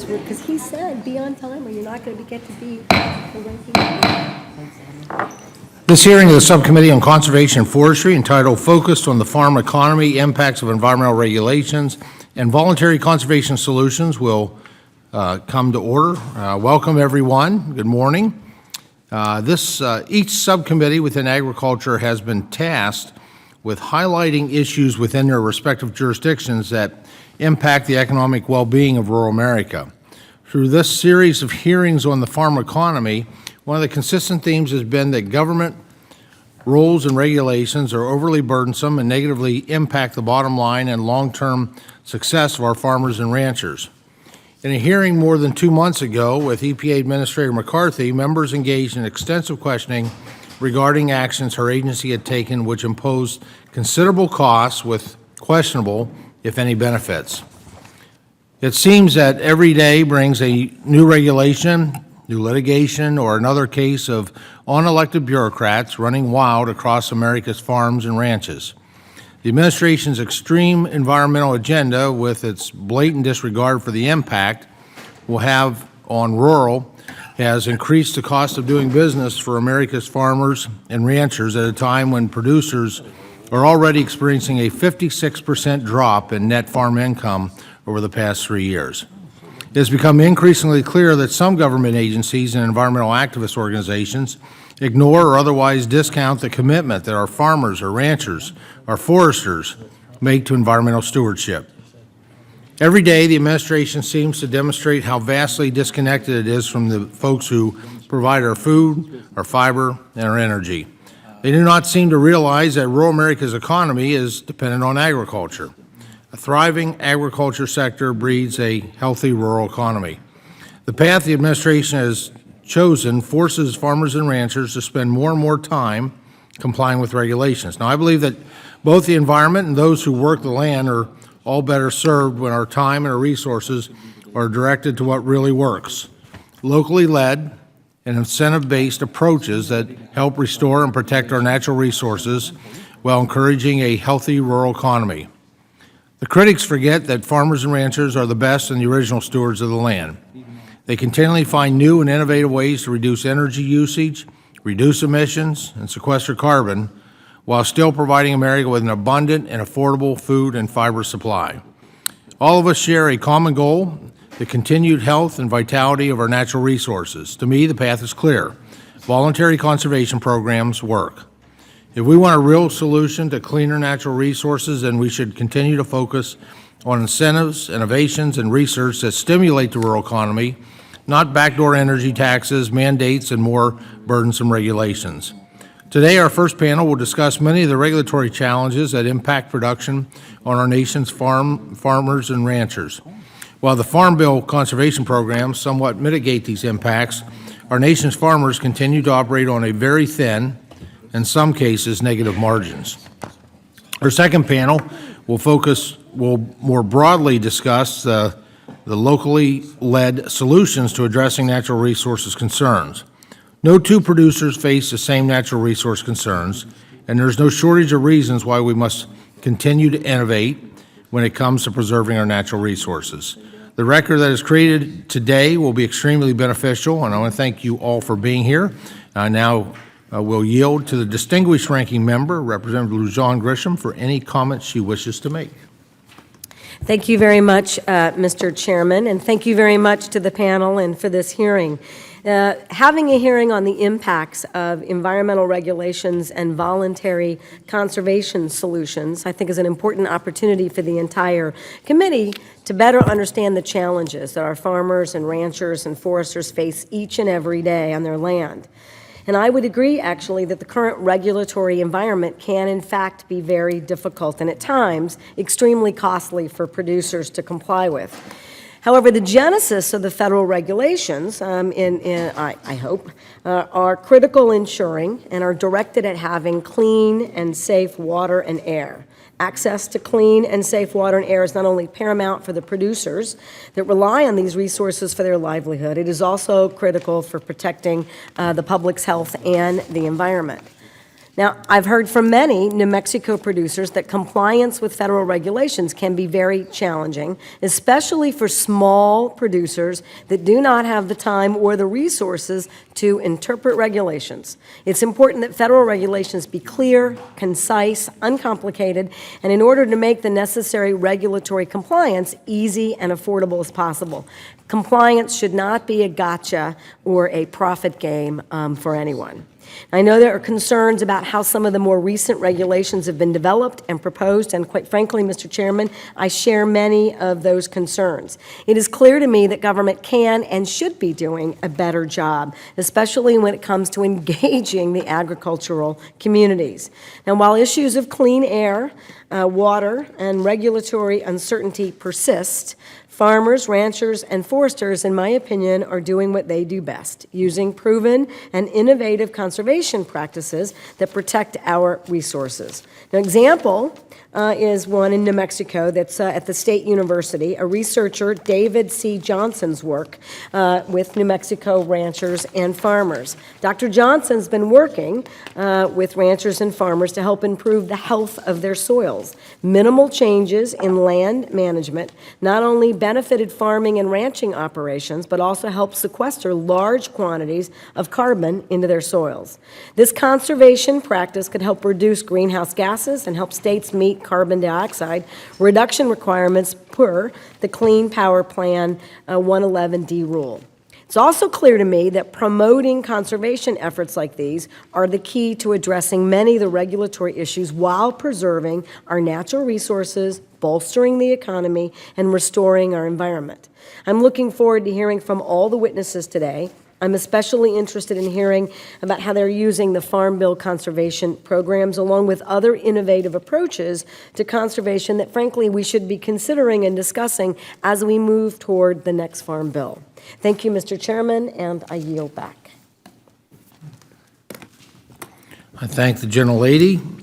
because he said be on time or you're not going to get to be the ranking member. This hearing of the Subcommittee on Conservation and Forestry, entitled Focused on the Farm Economy, Impacts of Environmental Regulations, and Voluntary Conservation Solutions, will come to order. Welcome, everyone. Good morning. Each subcommittee within agriculture has been tasked with highlighting issues within their respective jurisdictions that impact the economic well-being of rural America. Through this series of hearings on the farm economy, one of the consistent themes has been that government rules and regulations are overly burdensome and negatively impact the bottom line and long-term success of our farmers and ranchers. In a hearing more than 2 months ago with EPA Administrator McCarthy, members engaged in extensive questioning regarding actions her agency had taken which imposed considerable costs with questionable, if any, benefits. It seems that every day brings a new regulation, new litigation, or another case of unelected bureaucrats running wild across America's farms and ranches. The administration's extreme environmental agenda, with its blatant disregard for the impact will have on rural, has increased the cost of doing business for America's farmers and ranchers at a time when producers are already experiencing a 56% drop in net farm income over the past 3 years. It has become increasingly clear that some government agencies and environmental activist organizations ignore or otherwise discount the commitment that our farmers, our ranchers, our foresters make to environmental stewardship. Every day, the administration seems to demonstrate how vastly disconnected it is from the folks who provide our food, our fiber, and our energy. They do not seem to realize that rural America's economy is dependent on agriculture. A thriving agriculture sector breeds a healthy rural economy. The path the administration has chosen forces farmers and ranchers to spend more and more time complying with regulations. Now, I believe that both the environment and those who work the land are all better served when our time and our resources are directed to what really works. Locally led and incentive-based approaches that help restore and protect our natural resources while encouraging a healthy rural economy. The critics forget that farmers and ranchers are the best and the original stewards of the land. They continually find new and innovative ways to reduce energy usage, reduce emissions, and sequester carbon, while still providing America with an abundant and affordable food and fiber supply. All of us share a common goal, the continued health and vitality of our natural resources. To me, the path is clear. Voluntary conservation programs work. If we want a real solution to cleaner natural resources, then we should continue to focus on incentives, innovations, and research that stimulate the rural economy, not backdoor energy taxes, mandates, and more burdensome regulations. Today, our first panel will discuss many of the regulatory challenges that impact production on our nation's farmers and ranchers. While the Farm Bill conservation programs somewhat mitigate these impacts, our nation's farmers continue to operate on a very thin, in some cases, negative margins. Our second panel will more broadly discuss the locally led solutions to addressing natural resources concerns. No two producers face the same natural resource concerns, and there's no shortage of reasons why we must continue to innovate when it comes to preserving our natural resources. The record that is created today will be extremely beneficial, and I want to thank you all for being here. We'll yield to the distinguished ranking member, Representative Lujan Grisham, for any comments she wishes to make. Thank you very much, Mr. Chairman, and thank you very much to the panel and for this hearing. Having a hearing on the impacts of environmental regulations and voluntary conservation solutions, I think, is an important opportunity for the entire committee to better understand the challenges that our farmers and ranchers and foresters face each and every day on their land. And I would agree, actually, that the current regulatory environment can, in fact, be very difficult and, at times, extremely costly for producers to comply with. However, the genesis of the federal regulations, I hope, are critical ensuring and are directed at having clean and safe water and air. Access to clean and safe water and air is not only paramount for the producers that rely on these resources for their livelihood, it is also critical for protecting the public's health and the environment. Now, I've heard from many New Mexico producers that compliance with federal regulations can be very challenging, especially for small producers that do not have the time or the resources to interpret regulations. It's important that federal regulations be clear, concise, uncomplicated, and in order to make the necessary regulatory compliance easy and affordable as possible. Compliance should not be a gotcha or a profit game for anyone. I know there are concerns about how some of the more recent regulations have been developed and proposed, and quite frankly, Mr. Chairman, I share many of those concerns. It is clear to me that government can and should be doing a better job, especially when it comes to engaging the agricultural communities. Now, while issues of clean air, water, and regulatory uncertainty persist, farmers, ranchers, and foresters, in my opinion, are doing what they do best, using proven and innovative conservation practices that protect our resources. An example is one in New Mexico that's at the State University, a researcher, David C. Johnson's work with New Mexico ranchers and farmers. Dr. Johnson's been working with ranchers and farmers to help improve the health of their soils. Minimal changes in land management not only benefited farming and ranching operations, but also helped sequester large quantities of carbon into their soils. This conservation practice could help reduce greenhouse gases and help states meet carbon dioxide reduction requirements per the Clean Power Plan 111D rule. It's also clear to me that promoting conservation efforts like these are the key to addressing many of the regulatory issues while preserving our natural resources, bolstering the economy, and restoring our environment. I'm looking forward to hearing from all the witnesses today. I'm especially interested in hearing about how they're using the Farm Bill conservation programs along with other innovative approaches to conservation that, frankly, we should be considering and discussing as we move toward the next Farm Bill. Thank you, Mr. Chairman, and I yield back. I thank the gentlelady.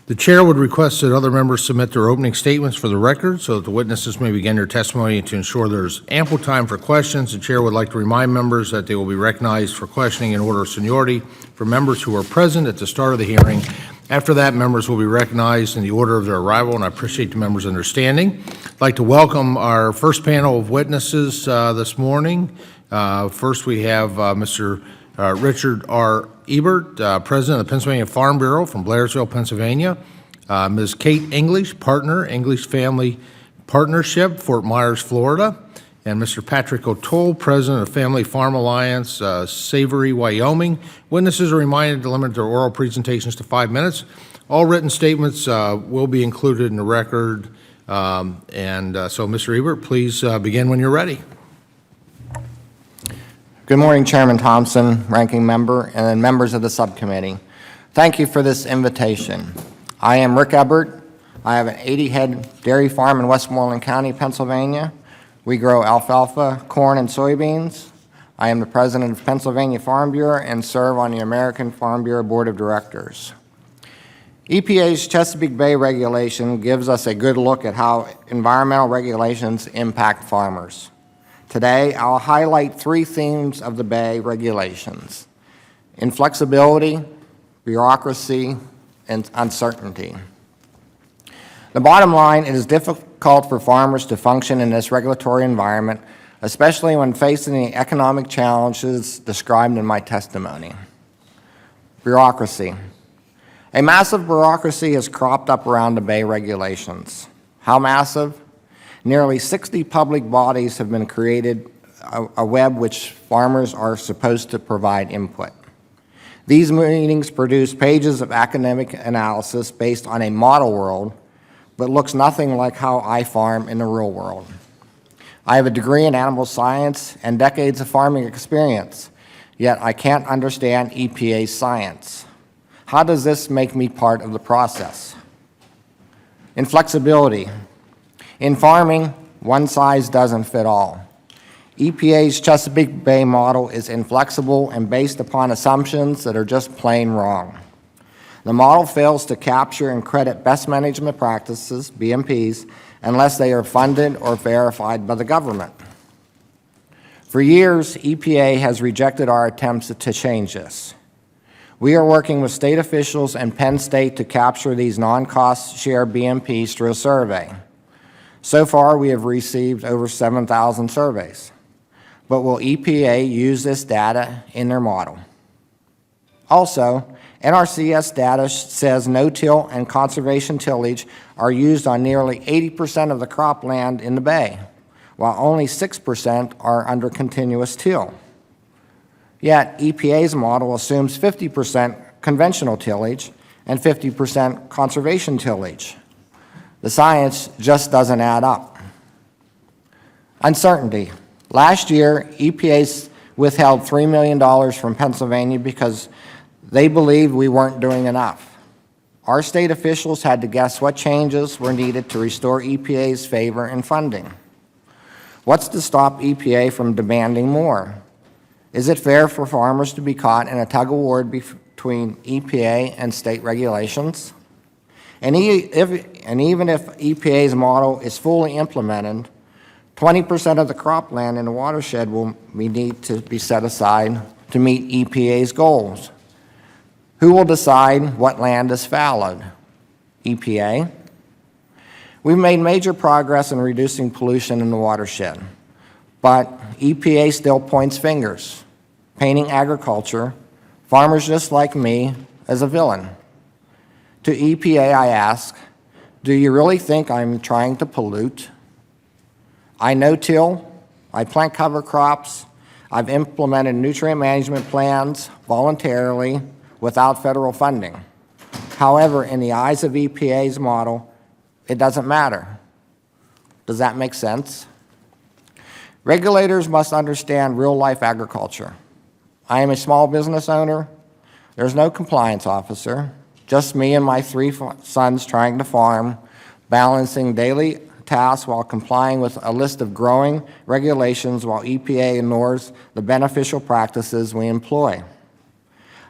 The chair would request that other members submit their opening statements for the record so that the witnesses may begin their testimony. To ensure there's ample time for questions, the chair would like to remind members that they will be recognized for questioning in order of seniority for members who are present at the start of the hearing. After that, members will be recognized in the order of their arrival, and I appreciate the members' understanding. I'd like to welcome our first panel of witnesses this morning. First, we have Mr. Richard R. Ebert, President of the Pennsylvania Farm Bureau from Blairsville, Pennsylvania. Ms. Kate English, Partner, English Family Partnership, Fort Myers, Florida. And Mr. Patrick O'Toole, President of Family Farm Alliance, Savory, Wyoming. Witnesses are reminded to limit their oral presentations to 5 minutes. All written statements will be included in the record. So, Mr. Ebert, please begin when you're ready. Good morning, Chairman Thompson, Ranking Member, and then members of the subcommittee. Thank you for this invitation. I am Rick Ebert. I have an 80-head dairy farm in Westmoreland County, Pennsylvania. We grow alfalfa, corn, and soybeans. I am the president of Pennsylvania Farm Bureau and serve on the American Farm Bureau Board of Directors. EPA's Chesapeake Bay regulation gives us a good look at how environmental regulations impact farmers. Today, I'll highlight 3 themes of the Bay regulations: inflexibility, bureaucracy, and uncertainty. The bottom line, it is difficult for farmers to function in this regulatory environment, especially when facing the economic challenges described in my testimony. Bureaucracy. A massive bureaucracy has cropped up around the Bay regulations. How massive? Nearly 60 public bodies have been created, a web which farmers are supposed to provide input. These meetings produce pages of academic analysis based on a model world, but looks nothing like how I farm in the real world. I have a degree in animal science and decades of farming experience, yet I can't understand EPA's science. How does this make me part of the process? Inflexibility. In farming, one size doesn't fit all. EPA's Chesapeake Bay model is inflexible and based upon assumptions that are just plain wrong. The model fails to capture and credit best management practices, BMPs, unless they are funded or verified by the government. For years, EPA has rejected our attempts to change this. We are working with state officials and Penn State to capture these non-cost share BMPs through a survey. So far, we have received over 7,000 surveys. But will EPA use this data in their model? Also, NRCS data says no-till and conservation tillage are used on nearly 80% of the cropland in the bay, while only 6% are under continuous till. Yet, EPA's model assumes 50% conventional tillage and 50% conservation tillage. The science just doesn't add up. Uncertainty. Last year, EPA withheld $3 million from Pennsylvania because they believed we weren't doing enough. Our state officials had to guess what changes were needed to restore EPA's favor in funding. What's to stop EPA from demanding more? Is it fair for farmers to be caught in a tug-of-war between EPA and state regulations? And even if EPA's model is fully implemented, 20% of the cropland in the watershed will need to be set aside to meet EPA's goals. Who will decide what land is fallowed? EPA? We've made major progress in reducing pollution in the watershed, but EPA still points fingers, painting agriculture, farmers just like me, as a villain. To EPA, I ask, do you really think I'm trying to pollute? I no-till, I plant cover crops, I've implemented nutrient management plans voluntarily without federal funding. However, in the eyes of EPA's model, it doesn't matter. Does that make sense? Regulators must understand real-life agriculture. I am a small business owner. There's no compliance officer, just me and my 3 sons trying to farm, balancing daily tasks while complying with a list of growing regulations while EPA ignores the beneficial practices we employ.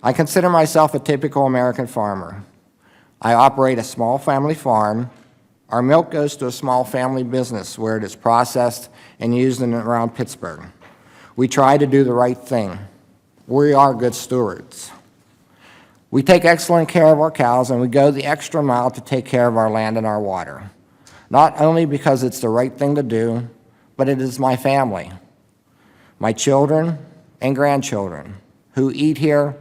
I consider myself a typical American farmer. I operate a small family farm. Our milk goes to a small family business where it is processed and used in and around Pittsburgh. We try to do the right thing. We are good stewards. We take excellent care of our cows, and we go the extra mile to take care of our land and our water. Not only because it's the right thing to do, but it is my family, my children and grandchildren who eat here,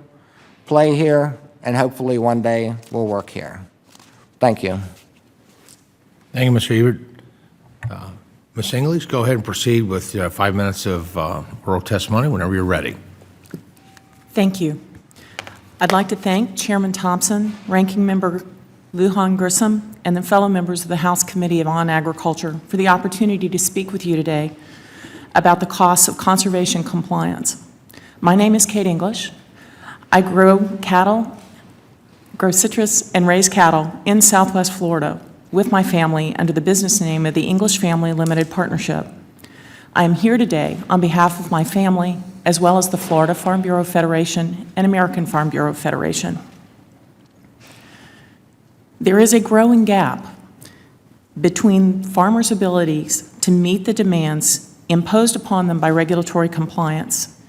play here, and hopefully one day will work here. Thank you. Thank you, Mr. Ebert. Ms. English, go ahead and proceed with 5 minutes of oral testimony whenever you're ready. Thank you. I'd like to thank Chairman Thompson, Ranking Member Lujan Grissom, and the fellow members of the House Committee on Agriculture for the opportunity to speak with you today about the costs of conservation compliance. My name is Kate English. I grow citrus, and raise cattle in Southwest Florida with my family under the business name of the English Family Limited Partnership. I am here today on behalf of my family, as well as the Florida Farm Bureau Federation and American Farm Bureau Federation. There is a growing gap between farmers' abilities to meet the demands imposed upon them by regulatory compliance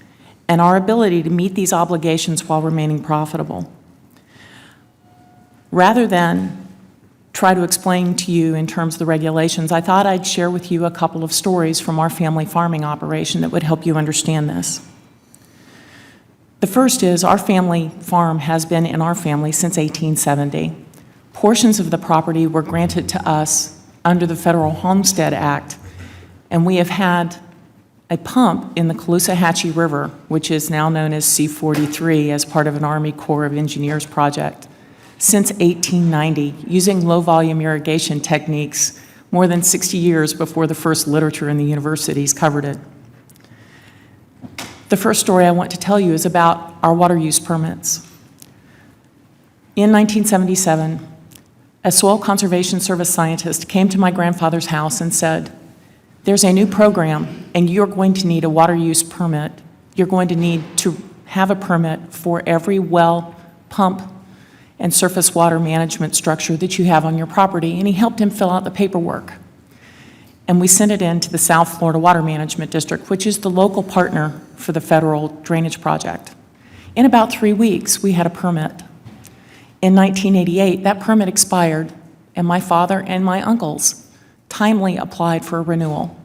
and our ability to meet these obligations while remaining profitable. Rather than try to explain to you in terms of the regulations, I thought I'd share with you a couple of stories from our family farming operation that would help you understand this. The first is our family farm has been in our family since 1870. Portions of the property were granted to us under the Federal Homestead Act, and we have had a pump in the Caloosahatchee River, which is now known as C-43 as part of an Army Corps of Engineers project, since 1890, using low-volume irrigation techniques more than 60 years before the first literature in the universities covered it. The first story I want to tell you is about our water use permits. In 1977, a Soil Conservation Service scientist came to my grandfather's house and said, "There's a new program, and you're going to need a water use permit. You're going to need to have a permit for every well, pump, and surface water management structure that you have on your property," and he helped him fill out the paperwork. And we sent it in to the South Florida Water Management District, which is the local partner for the federal drainage project. In about 3 weeks, we had a permit. In 1988, that permit expired, and my father and my uncles timely applied for a renewal.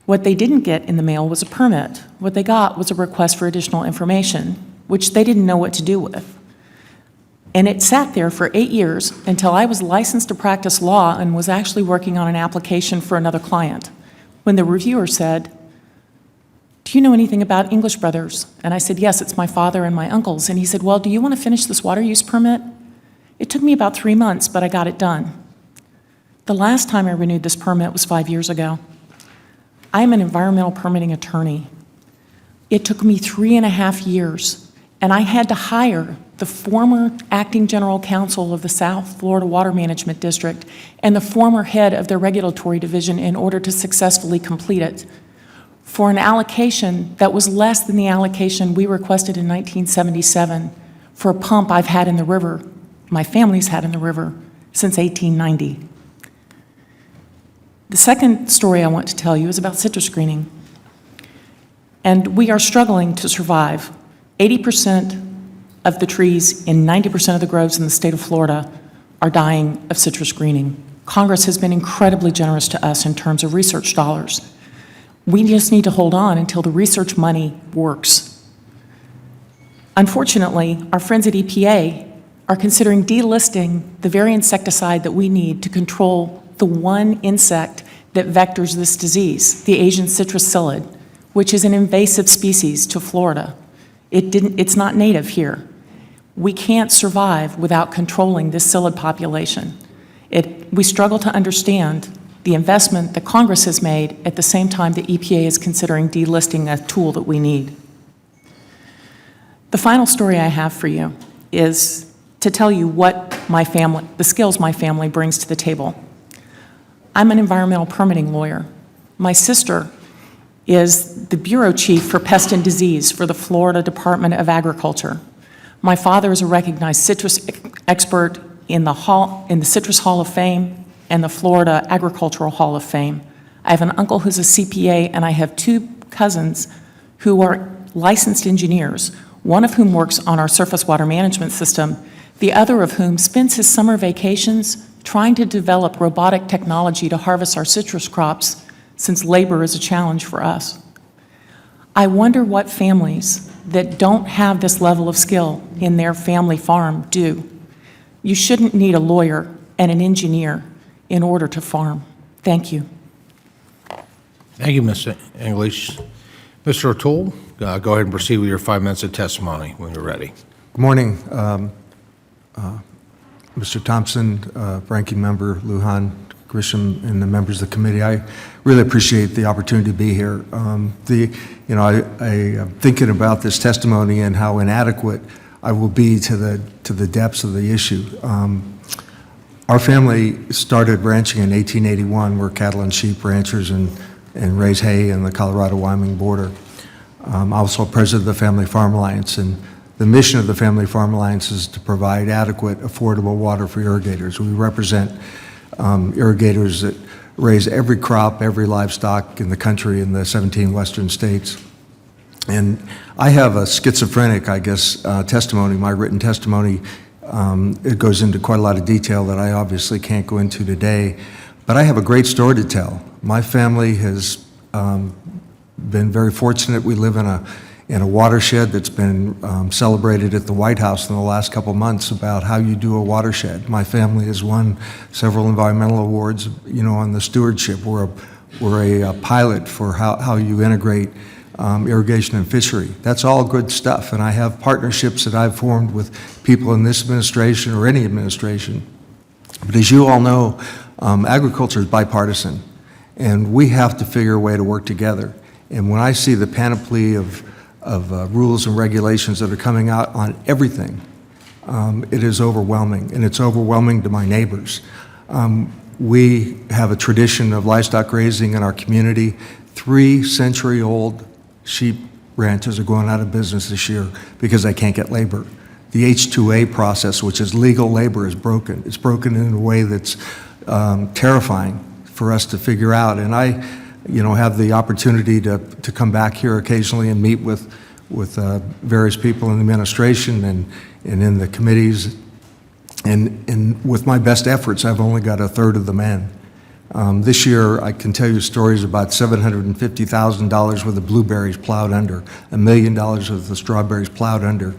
What they didn't get in the mail was a permit. What they got was a request for additional information, which they didn't know what to do with. And it sat there for 8 years until I was licensed to practice law and was actually working on an application for another client, when the reviewer said, "Do you know anything about English Brothers?" And I said, "Yes, it's my father and my uncles." And he said, "Well, do you want to finish this water use permit?" It took me about 3 months, but I got it done. The last time I renewed this permit was 5 years ago. I am an environmental permitting attorney. It took me 3.5 years, and I had to hire the former acting general counsel of the South Florida Water Management District and the former head of their regulatory division in order to successfully complete it for an allocation that was less than the allocation we requested in 1977 for a pump I've had in the river, my family's had in the river, since 1890. The second story I want to tell you is about citrus greening. And we are struggling to survive. 80% of the trees in 90% of the groves in the state of Florida are dying of citrus greening. Congress has been incredibly generous to us in terms of research dollars. We just need to hold on until the research money works. Unfortunately, our friends at EPA are considering delisting the very insecticide that we need to control the one insect that vectors this disease, the Asian citrus psyllid, which is an invasive species to Florida. It's not native here. We can't survive without controlling this psyllid population. We struggle to understand the investment that Congress has made at the same time the EPA is considering delisting a tool that we need. The final story I have for you is to tell you what the skills my family brings to the table. I'm an environmental permitting lawyer. My sister is the bureau chief for pest and disease for the Florida Department of Agriculture. My father is a recognized citrus expert in the Citrus Hall of Fame and the Florida Agricultural Hall of Fame. I have an uncle who's a CPA, and I have 2 cousins who are licensed engineers, one of whom works on our surface water management system, the other of whom spends his summer vacations trying to develop robotic technology to harvest our citrus crops, since labor is a challenge for us. I wonder what families that don't have this level of skill in their family farm do. You shouldn't need a lawyer and an engineer in order to farm. Thank you. Thank you, Ms. English. Mr. O'Toole, go ahead and proceed with your 5 minutes of testimony when you're ready. Good morning, Mr. Thompson, Ranking Member Lujan, Grisham, and the members of the committee. I really appreciate the opportunity to be here. Thinking about this testimony and how inadequate I will be to the depths of the issue. Our family started ranching in 1881. We're cattle and sheep ranchers and raise hay in the Colorado-Wyoming border. I'm also president of the Family Farm Alliance, and the mission of the Family Farm Alliance is to provide adequate, affordable water for irrigators. We represent irrigators that raise every crop, every livestock in the country in the 17 western states. And I have a schizophrenic, testimony, my written testimony. It goes into quite a lot of detail that I obviously can't go into today, but I have a great story to tell. My family has been very fortunate. We live in a watershed that's been celebrated at the White House in the last couple months about how you do a watershed. My family has won several environmental awards, on the stewardship. We're a pilot for how you integrate irrigation and fishery. That's all good stuff, and I have partnerships that I've formed with people in this administration or any administration. But as you all know, agriculture is bipartisan, and we have to figure a way to work together. And when I see the panoply of rules and regulations that are coming out on everything, it is overwhelming, and it's overwhelming to my neighbors. We have a tradition of livestock raising in our community. 3-century-old sheep ranches are going out of business this year because they can't get labor. The H-2A process, which is legal labor, is broken. It's broken in a way that's terrifying for us to figure out. And I have the opportunity to come back here occasionally and meet with various people in the administration and in the committees. And with my best efforts, I've only got a third of the men. This year, I can tell you stories about $750,000 worth of blueberries plowed under, $1 million of the strawberries plowed under,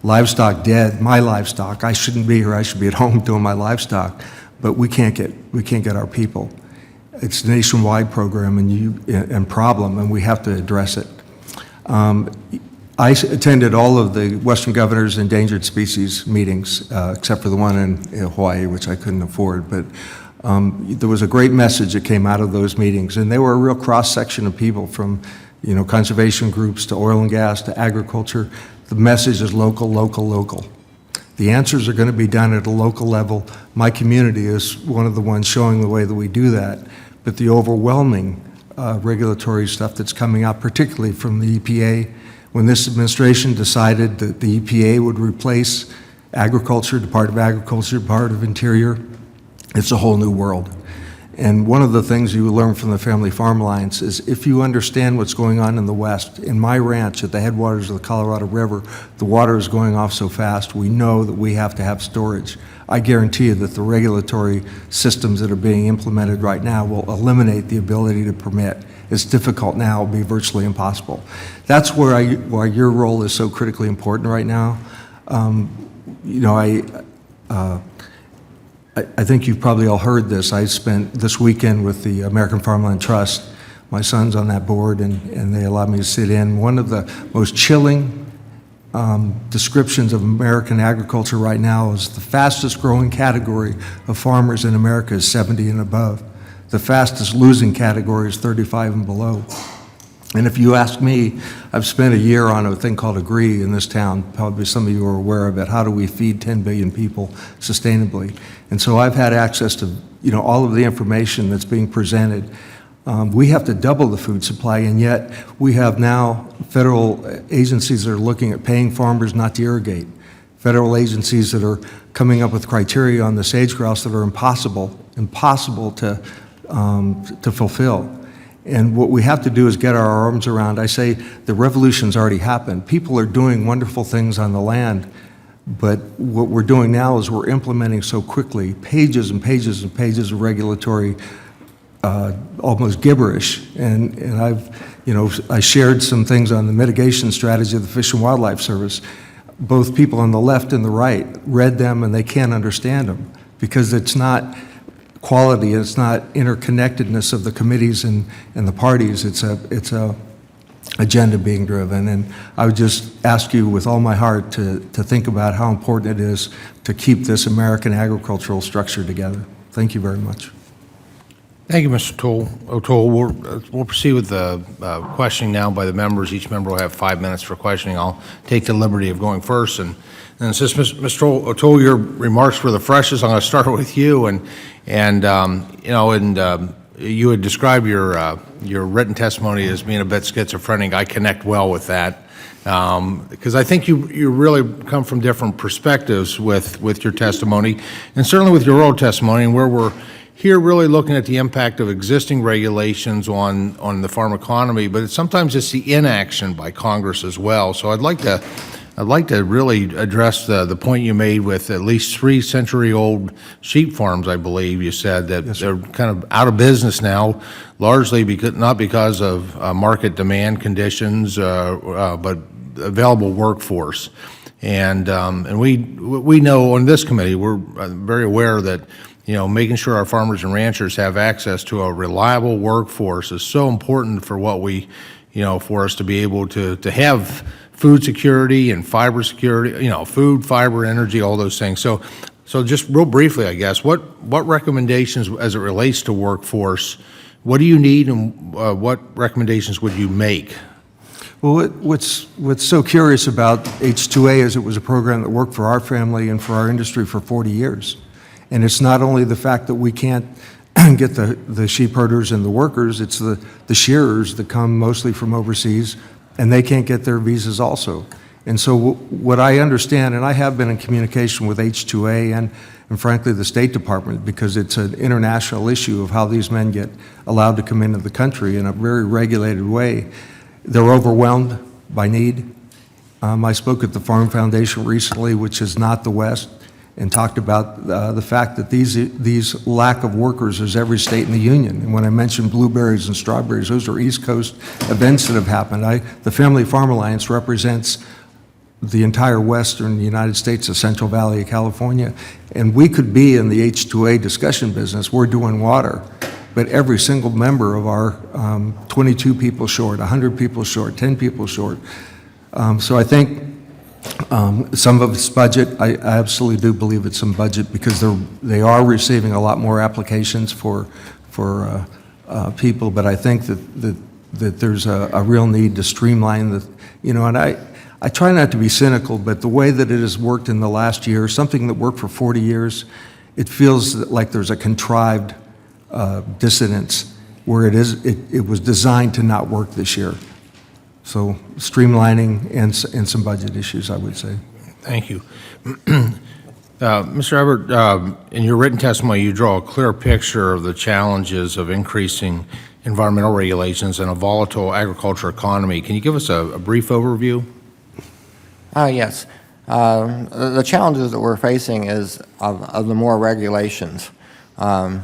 livestock dead, my livestock. I shouldn't be here, I should be at home doing my livestock, but we can't get our people. It's a nationwide program and problem, and we have to address it. I attended all of the Western Governors Endangered Species meetings, except for the one in Hawaii, which I couldn't afford, but there was a great message that came out of those meetings, and they were a real cross-section of people from, conservation groups to oil and gas to agriculture. The message is local, local, local. The answers are going to be done at a local level. My community is one of the ones showing the way that we do that, but the overwhelming regulatory stuff that's coming out, particularly from the EPA, when this administration decided that the EPA would replace agriculture, Department of Agriculture, Department of Interior, it's a whole new world. And one of the things you learn from the Family Farm Alliance is if you understand what's going on in the West, in my ranch at the headwaters of the Colorado River, the water is going off so fast, we know that we have to have storage. I guarantee you that the regulatory systems that are being implemented right now will eliminate the ability to permit. It's difficult now, it'll be virtually impossible. That's why your role is so critically important right now. I think you've probably all heard this. I spent this weekend with the American Farmland Trust. My son's on that board, and they allowed me to sit in. One of the most chilling descriptions of American agriculture right now is the fastest growing category of farmers in America is 70 and above. The fastest losing category is 35 and below. And if you ask me, I've spent a year on a thing called AGREE in this town. Probably some of you are aware of it. How do we feed 10 billion people sustainably? And so I've had access to all of the information that's being presented. We have to double the food supply, and yet we have now federal agencies that are looking at paying farmers not to irrigate. Federal agencies that are coming up with criteria on the sage grouse that are impossible to fulfill. And what we have to do is get our arms around. I say the revolution's already happened. People are doing wonderful things on the land, but what we're doing now is we're implementing so quickly, pages and pages and pages of regulatory, almost gibberish. And I shared some things on the mitigation strategy of the Fish and Wildlife Service. Both people on the left and the right read them, and they can't understand them because it's not quality, it's not interconnectedness of the committees and the parties, it's a agenda being driven. And I would just ask you with all my heart to think about how important it is to keep this American agricultural structure together. Thank you very much. Thank you, Mr. O'Toole. We'll proceed with the questioning now by the members. Each member will have 5 minutes for questioning. I'll take the liberty of going first. And since Mr. O'Toole, your remarks were the freshest, I'm going to start with you. You had described your written testimony as being a bit schizophrenic. I connect well with that because I think you really come from different perspectives with your testimony, and certainly with your oral testimony, and where we're here really looking at the impact of existing regulations on the farm economy, but sometimes it's the inaction by Congress as well. So I'd like to really address the point you made with at least 3-century-old sheep farms, I believe you said, that Yes, they're kind of out of business now, largely not because of market demand conditions, but available workforce. And we know on this committee, we're very aware that making sure our farmers and ranchers have access to a reliable workforce is so important for what we, for us to be able to have food security and fiber security, food, fiber, energy, all those things. So just real briefly, I guess, what recommendations as it relates to workforce, what do you need and what recommendations would you make? Well, what's so curious about H2A is it was a program that worked for our family and for our industry for 40 years. And it's not only the fact that we can't get the sheep herders and the workers, it's the shearers that come mostly from overseas, and they can't get their visas also. And so what I understand, and I have been in communication with H2A and frankly the State Department, because it's an international issue of how these men get allowed to come into the country in a very regulated way. They're overwhelmed by need. I spoke at the Farm Foundation recently, which is not the West, and talked about the fact that these lack of workers is every state in the union. And when I mentioned blueberries and strawberries, those are East Coast events that have happened. The Family Farm Alliance represents the entire western United States, the Central Valley of California, and we could be in the H2A discussion business. We're doing water, but every single member of our 22 people short, 100 people short, 10 people short. So I think some of it's budget. I absolutely do believe it's some budget because they are receiving a lot more applications for people, but I think that there's a real need to streamline the, and I try not to be cynical, but the way that it has worked in the last year, something that worked for 40 years, it feels like there's a contrived dissonance where it was designed to not work this year. So streamlining and some budget issues, I would say. Thank you. Mr. Everett, in your written testimony, you draw a clear picture of the challenges of increasing environmental regulations and a volatile agriculture economy. Can you give us a brief overview? Yes. The challenges that we're facing is of the more regulations, the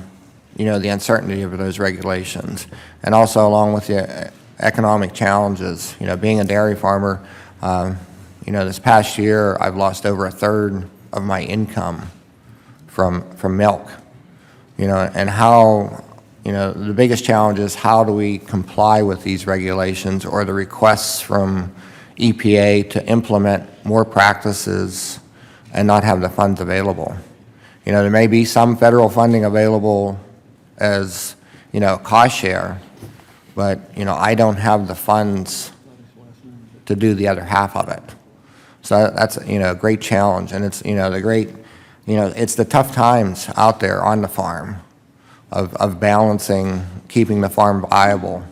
uncertainty of those regulations, and also along with the economic challenges. Being a dairy farmer, this past year I've lost over a third of my income from milk. And how, the biggest challenge is how do we comply with these regulations or the requests from EPA to implement more practices and not have the funds available. There may be some federal funding available as, cost share, but, I don't have the funds to do the other half of it. So that's, a great challenge. And it's, it's the tough times out there on the farm of balancing, keeping the farm viable,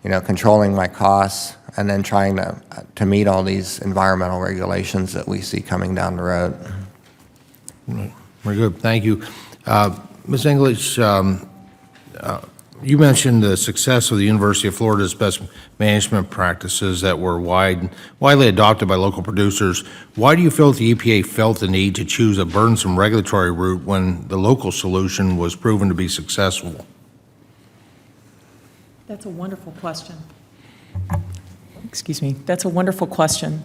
controlling my costs, and then trying to meet all these environmental regulations that we see coming down the road. Very good. Thank you. Ms. English, you mentioned the success of the University of Florida's best management practices that were widely adopted by local producers. Why do you feel that the EPA felt the need to choose a burdensome regulatory route when the local solution was proven to be successful? That's a wonderful question. Excuse me. That's a wonderful question.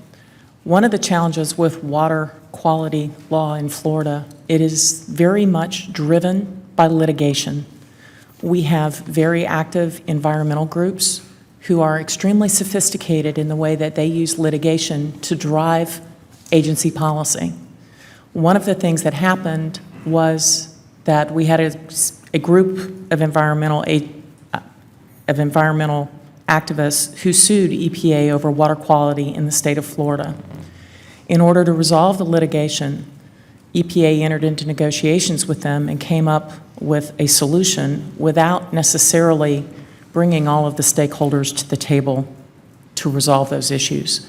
One of the challenges with water quality law in Florida, it is very much driven by litigation. We have very active environmental groups who are extremely sophisticated in the way that they use litigation to drive agency policy. One of the things that happened was that we had a group of environmental activists who sued EPA over water quality in the state of Florida. In order to resolve the litigation, EPA entered into negotiations with them and came up with a solution without necessarily bringing all of the stakeholders to the table to resolve those issues.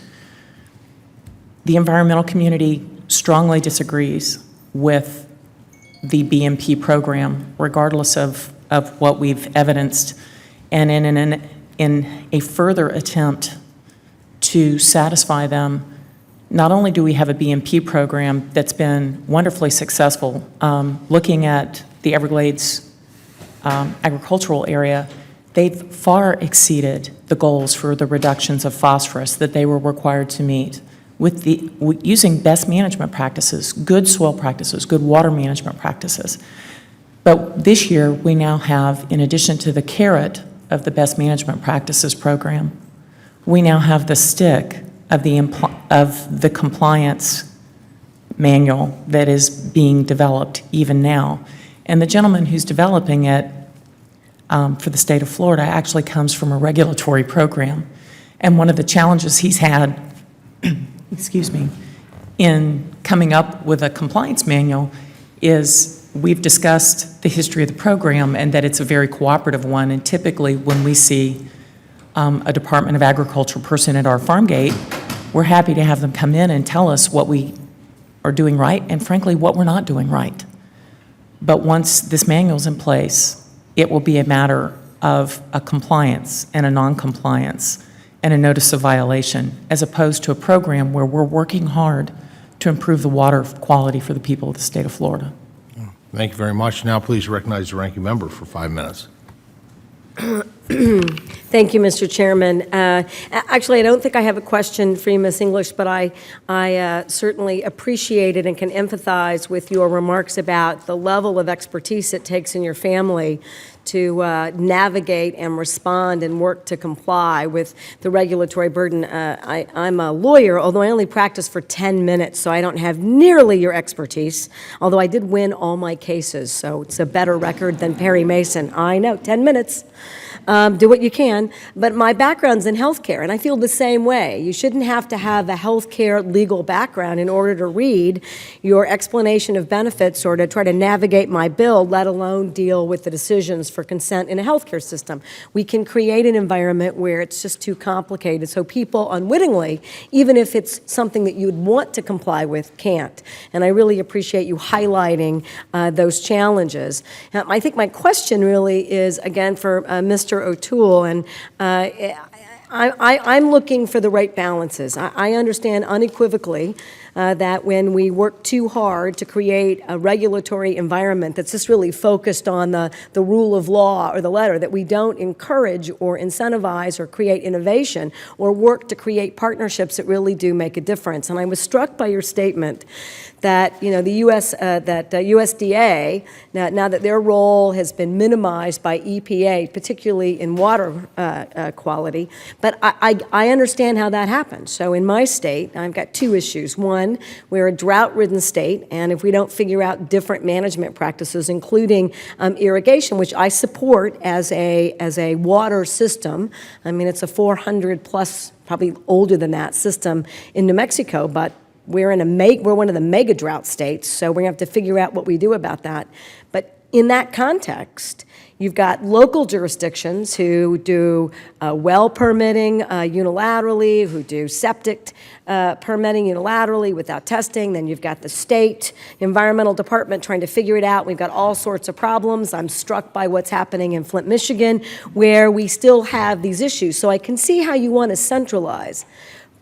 The environmental community strongly disagrees with the BMP program, regardless of what we've evidenced, and in a further attempt to satisfy them, not only do we have a BMP program that's been wonderfully successful, looking at the Everglades agricultural area, they've far exceeded the goals for the reductions of phosphorus that they were required to meet with using best management practices, good soil practices, good water management practices. But this year, we now have, in addition to the carrot of the best management practices program, we now have the stick of the compliance manual that is being developed even now. And the gentleman who's developing it for the state of Florida actually comes from a regulatory program. And one of the challenges he's had, excuse me, in coming up with a compliance manual is we've discussed the history of the program and that it's a very cooperative one. And typically when we see a Department of Agriculture person at our farm gate, we're happy to have them come in and tell us what we are doing right and frankly what we're not doing right. But once this manual's in place, it will be a matter of a compliance and a non-compliance. and a notice of violation, as opposed to a program where we're working hard to improve the water quality for the people of the state of Florida. Thank you very much. Now please recognize the ranking member for 5 minutes. Thank you, Mr. Chairman. Actually, I don't think I have a question for you, Ms. English, but I certainly appreciate it and can empathize with your remarks about the level of expertise it takes in your family to navigate and respond and work to comply with the regulatory burden. I'm a lawyer, although I only practice for 10 minutes, so I don't have nearly your expertise, although I did win all my cases, so it's a better record than Perry Mason. I know, 10 minutes. Do what you can, but my background's in healthcare, and I feel the same way. You shouldn't have to have a healthcare legal background in order to read your explanation of benefits or to try to navigate my bill, let alone deal with the decisions for consent in a healthcare system. We can create an environment where it's just too complicated, so people unwittingly, even if it's something that you'd want to comply with, can't. And I really appreciate you highlighting those challenges. I think my question really is, again, for Mr. O'Toole, and I'm looking for the right balances. I understand unequivocally that when we work too hard to create a regulatory environment that's just really focused on the rule of law or the letter, that we don't encourage or incentivize or create innovation or work to create partnerships that really do make a difference. And I was struck by your statement that, you know, the USDA, now that their role has been minimized by EPA, particularly in water quality, but I understand how that happens. So in my state, I've got two issues. One, we're a drought-ridden state, and if we don't figure out different management practices, including irrigation, which I support as a water system. I mean, it's a 400-plus, probably older than that, system in New Mexico, but we're one of the mega drought states, so we're going to have to figure out what we do about that. But in that context, you've got local jurisdictions who do well permitting unilaterally, who do septic permitting unilaterally without testing. Then you've got the state environmental department trying to figure it out. We've got all sorts of problems. I'm struck by what's happening in Flint, Michigan, where we still have these issues. So I can see how you want to centralize,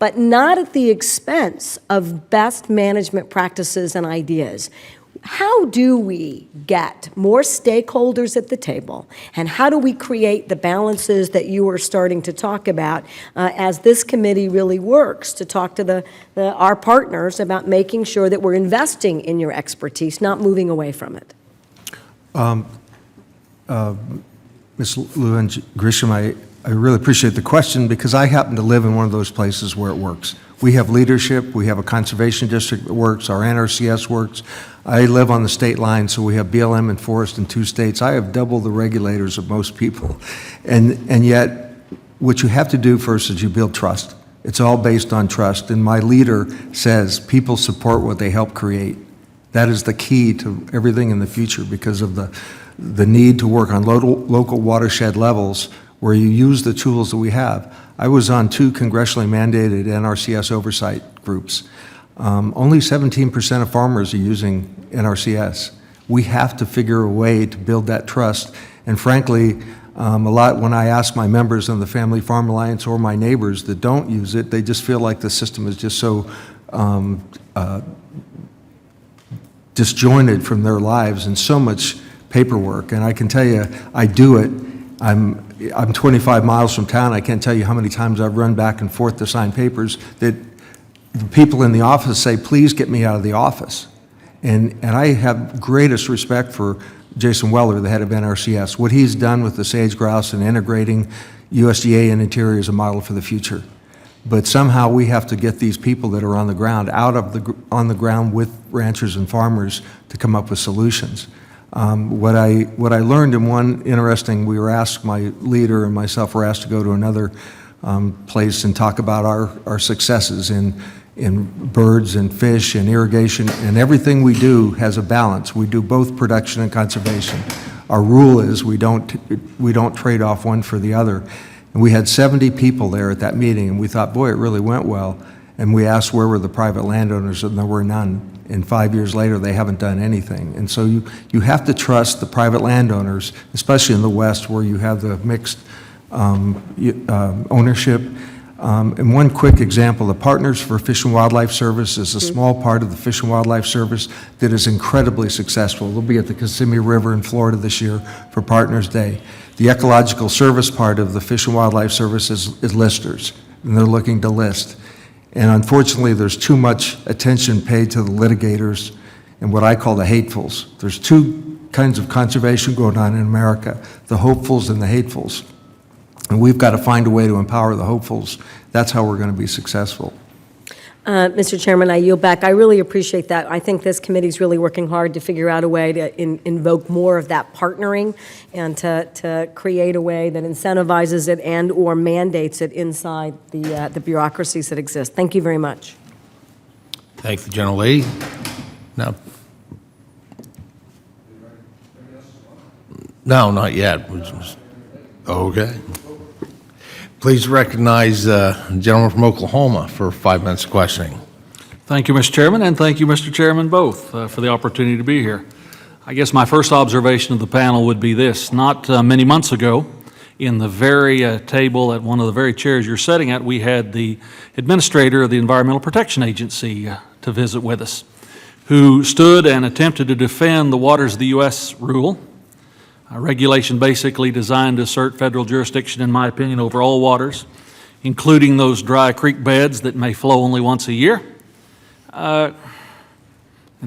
but not at the expense of best management practices and ideas. How do we get more stakeholders at the table, and how do we create the balances that you are starting to talk about as this committee really works to talk to our partners about making sure that we're investing in your expertise, not moving away from it? Ms. Lewin Grisham, I really appreciate the question, because I happen to live in one of those places where it works. We have leadership, we have a conservation district that works, our NRCS works. I live on the state line, so we have BLM and forest in 2 states. I have double the regulators of most people. And yet, what you have to do first is you build trust. It's all based on trust. And my leader says people support what they help create. That is the key to everything in the future, because of the need to work on local watershed levels where you use the tools that we have. I was on 2 congressionally mandated NRCS oversight groups. Only 17% of farmers are using NRCS. We have to figure a way to build that trust. And frankly, a lot when I ask my members in the Family Farm Alliance or my neighbors that don't use it, they just feel like the system is just so disjointed from their lives and so much paperwork. And I can tell you, I do it. I'm 25 miles from town. I can't tell you how many times I've run back and forth to sign papers that the people in the office say, please get me out of the office. And I have greatest respect for Jason Weller, the head of NRCS, what he's done with the sage grouse and integrating USDA and Interior as a model for the future. But somehow we have to get these people that are on the ground on the ground with ranchers and farmers to come up with solutions. What I learned in one interesting, we were asked, my leader and myself were asked to go to another place and talk about our successes in birds and fish and irrigation, and everything we do has a balance. We do both production and conservation. Our rule is we don't trade off one for the other. And we had 70 people there at that meeting, and we thought, boy, it really went well. And we asked where were the private landowners, and there were none. And 5 years later, they haven't done anything. And so you have to trust the private landowners, especially in the West where you have the mixed ownership. And one quick example, the Partners for Fish and Wildlife Service is a small part of the Fish and Wildlife Service that is incredibly successful. They'll be at the Kissimmee River in Florida this year for Partners Day. The Ecological Service part of the Fish and Wildlife Service is listers, and they're looking to list. And unfortunately, there's too much attention paid to the litigators and what I call the hatefuls. There's two kinds of conservation going on in America, the hopefuls and the hatefuls. And we've got to find a way to empower the hopefuls. That's how we're going to be successful. Mr. Chairman, I yield back. I really appreciate that. I think this committee's really working hard to figure out a way to invoke more of that partnering and to create a way that incentivizes it and/or mandates it inside the bureaucracies that exist. Thank you very much. Thank the gentlelady. Now, no, not yet. Okay. Please recognize the gentleman from Oklahoma for 5 minutes of questioning. Thank you, Mr. Chairman, and thank you, Mr. Chairman, both, for the opportunity to be here. I guess my first observation of the panel would be this. Not many months ago, in the very table at one of the very chairs you're sitting at, we had the administrator of the Environmental Protection Agency to visit with us, who stood and attempted to defend the Waters of the U.S. rule, a regulation basically designed to assert federal jurisdiction, in my opinion, over all waters, including those dry creek beds that may flow only once a year. And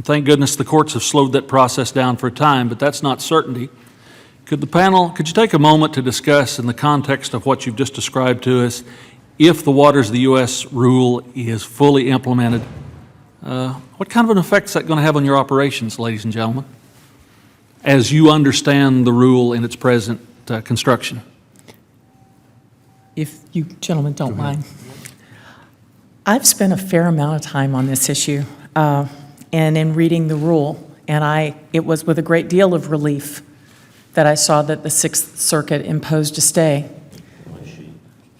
thank goodness the courts have slowed that process down for a time, but that's not certainty. Could you take a moment to discuss, in the context of what you've just described to us, if the Waters of the U.S. rule is fully implemented, what kind of an effect is that going to have on your operations, ladies and gentlemen, as you understand the rule in its present construction? If you gentlemen don't mind. I've spent a fair amount of time on this issue and in reading the rule, and it was with a great deal of relief that I saw that the Sixth Circuit imposed a stay.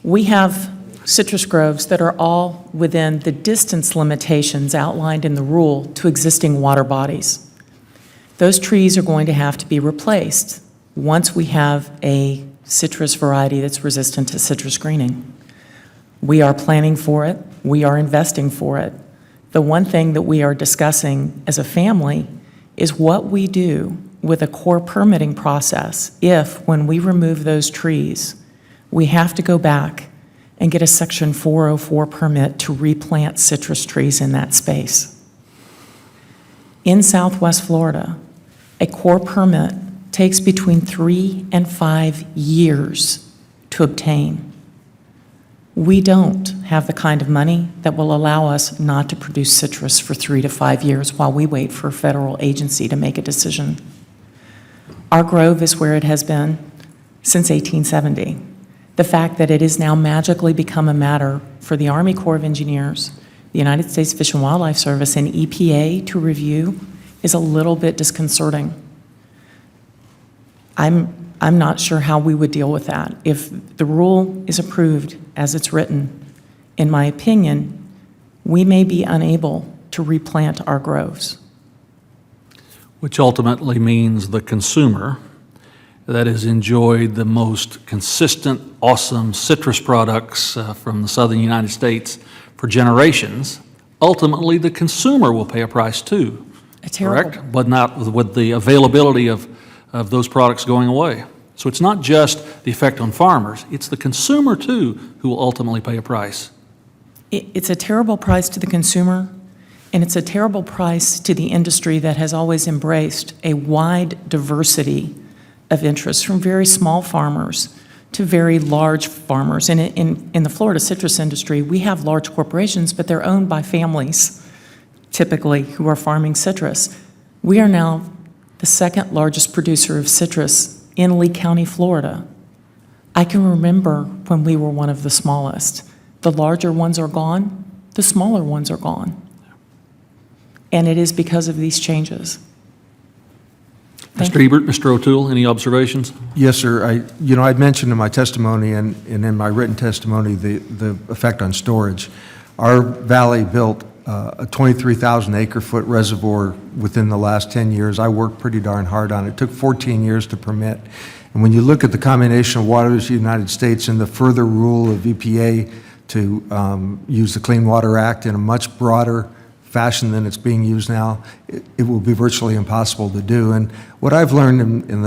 We have citrus groves that are all within the distance limitations outlined in the rule to existing water bodies. Those trees are going to have to be replaced once we have a citrus variety that's resistant to citrus greening. We are planning for it. We are investing for it. The one thing that we are discussing as a family is what we do with a core permitting process if, when we remove those trees, we have to go back and get a Section 404 permit to replant citrus trees in that space. In Southwest Florida, a core permit takes between 3 and 5 years to obtain. We don't have the kind of money that will allow us not to produce citrus for 3 to 5 years while we wait for a federal agency to make a decision. Our grove is where it has been since 1870. The fact that it has now magically become a matter for the Army Corps of Engineers, the United States Fish and Wildlife Service, and EPA to review is a little bit disconcerting. I'm not sure how we would deal with that. If the rule is approved as it's written, in my opinion, we may be unable to replant our groves. Which ultimately means the consumer that has enjoyed the most consistent, awesome citrus products from the southern United States for generations, ultimately the consumer will pay a price too, correct? But not with the availability of those products going away. So it's not just the effect on farmers, it's the consumer too who will ultimately pay a price. It's a terrible price to the consumer, and it's a terrible price to the industry that has always embraced a wide diversity of interests, from very small farmers to very large farmers. And in the Florida citrus industry, we have large corporations, but they're owned by families, typically, who are farming citrus. We are now the second largest producer of citrus in Lee County, Florida. I can remember when we were one of the smallest. The larger ones are gone, the smaller ones are gone. And it is because of these changes. Mr. Ebert, Mr. O'Toole, any observations? Yes, sir. I'd mentioned in my testimony and in my written testimony the effect on storage. Our valley built a 23,000 acre-foot reservoir within the last 10 years. I worked pretty darn hard on it. It took 14 years to permit. And when you look at the combination of Waters of the United States and the further rule of EPA to use the Clean Water Act in a much broader fashion than it's being used now, it will be virtually impossible to do. And what I've learned in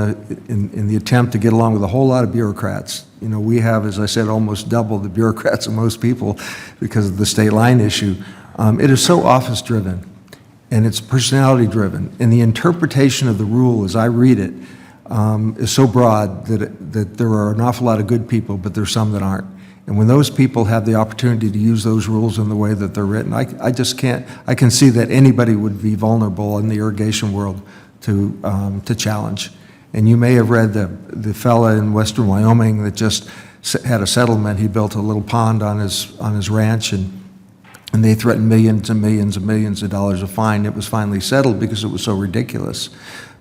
the attempt to get along with a whole lot of bureaucrats, you know, we have, as I said, almost double the bureaucrats of most people because of the state line issue. It is so office-driven, and it's personality-driven, and the interpretation of the rule, as I read it, is so broad that there are an awful lot of good people, but there's some that aren't. And when those people have the opportunity to use those rules in the way that they're written, I just can't, I can see that anybody would be vulnerable in the irrigation world to challenge. And you may have read the fella in western Wyoming that just had a settlement. He built a little pond on his ranch, and they threatened millions and millions and millions of dollars of fine. It was finally settled because it was so ridiculous.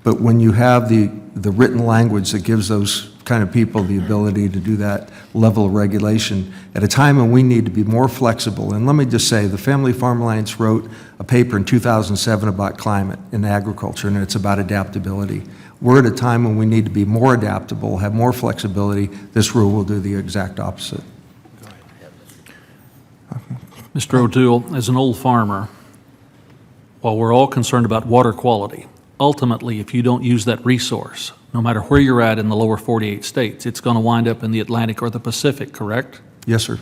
But when you have the written language that gives those kind of people the ability to do that level of regulation at a time when we need to be more flexible. And let me just say, the Family Farm Alliance wrote a paper in 2007 about climate in agriculture, and it's about adaptability. We're at a time when we need to be more adaptable, have more flexibility. This rule will do the exact opposite. Mr. O'Toole, as an old farmer, while we're all concerned about water quality, ultimately, if you don't use that resource, no matter where you're at in the lower 48 states, it's going to wind up in the Atlantic or the Pacific, correct? Yes, sir.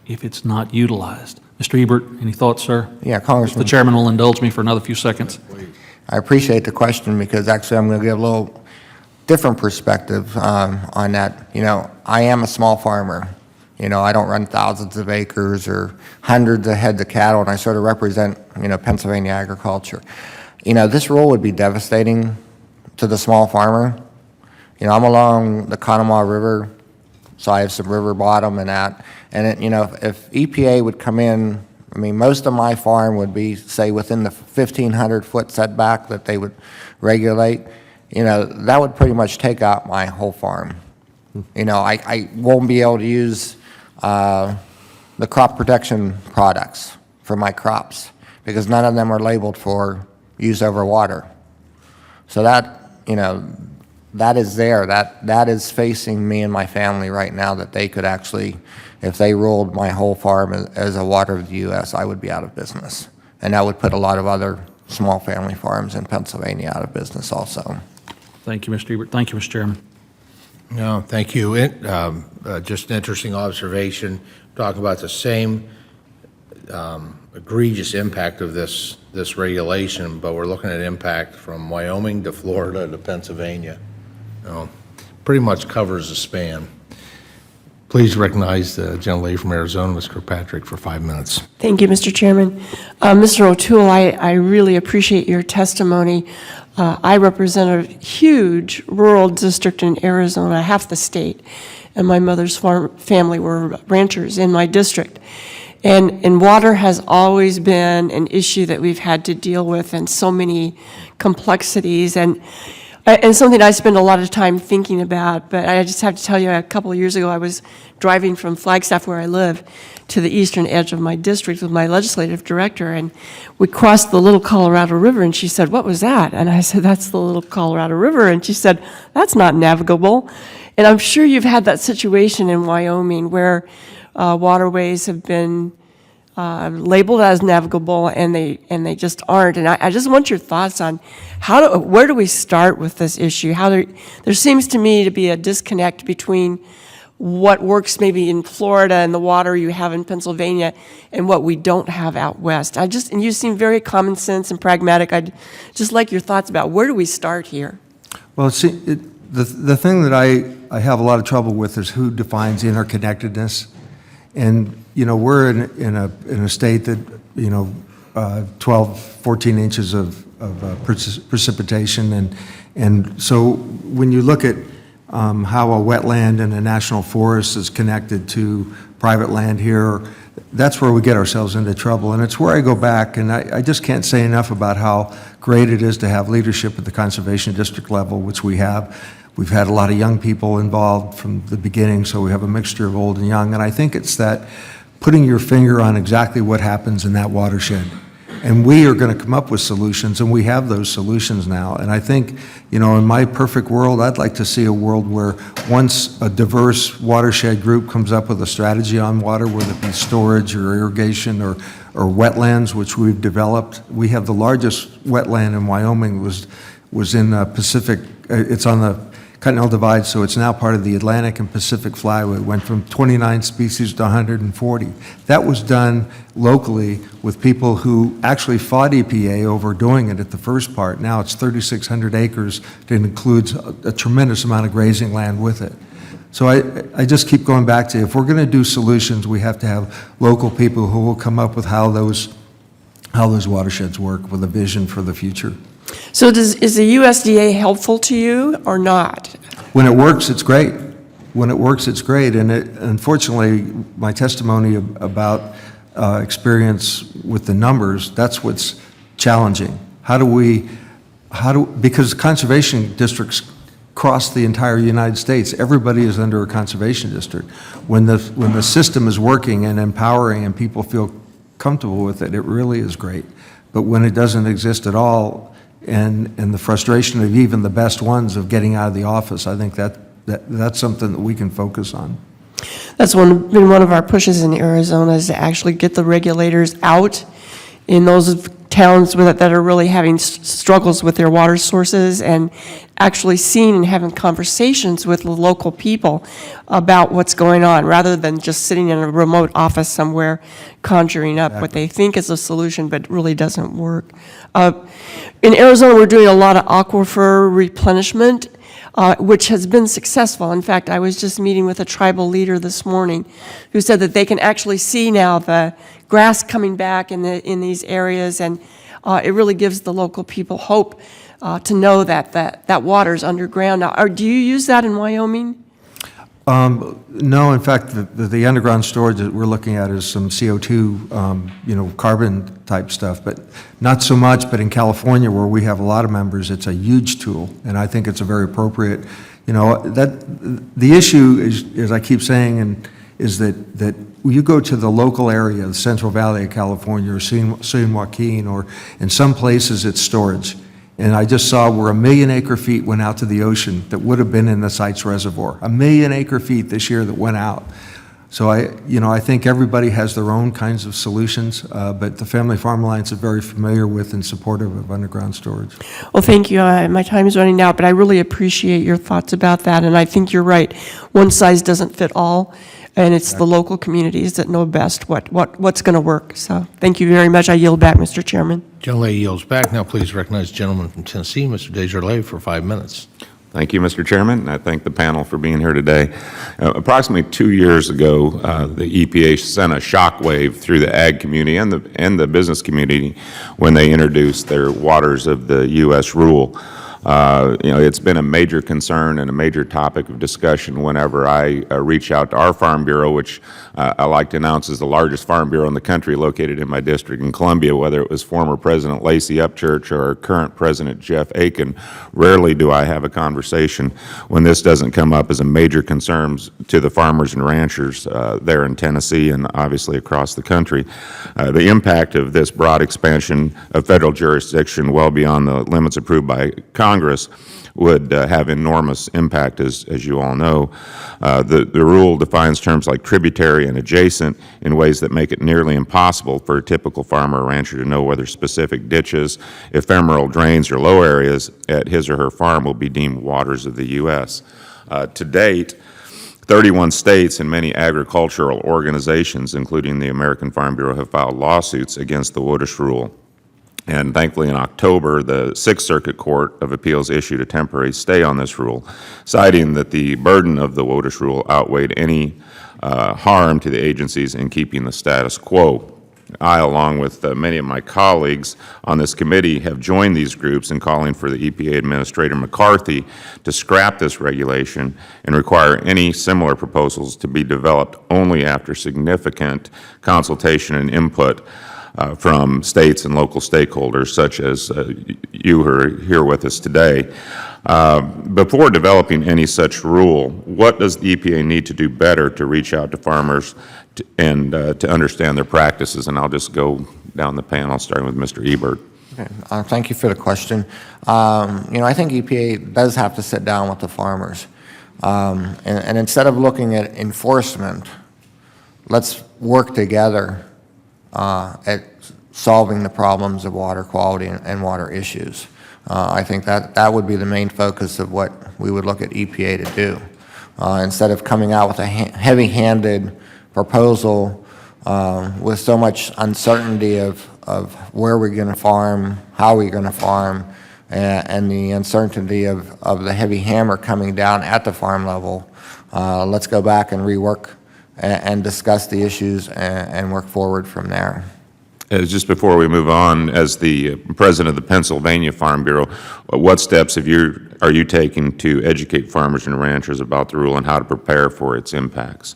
If it's not utilized. Mr. Ebert, any thoughts, sir? Yeah, If Congressman. the chairman will indulge me for another few seconds. I appreciate the question because actually I'm going to give a little different perspective on that. You know, I am a small farmer. You know, I don't run thousands of acres or hundreds of heads of cattle, and I sort of represent, you know, Pennsylvania agriculture. You know, this rule would be devastating to the small farmer. You know, I'm along the Conemaugh River, so I have some river bottom and that. And, it, you know, if EPA would come in, I mean, most of my farm would be, say, within the 1,500-foot setback that they would regulate. You know, that would pretty much take out my whole farm. You know, I won't be able to use the crop protection products for my crops because none of them are labeled for use over water. So that, you know, that is there. That is facing me and my family right now that they could actually, if they ruled my whole farm as a water of the U.S., I would be out of business. And that would put a lot of other small family farms in Pennsylvania out of business also. Thank you, Mr. Ebert. Thank you, Mr. Chairman. No, thank you. Just an interesting observation, talking about the same egregious impact of this regulation, but we're looking at impact from Wyoming to Florida to Pennsylvania. You know, pretty much covers the span. Please recognize the gentlelady from Arizona, Ms. Kirkpatrick, for 5 minutes. Thank you, Mr. Chairman. Mr. O'Toole, I really appreciate your testimony. I represent a huge rural district in Arizona, half the state, and my mother's family were ranchers in my district. And water has always been an issue that we've had to deal with, and so many complexities, and something I spend a lot of time thinking about. But I just have to tell you, a couple of years ago, I was driving from Flagstaff, where I live, to the eastern edge of my district with my legislative director, and we crossed the Little Colorado River, and she said, "What was that?" And I said, "That's the Little Colorado River." And she said, "That's not navigable." And I'm sure you've had that situation in Wyoming where waterways have been labeled as navigable, and they just aren't. And I just want your thoughts on where do we start with this issue? There seems to me to be a disconnect between what works maybe in Florida and the water you have in Pennsylvania and what we don't have out west. And you seem very common sense and pragmatic. I'd just like your thoughts about where do we start here? Well, see, the thing that I have a lot of trouble with is who defines interconnectedness. And, you know, we're in a state that, you know, 12, 14 inches of precipitation. And so when you look at how a wetland and a national forest is connected to private land here, that's where we get ourselves into trouble. And it's where I go back, and I just can't say enough about how great it is to have leadership at the conservation district level, which we have. We've had a lot of young people involved from the beginning, so we have a mixture of old and young. And I think it's that putting your finger on exactly what happens in that watershed. And we are going to come up with solutions, and we have those solutions now. And I think, in my perfect world, I'd like to see a world where once a diverse watershed group comes up with a strategy on water, whether it be storage or irrigation or wetlands, which we've developed. We have the largest wetland in Wyoming, was in Pacific, it's on the Continental Divide, so it's now part of the Atlantic and Pacific Flyway. It went from 29 species to 140. That was done locally with people who actually fought EPA over doing it at the first part. Now it's 3,600 acres. It includes a tremendous amount of grazing land with it. So I just keep going back to, if we're going to do solutions, we have to have local people who will come up with how those watersheds work with a vision for the future. So is the USDA helpful to you or not? When it works, it's great. When it works, it's great. And unfortunately, my testimony about experience with the numbers, that's what's challenging. Because conservation districts across the entire United States, everybody is under a conservation district. When the system is working and empowering and people feel comfortable with it, it really is great. But when it doesn't exist at all, and the frustration of even the best ones of getting out of the office, I think that's something that we can focus on. That's been one of our pushes in Arizona, is to actually get the regulators out in those towns that are really having struggles with their water sources, and actually seeing and having conversations with the local people about what's going on, rather than just sitting in a remote office somewhere conjuring up what they think is a solution but really doesn't work. In Arizona, we're doing a lot of aquifer replenishment, which has been successful. In fact, I was just meeting with a tribal leader this morning who said that they can actually see now the grass coming back in these areas, and it really gives the local people hope to know that water's underground. Now, do you use that in Wyoming? No, in fact, the underground storage that we're looking at is some CO2, carbon type stuff, but not so much. But in California, where we have a lot of members, it's a huge tool, and I think it's a very appropriate. That the issue is I keep saying, is that you go to the local area, the Central Valley of California, or San Joaquin, or in some places it's storage. And I just saw where 1 million acre-feet went out to the ocean that would have been in the site's reservoir. 1 million acre-feet this year that went out. So I think everybody has their own kinds of solutions, but the Family Farm Alliance is very familiar with and supportive of underground storage. Well, thank you. My time is running out, but I really appreciate your thoughts about that. And I think you're right. One size doesn't fit all, and it's the local communities that know best what's going to work. So thank you very much. I yield back, Mr. Chairman. Gentlelady yields back. Now please recognize the gentleman from Tennessee, Mr. Desjardins, for 5 minutes. Thank you, Mr. Chairman, and I thank the panel for being here today. Approximately 2 years ago, the EPA sent a shockwave through the ag community and the business community when they introduced their Waters of the U.S. rule. It's been a major concern and a major topic of discussion whenever I reach out to our Farm Bureau, which I like to announce is the largest farm bureau in the country, located in my district in Columbia. Whether it was former President Lacey Upchurch or current President Jeff Aiken, rarely do I have a conversation when this doesn't come up as a major concern to the farmers and ranchers there in Tennessee and obviously across the country. The impact of this broad expansion of federal jurisdiction well beyond the limits approved by Congress would have enormous impact, as you all know. The rule defines terms like tributary and adjacent in ways that make it nearly impossible for a typical farmer or rancher to know whether specific ditches, ephemeral drains, or low areas at his or her farm will be deemed waters of the U.S. To date, 31 states and many agricultural organizations, including the American Farm Bureau, have filed lawsuits against the WOTUS rule. And thankfully, in October, the Sixth Circuit Court of Appeals issued a temporary stay on this rule, citing that the burden of the WOTUS rule outweighed any harm to the agencies in keeping the status quo. I, along with many of my colleagues on this committee, have joined these groups in calling for the EPA Administrator McCarthy to scrap this regulation and require any similar proposals to be developed only after significant consultation and input from states and local stakeholders, such as you who are here with us today. Before developing any such rule, what does the EPA need to do better to reach out to farmers and to understand their practices? And I'll just go down the panel, starting with Mr. Ebert. Okay, thank you for the question. I think EPA does have to sit down with the farmers. And instead of looking at enforcement, let's work together at solving the problems of water quality and water issues. I think that would be the main focus of what we would look at EPA to do. Instead of coming out with a heavy-handed proposal with so much uncertainty of where we're going to farm, how we're going to farm, and the uncertainty of the heavy hammer coming down at the farm level, let's go back and rework and discuss the issues and work forward from there. Just before we move on, as the president of the Pennsylvania Farm Bureau, what steps are you taking to educate farmers and ranchers about the rule and how to prepare for its impacts?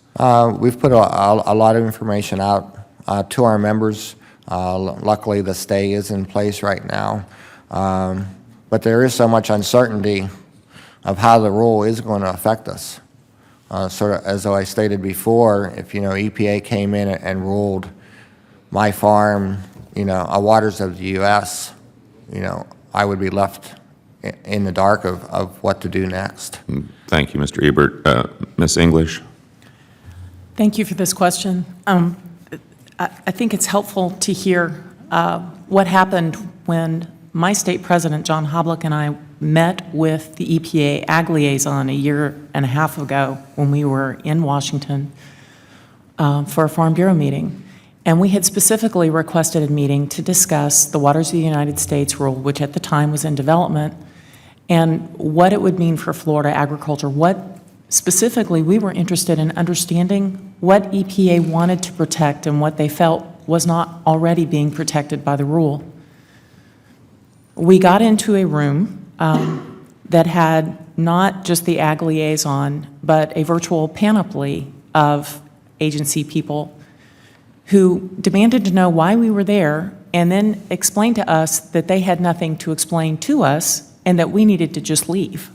We've put a lot of information out to our members. Luckily, the stay is in place right now. But there is so much uncertainty of how the rule is going to affect us. Sort of as I stated before, if EPA came in and ruled my farm, a waters of the U.S., I would be left in the dark of what to do next. Thank you, Mr. Ebert. Ms. English? Thank you for this question. I think it's helpful to hear what happened when my state president, John Hoblich, and I met with the EPA Ag Liaison a year and a half ago when we were in Washington for a Farm Bureau meeting. And we had specifically requested a meeting to discuss the Waters of the United States rule, which at the time was in development, and what it would mean for Florida agriculture. What specifically we were interested in understanding what EPA wanted to protect and what they felt was not already being protected by the rule. We got into a room that had not just the Ag Liaison, but a virtual panoply of agency people who demanded to know why we were there and then explained to us that they had nothing to explain to us and that we needed to just leave.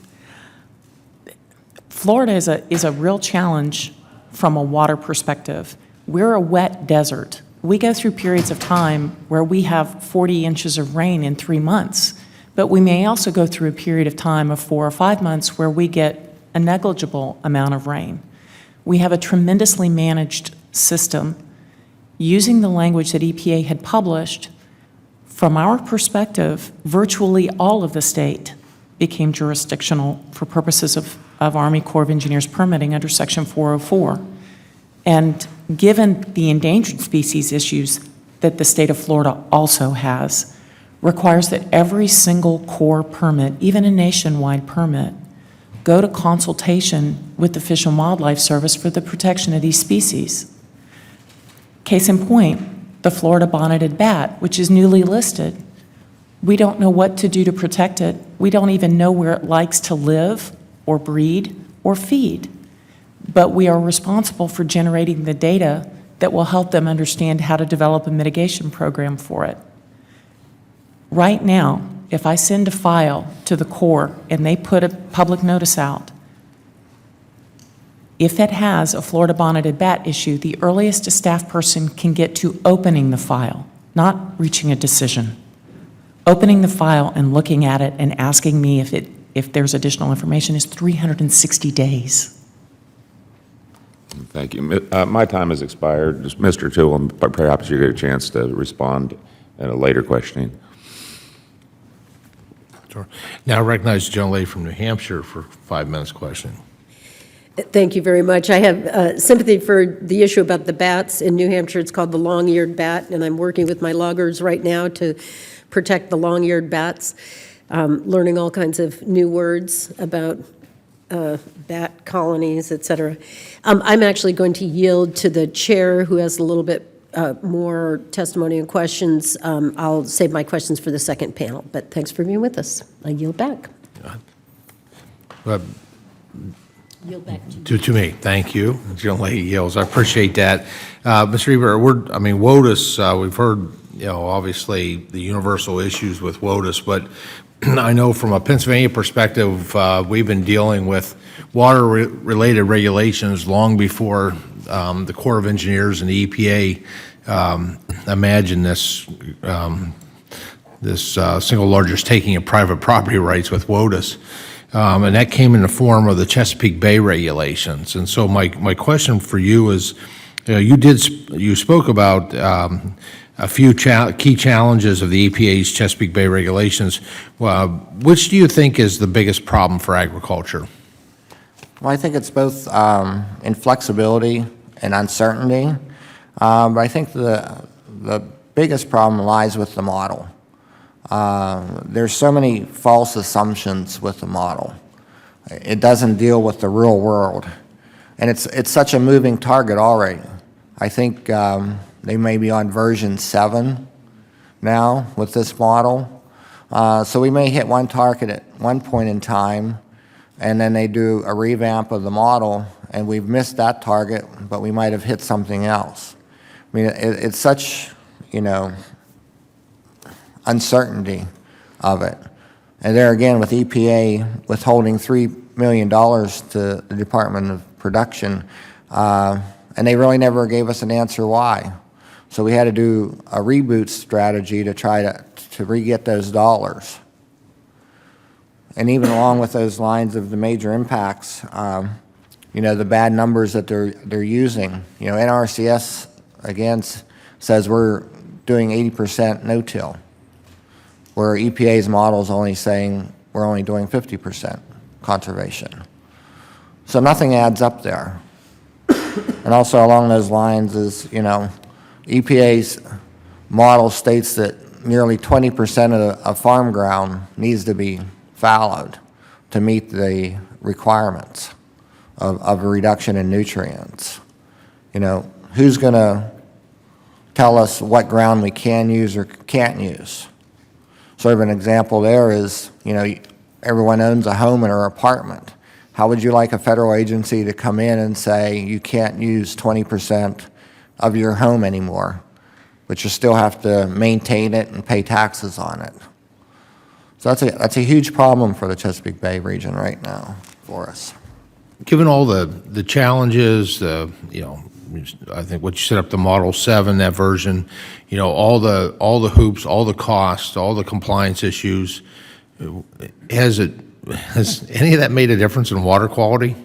Florida is a real challenge from a water perspective. We're a wet desert. We go through periods of time where we have 40 inches of rain in 3 months, but we may also go through a period of time of 4 or 5 months where we get a negligible amount of rain. We have a tremendously managed system. Using the language that EPA had published, from our perspective, virtually all of the state became jurisdictional for purposes of Army Corps of Engineers permitting under Section 404. And given the endangered species issues that the state of Florida also has, requires that every single Corps permit, even a nationwide permit, go to consultation with the Fish and Wildlife Service for the protection of these species. Case in point, the Florida bonneted bat, which is newly listed. We don't know what to do to protect it. We don't even know where it likes to live or breed or feed. But we are responsible for generating the data that will help them understand how to develop a mitigation program for it. Right now, if I send a file to the Corps and they put a public notice out, if it has a Florida bonneted bat issue, the earliest a staff person can get to opening the file, not reaching a decision, opening the file and looking at it and asking me if there's additional information is 360 days. Thank you. My time has expired. Just Mr. Toole, perhaps you get a chance to respond in a later questioning. Sure. Now I recognize the gentlelady from New Hampshire for 5 minutes questioning. Thank you very much. I have sympathy for the issue about the bats. In New Hampshire, it's called the long-eared bat, and I'm working with my loggers right now to protect the long-eared bats, learning all kinds of new words about bat colonies, et cetera. I'm actually going to yield to the chair, who has a little bit more testimony and questions. I'll save my questions for the second panel, but thanks for being with us. I yield back. Yield back to you. To me, thank you. Gentlelady yields. I appreciate that. Mr. Ebert, WOTUS, we've heard, obviously the universal issues with WOTUS, but I know from a Pennsylvania perspective, we've been dealing with water-related regulations long before the Corps of Engineers and the EPA imagined this single largest taking of private property rights with WOTUS. And that came in the form of the Chesapeake Bay regulations. And so my question for you is, you spoke about a few key challenges of the EPA's Chesapeake Bay regulations. Which do you think is the biggest problem for agriculture? Well, I think it's both inflexibility and uncertainty. But I think the biggest problem lies with the model. There's so many false assumptions with the model. It doesn't deal with the real world. And it's such a moving target already. I think they may be on version 7 now with this model. So we may hit one target at one point in time, and then they do a revamp of the model, and we've missed that target, but we might have hit something else. I mean, it's such, uncertainty of it. And there again, with EPA withholding $3 million to the Department of Production, and they really never gave us an answer why. So we had to do a reboot strategy to try to re-get those dollars. And even along with those lines of the major impacts, the bad numbers that they're using. NRCS, again, says we're doing 80% no-till, where EPA's model is only saying we're only doing 50% conservation. So nothing adds up there. And also along those lines is, EPA's model states that nearly 20% of farm ground needs to be fallowed to meet the requirements of a reduction in nutrients. Who's going to tell us what ground we can use or can't use? Sort of an example there is, everyone owns a home or apartment. How would you like a federal agency to come in and say you can't use 20% of your home anymore, but you still have to maintain it and pay taxes on it? So that's a huge problem for the Chesapeake Bay region right now for us. Given all the challenges, I think what you set up, the Model 7, that version, all the hoops, all the costs, all the compliance issues, has any of that made a difference in water quality?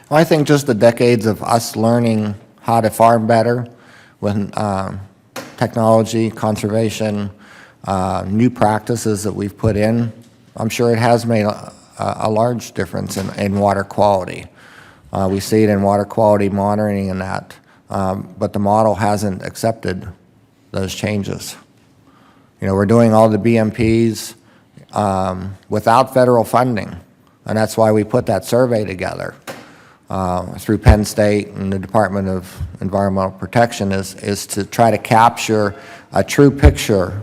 Well, I think just the decades of us learning how to farm better with technology, conservation, new practices that we've put in, I'm sure it has made a large difference in water quality. We see it in water quality monitoring and that, but the model hasn't accepted those changes. We're doing all the BMPs without federal funding, and that's why we put that survey together through Penn State and the Department of Environmental Protection is to try to capture a true picture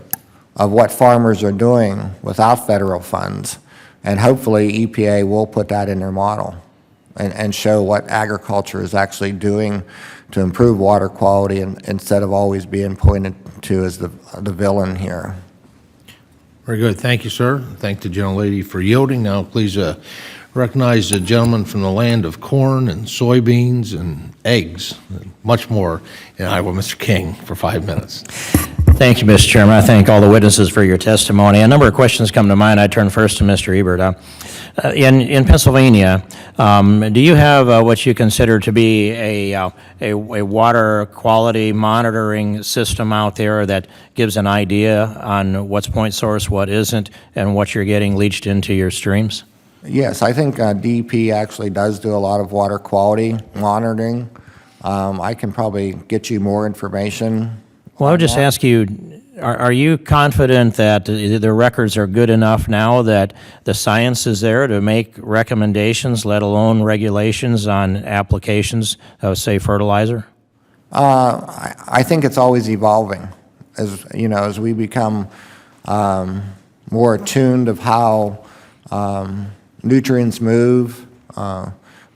of what farmers are doing without federal funds, and hopefully EPA will put that in their model and show what agriculture is actually doing to improve water quality instead of always being pointed to as the villain here. Very good. Thank you, sir. Thank the gentlelady for yielding. Now, please recognize the gentleman from the land of corn and soybeans and eggs, and much more in Iowa, Mr. King, for 5 minutes. Thank you, Mr. Chairman. I thank all the witnesses for your testimony. A number of questions come to mind. I turn first to Mr. Ebert. In Pennsylvania, do you have what you consider to be a water quality monitoring system out there that gives an idea on what's point source, what isn't, and what you're getting leached into your streams? Yes, I think DEP actually does do a lot of water quality monitoring. I can probably get you more information. Well, I would just ask you, are you confident that the records are good enough now that the science is there to make recommendations, let alone regulations on applications of, say, fertilizer? I think it's always evolving. As we become more attuned of how nutrients move,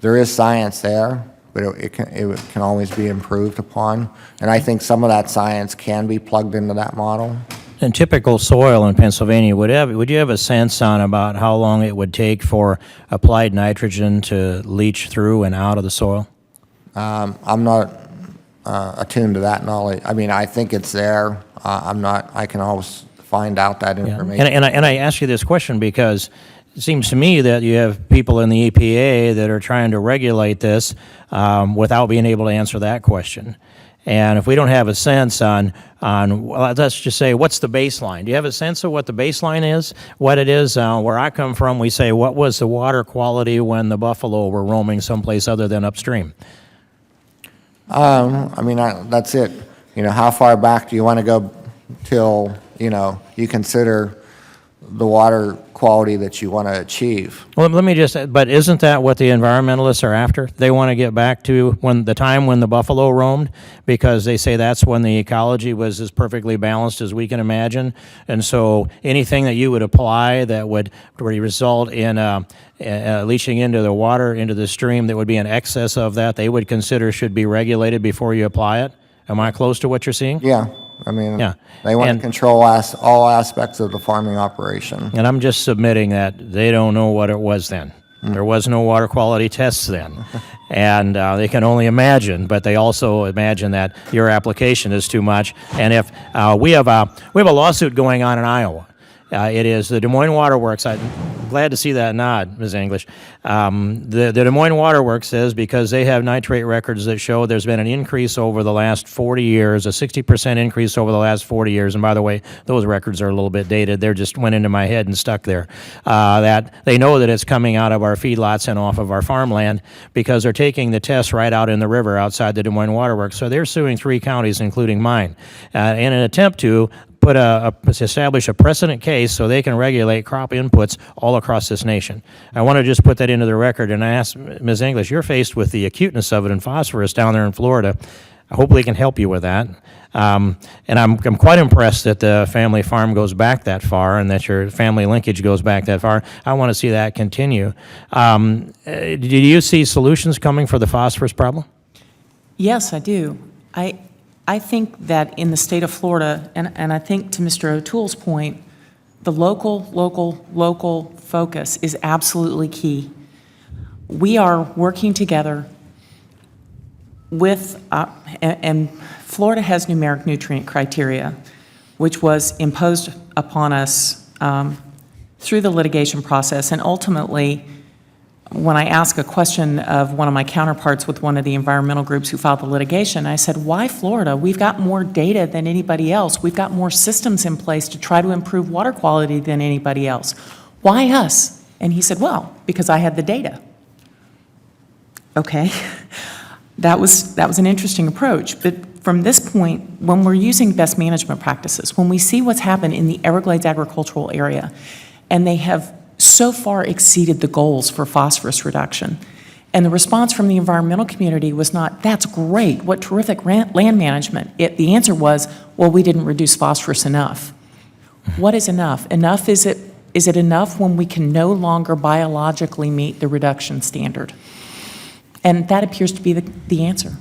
there is science there, but it can always be improved upon. And I think some of that science can be plugged into that model. And typical soil in Pennsylvania, would you have a sense on about how long it would take for applied nitrogen to leach through and out of the soil? I'm not attuned to that knowledge. I mean, I think it's there. I can always find out that Yeah. information. And I ask you this question because it seems to me that you have people in the EPA that are trying to regulate this without being able to answer that question. And if we don't have a sense on well, let's just say, what's the baseline? Do you have a sense of what the baseline is? What it is? Where I come from, we say, what was the water quality when the buffalo were roaming someplace other than upstream? I mean, that's it. You know, how far back do you want to go till, you consider the water quality that you want to achieve? Well, let me just, but isn't that what the environmentalists are after? They want to get back to the time when the buffalo roamed, because they say that's when the ecology was as perfectly balanced as we can imagine. And so anything that you would apply that would result in leaching into the water, into the stream, that would be in excess of that, they would consider should be regulated before you apply it. Am I close to what you're seeing? Yeah, I mean, Yeah. they want to And- control all aspects of the farming operation. And I'm just submitting that they don't know what it was then. There was no water quality tests then. And they can only imagine, but they also imagine that your application is too much. And if we have a lawsuit going on in Iowa. It is the Des Moines Water Works. I'm glad to see that nod, Ms. English. The Des Moines Water Works says because they have nitrate records that show there's been an increase over the last 40 years, a 60% increase over the last 40 years. And by the way, those records are a little bit dated. They just went into my head and stuck there. That they know that it's coming out of our feedlots and off of our farmland because they're taking the tests right out in the river outside the Des Moines Water Works. So they're suing 3 counties, including mine, in an attempt to establish a precedent case so they can regulate crop inputs all across this nation. I want to just put that into the record, and I ask Ms. English, you're faced with the acuteness of it in phosphorus down there in Florida. I hope we can help you with that. And I'm quite impressed that the family farm goes back that far and that your family linkage goes back that far. I want to see that continue. Do you see solutions coming for the phosphorus problem? Yes, I do. I think that in the state of Florida, and I think to Mr. O'Toole's point, the local focus is absolutely key. We are working together with, and Florida has numeric nutrient criteria, which was imposed upon us through the litigation process, and ultimately, when I asked a question of one of my counterparts with one of the environmental groups who filed the litigation, I said, why Florida? We've got more data than anybody else. We've got more systems in place to try to improve water quality than anybody else. Why us? And he said, well, because I had the data. Okay, that was an interesting approach. But from this point, when we're using best management practices, when we see what's happened in the Everglades agricultural area, and they have so far exceeded the goals for phosphorus reduction. And the response from the environmental community was not, that's great, what terrific land management. The answer was, well, we didn't reduce phosphorus enough. What is enough? Is it enough when we can no longer biologically meet the reduction standard? And that appears to be the answer.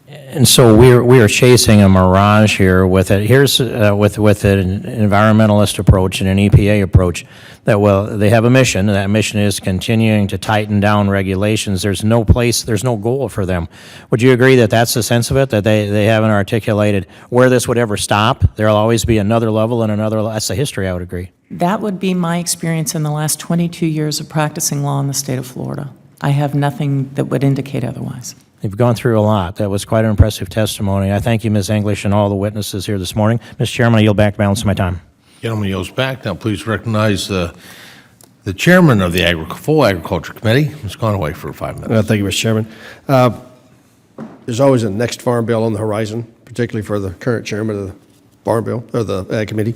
And so we are chasing a mirage here with it. Here's with an environmentalist approach and an EPA approach that they have a mission, and that mission is continuing to tighten down regulations. There's no goal for them. Would you agree that that's the sense of it, that they haven't articulated where this would ever stop? There'll always be another level and another level. That's the history, I would agree. That would be my experience in the last 22 years of practicing law in the state of Florida. I have nothing that would indicate otherwise. You've gone through a lot. That was quite an impressive testimony. I thank you, Ms. English, and all the witnesses here this morning. Mr. Chairman, I yield back the balance of my time. Gentleman yields back. Now please recognize the chairman of the Full Agriculture Committee, Ms. Conaway, for 5 minutes. Thank you, Mr. Chairman. There's always a next farm bill on the horizon, particularly for the current chairman of the farm bill, or the Ag Committee.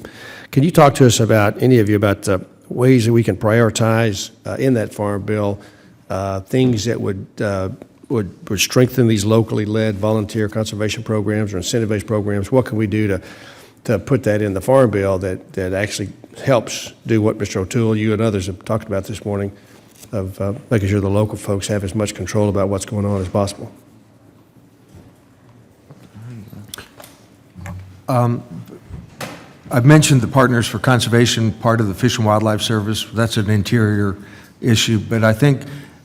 Can you talk to us about, any of you, about ways that we can prioritize in that farm bill things that would strengthen these locally led volunteer conservation programs or incentive-based programs? What can we do to put that in the farm bill that actually helps do what Mr. O'Toole, you and others have talked about this morning, of making sure the local folks have as much control about what's going on as possible? I've mentioned the Partners for Conservation, part of the Fish and Wildlife Service. That's an interior issue, but I think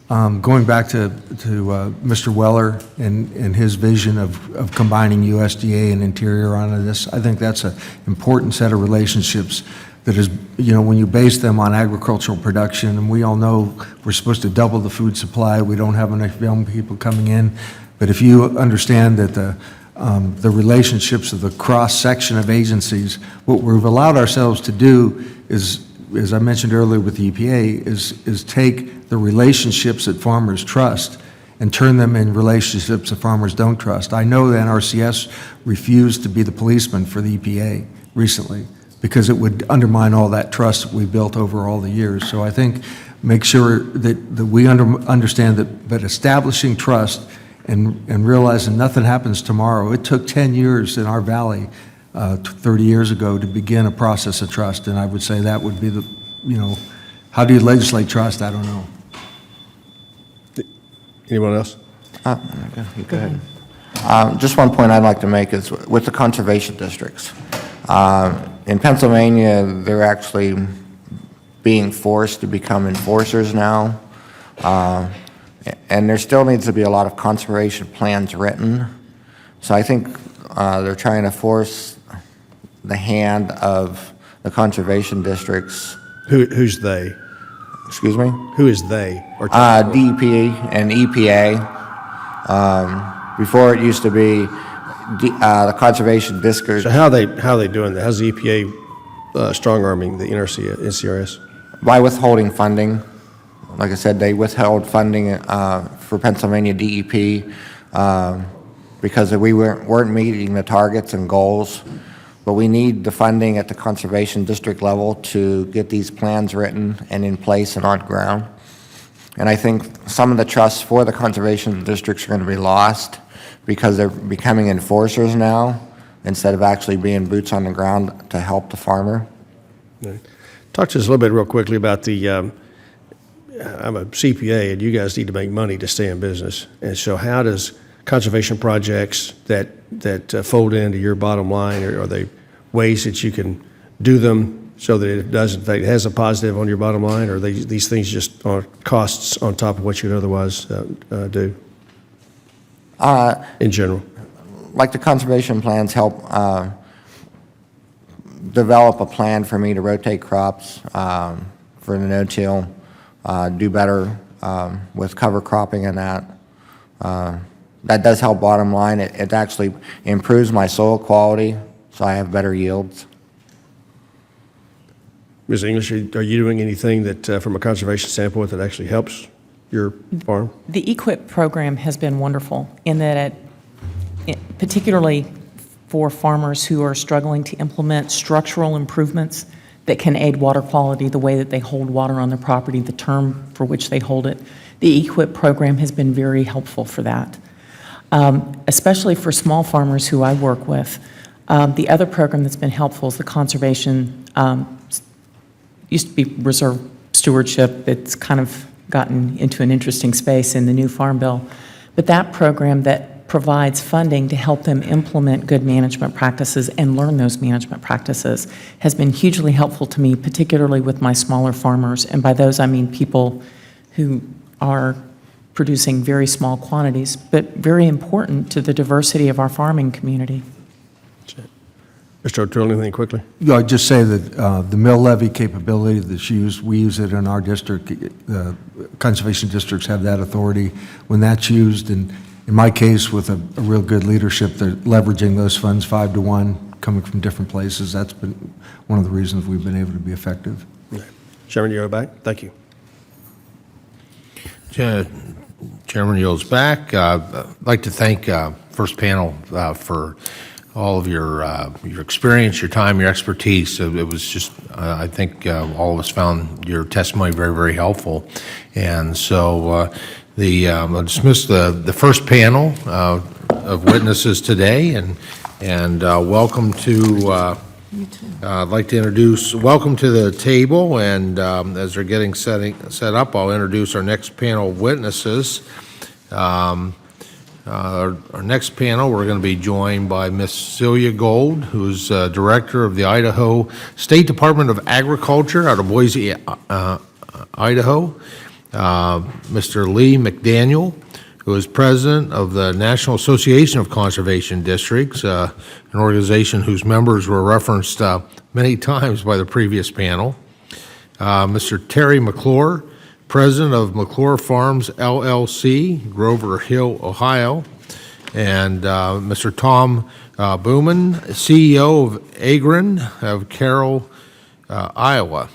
Going back to Mr. Weller and his vision of combining USDA and Interior onto this, I think that's an important set of relationships that is, when you base them on agricultural production, and we all know we're supposed to double the food supply, we don't have enough young people coming in, but if you understand that the relationships of the cross-section of agencies, what we've allowed ourselves to do is, as I mentioned earlier with the EPA, is take the relationships that farmers trust and turn them in relationships that farmers don't trust. I know the NRCS refused to be the policeman for the EPA recently because it would undermine all that trust that we built over all the years. So I think make sure that we understand that establishing trust and realizing nothing happens tomorrow. It took 10 years in our valley 30 years ago to begin a process of trust, and I would say that would be how do you legislate trust? I don't know. Anyone else? Go ahead. Just one point I'd like to make is with the conservation districts. In Pennsylvania, they're actually being forced to become enforcers now. And there still needs to be a lot of conservation plans written. So I think they're trying to force the hand of the conservation districts. Who's they? Excuse me? Who is they? DEP and EPA. Before it used to be the conservation district. So how are they doing that? How's the EPA strong-arming the NCRS? By withholding funding. Like I said, they withheld funding for Pennsylvania DEP because we weren't meeting the targets and goals. But we need the funding at the conservation district level to get these plans written and in place and on ground. And I think some of the trusts for the conservation districts are going to be lost because they're becoming enforcers now instead of actually being boots on the ground to help the farmer. Talk to us a little bit real quickly about the, I'm a CPA, and you guys need to make money to stay in business. And so how does conservation projects that fold into your bottom line, or are they ways that you can do them so that it does, in fact, has a positive on your bottom line, or are these things just are costs on top of what you'd otherwise do in general? Like the conservation plans help develop a plan for me to rotate crops for the no-till, do better with cover cropping and that. That does help bottom line. It actually improves my soil quality, so I have better yields. Ms. English, are you doing anything that, from a conservation standpoint, that actually helps your farm? The EQIP program has been wonderful in that particularly for farmers who are struggling to implement structural improvements that can aid water quality, the way that they hold water on their property, the term for which they hold it. The EQIP program has been very helpful for that, especially for small farmers who I work with. The other program that's been helpful is the conservation, used to be reserve stewardship. It's kind of gotten into an interesting space in the new Farm Bill. But that program that provides funding to help them implement good management practices and learn those management practices has been hugely helpful to me, particularly with my smaller farmers. And by those, I mean people who are producing very small quantities, but very important to the diversity of our farming community. Mr. O'Toole, anything quickly? Yeah, I'd just say that the mill levy capability that's used, we use it in our district. Conservation districts have that authority. When that's used, and in my case, with a real good leadership, they're leveraging those funds 5 to 1, coming from different places. That's been one of the reasons we've been able to be effective. Chairman, you're back. Thank you. Chairman yields back. I'd like to thank first panel for all of your experience, your time, your expertise. It was just, I think all of us found your testimony very, very helpful. And so I'll dismiss the first panel of witnesses today, and welcome to, I'd like to introduce, welcome to the table, and as they're getting set up, I'll introduce our next panel of witnesses. Our next panel, we're going to be joined by Ms. Celia Gold, who's Director of the Idaho State Department of Agriculture out of Boise, Idaho. Mr. Lee McDaniel, who is president of the National Association of Conservation Districts, an organization whose members were referenced many times by the previous panel. Mr. Terry McClure, president of McClure Farms LLC, Grover Hill, Ohio, and Mr. Tom Booman, CEO of Agrin of Carroll, Iowa.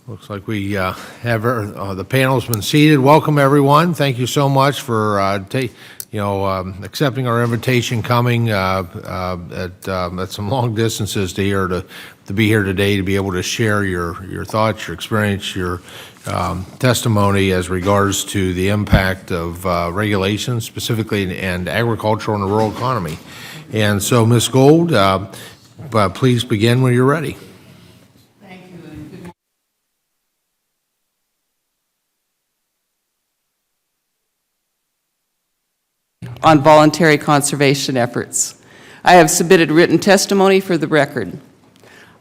Looks like we have the panel's been seated. Welcome, everyone. Thank you so much for accepting our invitation, coming at some long distances to be here today, to be able to share your thoughts, your experience, your testimony as regards to the impact of regulations, specifically and agriculture on the rural economy. And so, Ms. Gold, please begin when you're ready. On voluntary conservation efforts. I have submitted written testimony for the record.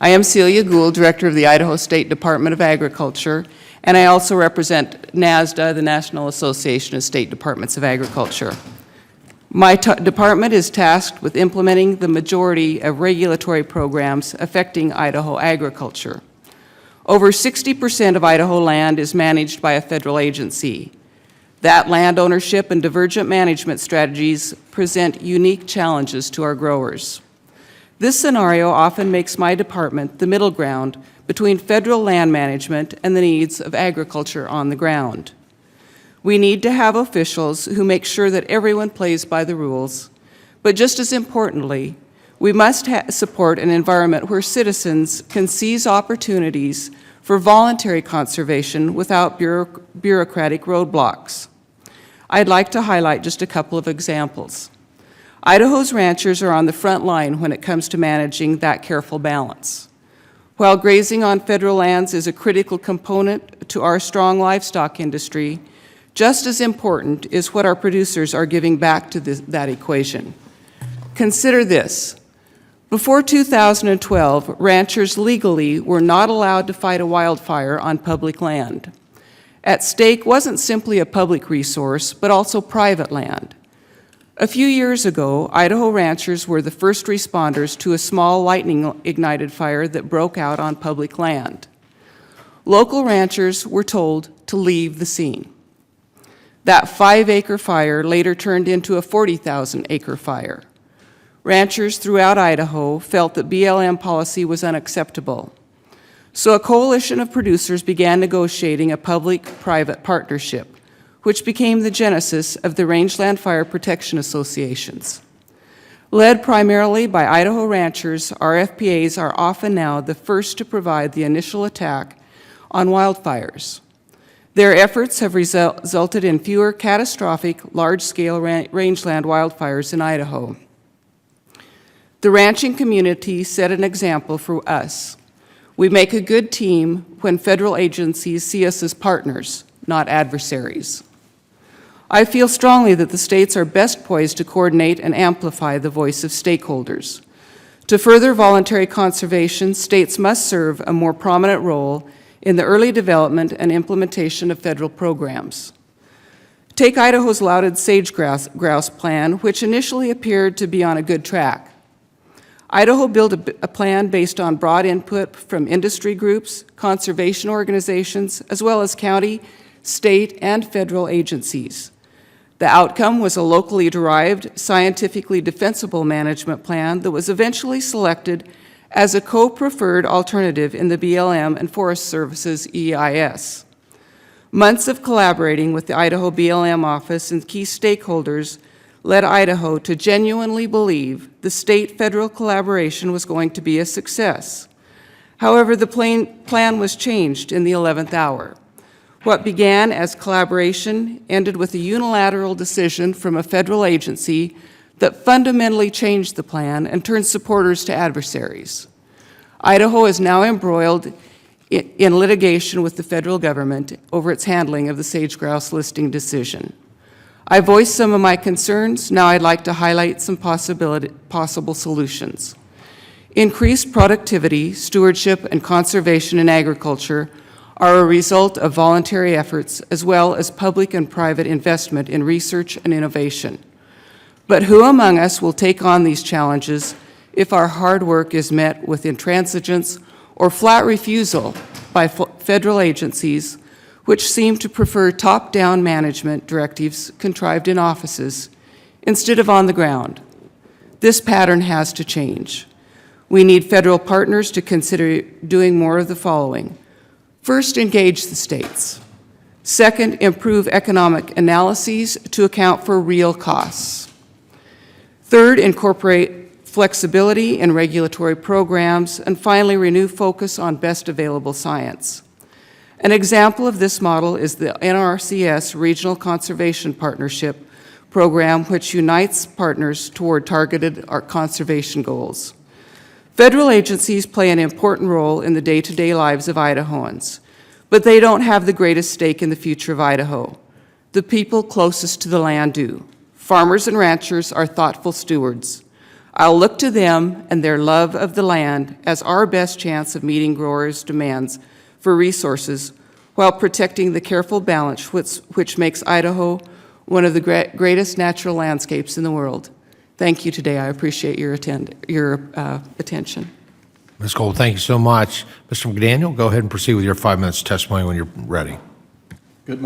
I am Celia Gould, Director of the Idaho State Department of Agriculture, and I also represent NASDA, the National Association of State Departments of Agriculture. My department is tasked with implementing the majority of regulatory programs affecting Idaho agriculture. Over 60% of Idaho land is managed by a federal agency. That land ownership and divergent management strategies present unique challenges to our growers. This scenario often makes my department the middle ground between federal land management and the needs of agriculture on the ground. We need to have officials who make sure that everyone plays by the rules, but just as importantly, we must support an environment where citizens can seize opportunities for voluntary conservation without bureaucratic roadblocks. I'd like to highlight just a couple of examples. Idaho's ranchers are on the front line when it comes to managing that careful balance. While grazing on federal lands is a critical component to our strong livestock industry, just as important is what our producers are giving back to that equation. Consider this. Before 2012, ranchers legally were not allowed to fight a wildfire on public land. At stake wasn't simply a public resource, but also private land. A few years ago, Idaho ranchers were the first responders to a small lightning-ignited fire that broke out on public land. Local ranchers were told to leave the scene. That 5-acre fire later turned into a 40,000-acre fire. Ranchers throughout Idaho felt that BLM policy was unacceptable. So a coalition of producers began negotiating a public-private partnership, which became the genesis of the Rangeland Fire Protection Associations. Led primarily by Idaho ranchers, RFPAs are often now the first to provide the initial attack on wildfires. Their efforts have resulted in fewer catastrophic, large-scale rangeland wildfires in Idaho. The ranching community set an example for us. We make a good team when federal agencies see us as partners, not adversaries. I feel strongly that the states are best poised to coordinate and amplify the voice of stakeholders. To further voluntary conservation, states must serve a more prominent role in the early development and implementation of federal programs. Take Idaho's lauded sage-grouse plan, which initially appeared to be on a good track. Idaho built a plan based on broad input from industry groups, conservation organizations, as well as county, state, and federal agencies. The outcome was a locally derived, scientifically defensible management plan that was eventually selected as a co-preferred alternative in the BLM and Forest Service's EIS. Months of collaborating with the Idaho BLM office and key stakeholders led Idaho to genuinely believe the state-federal collaboration was going to be a success. However, the plan was changed in the 11th hour. What began as collaboration ended with a unilateral decision from a federal agency that fundamentally changed the plan and turned supporters to adversaries. Idaho is now embroiled in litigation with the federal government over its handling of the sage-grouse listing decision. I voiced some of my concerns. Now I'd like to highlight some possible solutions. Increased productivity, stewardship, and conservation in agriculture are a result of voluntary efforts as well as public and private investment in research and innovation. But who among us will take on these challenges if our hard work is met with intransigence or flat refusal by federal agencies which seem to prefer top-down management directives contrived in offices instead of on the ground? This pattern has to change. We need federal partners to consider doing more of the following. First, engage the states. Second, improve economic analyses to account for real costs. Third, incorporate flexibility in regulatory programs. And finally, renew focus on best available science. An example of this model is the NRCS Regional Conservation Partnership Program, which unites partners toward targeted conservation goals. Federal agencies play an important role in the day-to-day lives of Idahoans, but they don't have the greatest stake in the future of Idaho. The people closest to the land do. Farmers and ranchers are thoughtful stewards. I'll look to them and their love of the land as our best chance of meeting growers' demands for resources while protecting the careful balance which makes Idaho one of the greatest natural landscapes in the world. Thank you today. I appreciate your attention. Ms. Gold, thank you so much. Mr. McDaniel, go ahead and proceed with your 5 minutes testimony when you're ready. Good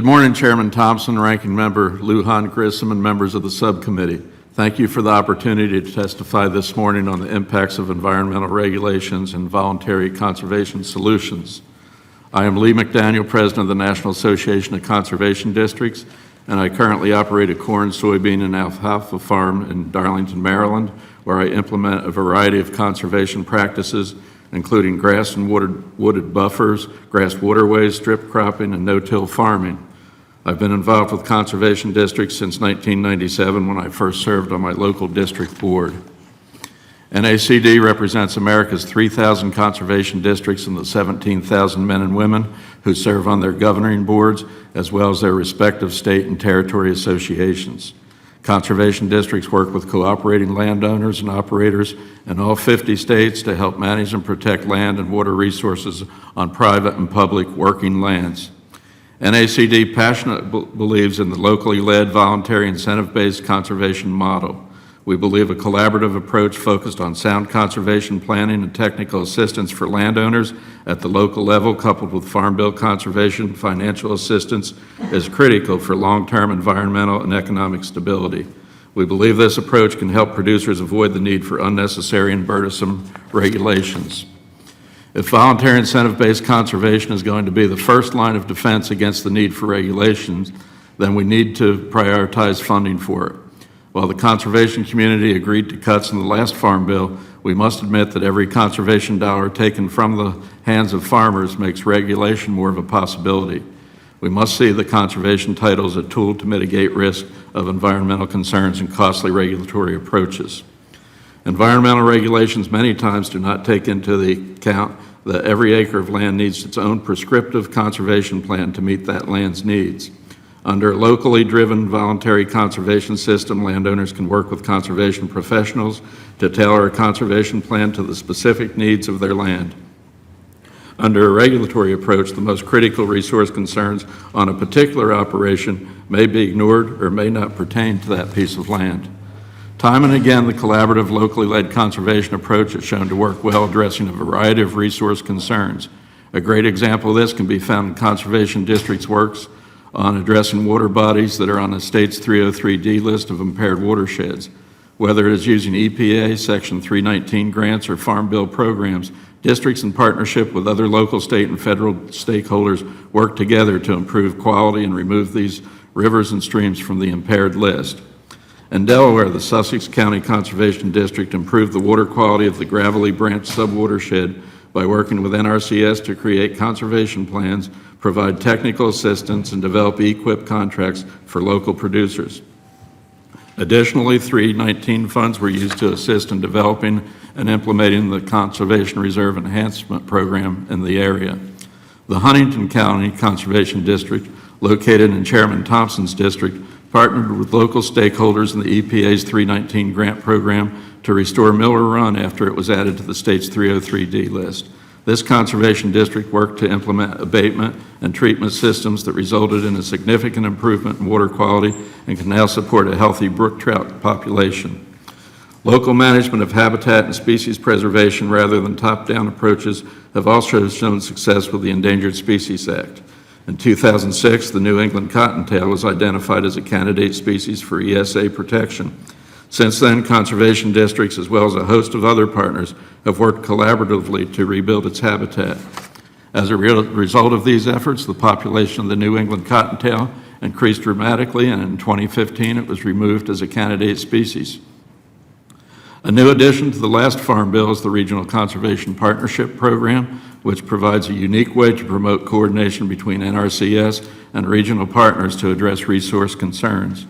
morning, Chairman Thompson, Ranking Member Lujan Grissom, and members of the subcommittee. Thank you for the opportunity to testify this morning on the impacts of environmental regulations and voluntary conservation solutions. I am Lee McDaniel, President of the National Association of Conservation Districts, and I currently operate a corn, soybean, and alfalfa farm in Darlington, Maryland, where I implement a variety of conservation practices, including grass and wooded buffers, grass waterways, strip cropping, and no-till farming. I've been involved with conservation districts since 1997 when I first served on my local district board. NACD represents America's 3,000 conservation districts and the 17,000 men and women who serve on their governing boards, as well as their respective state and territory associations. Conservation districts work with cooperating landowners and operators in all 50 states to help manage and protect land and water resources on private and public working lands. NACD passionately believes in the locally led, voluntary, incentive-based conservation model. We believe a collaborative approach focused on sound conservation planning and technical assistance for landowners at the local level, coupled with Farm Bill conservation financial assistance, is critical for long-term environmental and economic stability. We believe this approach can help producers avoid the need for unnecessary and burdensome regulations. If voluntary incentive-based conservation is going to be the first line of defense against the need for regulations, then we need to prioritize funding for it. While the conservation community agreed to cuts in the last Farm Bill, we must admit that every conservation dollar taken from the hands of farmers makes regulation more of a possibility. We must see the conservation title as a tool to mitigate risk of environmental concerns and costly regulatory approaches. Environmental regulations many times do not take into account that every acre of land needs its own prescriptive conservation plan to meet that land's needs. Under a locally driven voluntary conservation system, landowners can work with conservation professionals to tailor a conservation plan to the specific needs of their land. Under a regulatory approach, the most critical resource concerns on a particular operation may be ignored or may not pertain to that piece of land. Time and again, the collaborative, locally led conservation approach has shown to work well, addressing a variety of resource concerns. A great example of this can be found in Conservation District's works on addressing water bodies that are on the state's 303D list of impaired watersheds. Whether it is using EPA, Section 319 grants, or Farm Bill programs, districts in partnership with other local, state, and federal stakeholders work together to improve quality and remove these rivers and streams from the impaired list. In Delaware, the Sussex County Conservation District improved the water quality of the Gravelly Branch subwatershed by working with NRCS to create conservation plans, provide technical assistance, and develop EQIP contracts for local producers. Additionally, 319 funds were used to assist in developing and implementing the Conservation Reserve Enhancement Program in the area. The Huntington County Conservation District, located in Chairman Thompson's district, partnered with local stakeholders in the EPA's 319 grant program to restore Miller Run after it was added to the state's 303D list. This conservation district worked to implement abatement and treatment systems that resulted in a significant improvement in water quality and can now support a healthy brook trout population. Local management of habitat and species preservation rather than top-down approaches have also shown success with the Endangered Species Act. In 2006, the New England cottontail was identified as a candidate species for ESA protection. Since then, conservation districts, as well as a host of other partners, have worked collaboratively to rebuild its habitat. As a result of these efforts, the population of the New England cottontail increased dramatically, and in 2015, it was removed as a candidate species. A new addition to the last Farm Bill is the Regional Conservation Partnership Program, which provides a unique way to promote coordination between NRCS and regional partners to address resource concerns.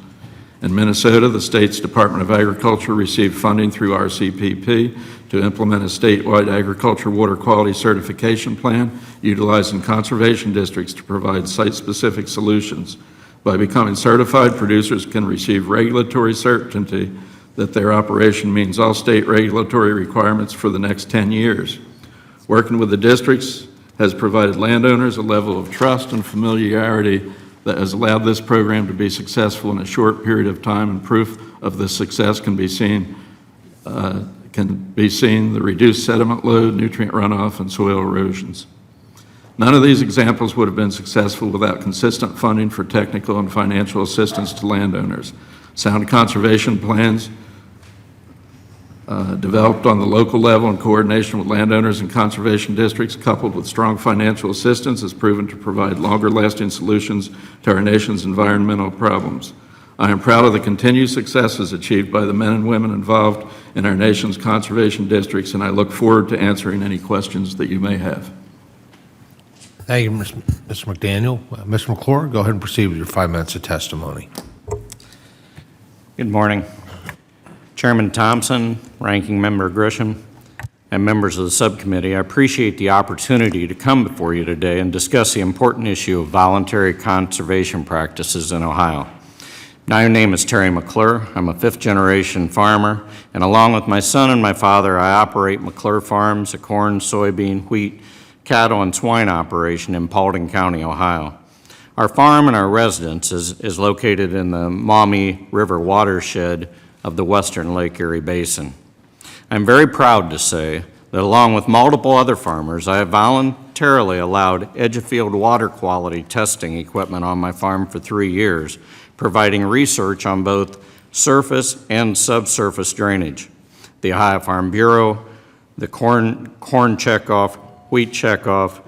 In Minnesota, the state's Department of Agriculture received funding through RCPP to implement a statewide agriculture water quality certification plan utilizing conservation districts to provide site-specific solutions. By becoming certified, producers can receive regulatory certainty that their operation meets all state regulatory requirements for the next 10 years. Working with the districts has provided landowners a level of trust and familiarity that has allowed this program to be successful in a short period of time, and proof of this success can be seen the reduced sediment load, nutrient runoff, and soil erosions. None of these examples would have been successful without consistent funding for technical and financial assistance to landowners. Sound conservation plans developed on the local level in coordination with landowners and conservation districts, coupled with strong financial assistance, has proven to provide longer-lasting solutions to our nation's environmental problems. I am proud of the continued successes achieved by the men and women involved in our nation's conservation districts, and I look forward to answering any questions that you may have. Thank you, Mr. McDaniel. Mr. McClure, go ahead and proceed with your 5 minutes of testimony. Good morning. Chairman Thompson, Ranking Member Grisham, and members of the subcommittee, I appreciate the opportunity to come before you today and discuss the important issue of voluntary conservation practices in Ohio. My name is Terry McClure. I'm a fifth-generation farmer, and along with my son and my father, I operate McClure Farms, a corn, soybean, wheat, cattle, and swine operation in Paulding County, Ohio. Our farm and our residence is located in the Maumee River watershed of the western Lake Erie Basin. I'm very proud to say that along with multiple other farmers, I have voluntarily allowed edge-of-field water quality testing equipment on my farm for 3 years, providing research on both surface and subsurface drainage. The Ohio Farm Bureau, the corn checkoff, wheat checkoff,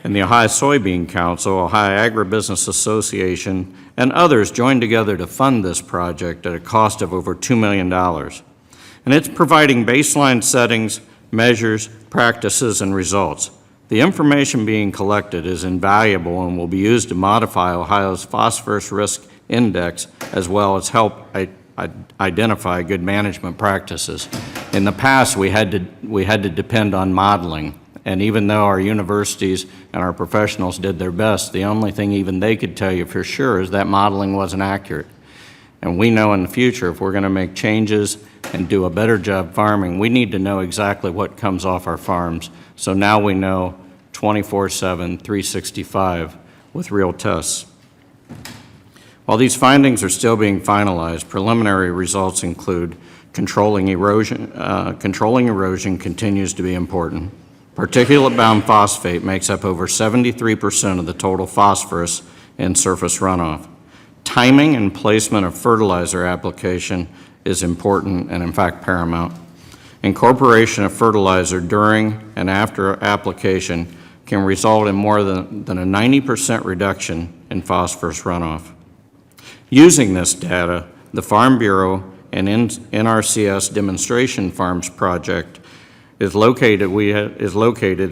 and the Ohio Soybean Council, Ohio Agribusiness Association, and others joined together to fund this project at a cost of over $2 million. And it's providing baseline settings, measures, practices, and results. The information being collected is invaluable and will be used to modify Ohio's phosphorus risk index, as well as help identify good management practices. In the past, we had to depend on modeling. And even though our universities and our professionals did their best, the only thing even they could tell you for sure is that modeling wasn't accurate. And we know in the future, if we're going to make changes and do a better job farming, we need to know exactly what comes off our farms. So now we know 24/7, 365 with real tests. While these findings are still being finalized, preliminary results include controlling erosion. Controlling erosion continues to be important. Particulate-bound phosphate makes up over 73% of the total phosphorus in surface runoff. Timing and placement of fertilizer application is important and, in fact, paramount. Incorporation of fertilizer during and after application can result in more than a 90% reduction in phosphorus runoff. Using this data, the Farm Bureau and NRCS Demonstration Farms Project is located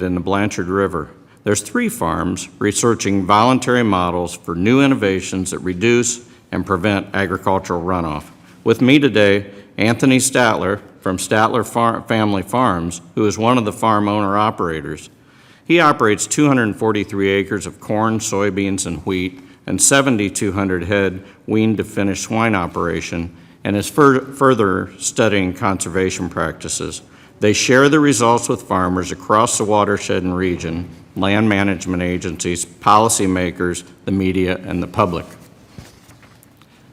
in the Blanchard River. There's 3 farms researching voluntary models for new innovations that reduce and prevent agricultural runoff. With me today, Anthony Statler from Statler Family Farms, who is one of the farm owner-operators. He operates 243 acres of corn, soybeans, and wheat, and 7,200 head weaned to finished swine operation, and is further studying conservation practices. They share the results with farmers across the watershed and region, land management agencies, policymakers, the media, and the public.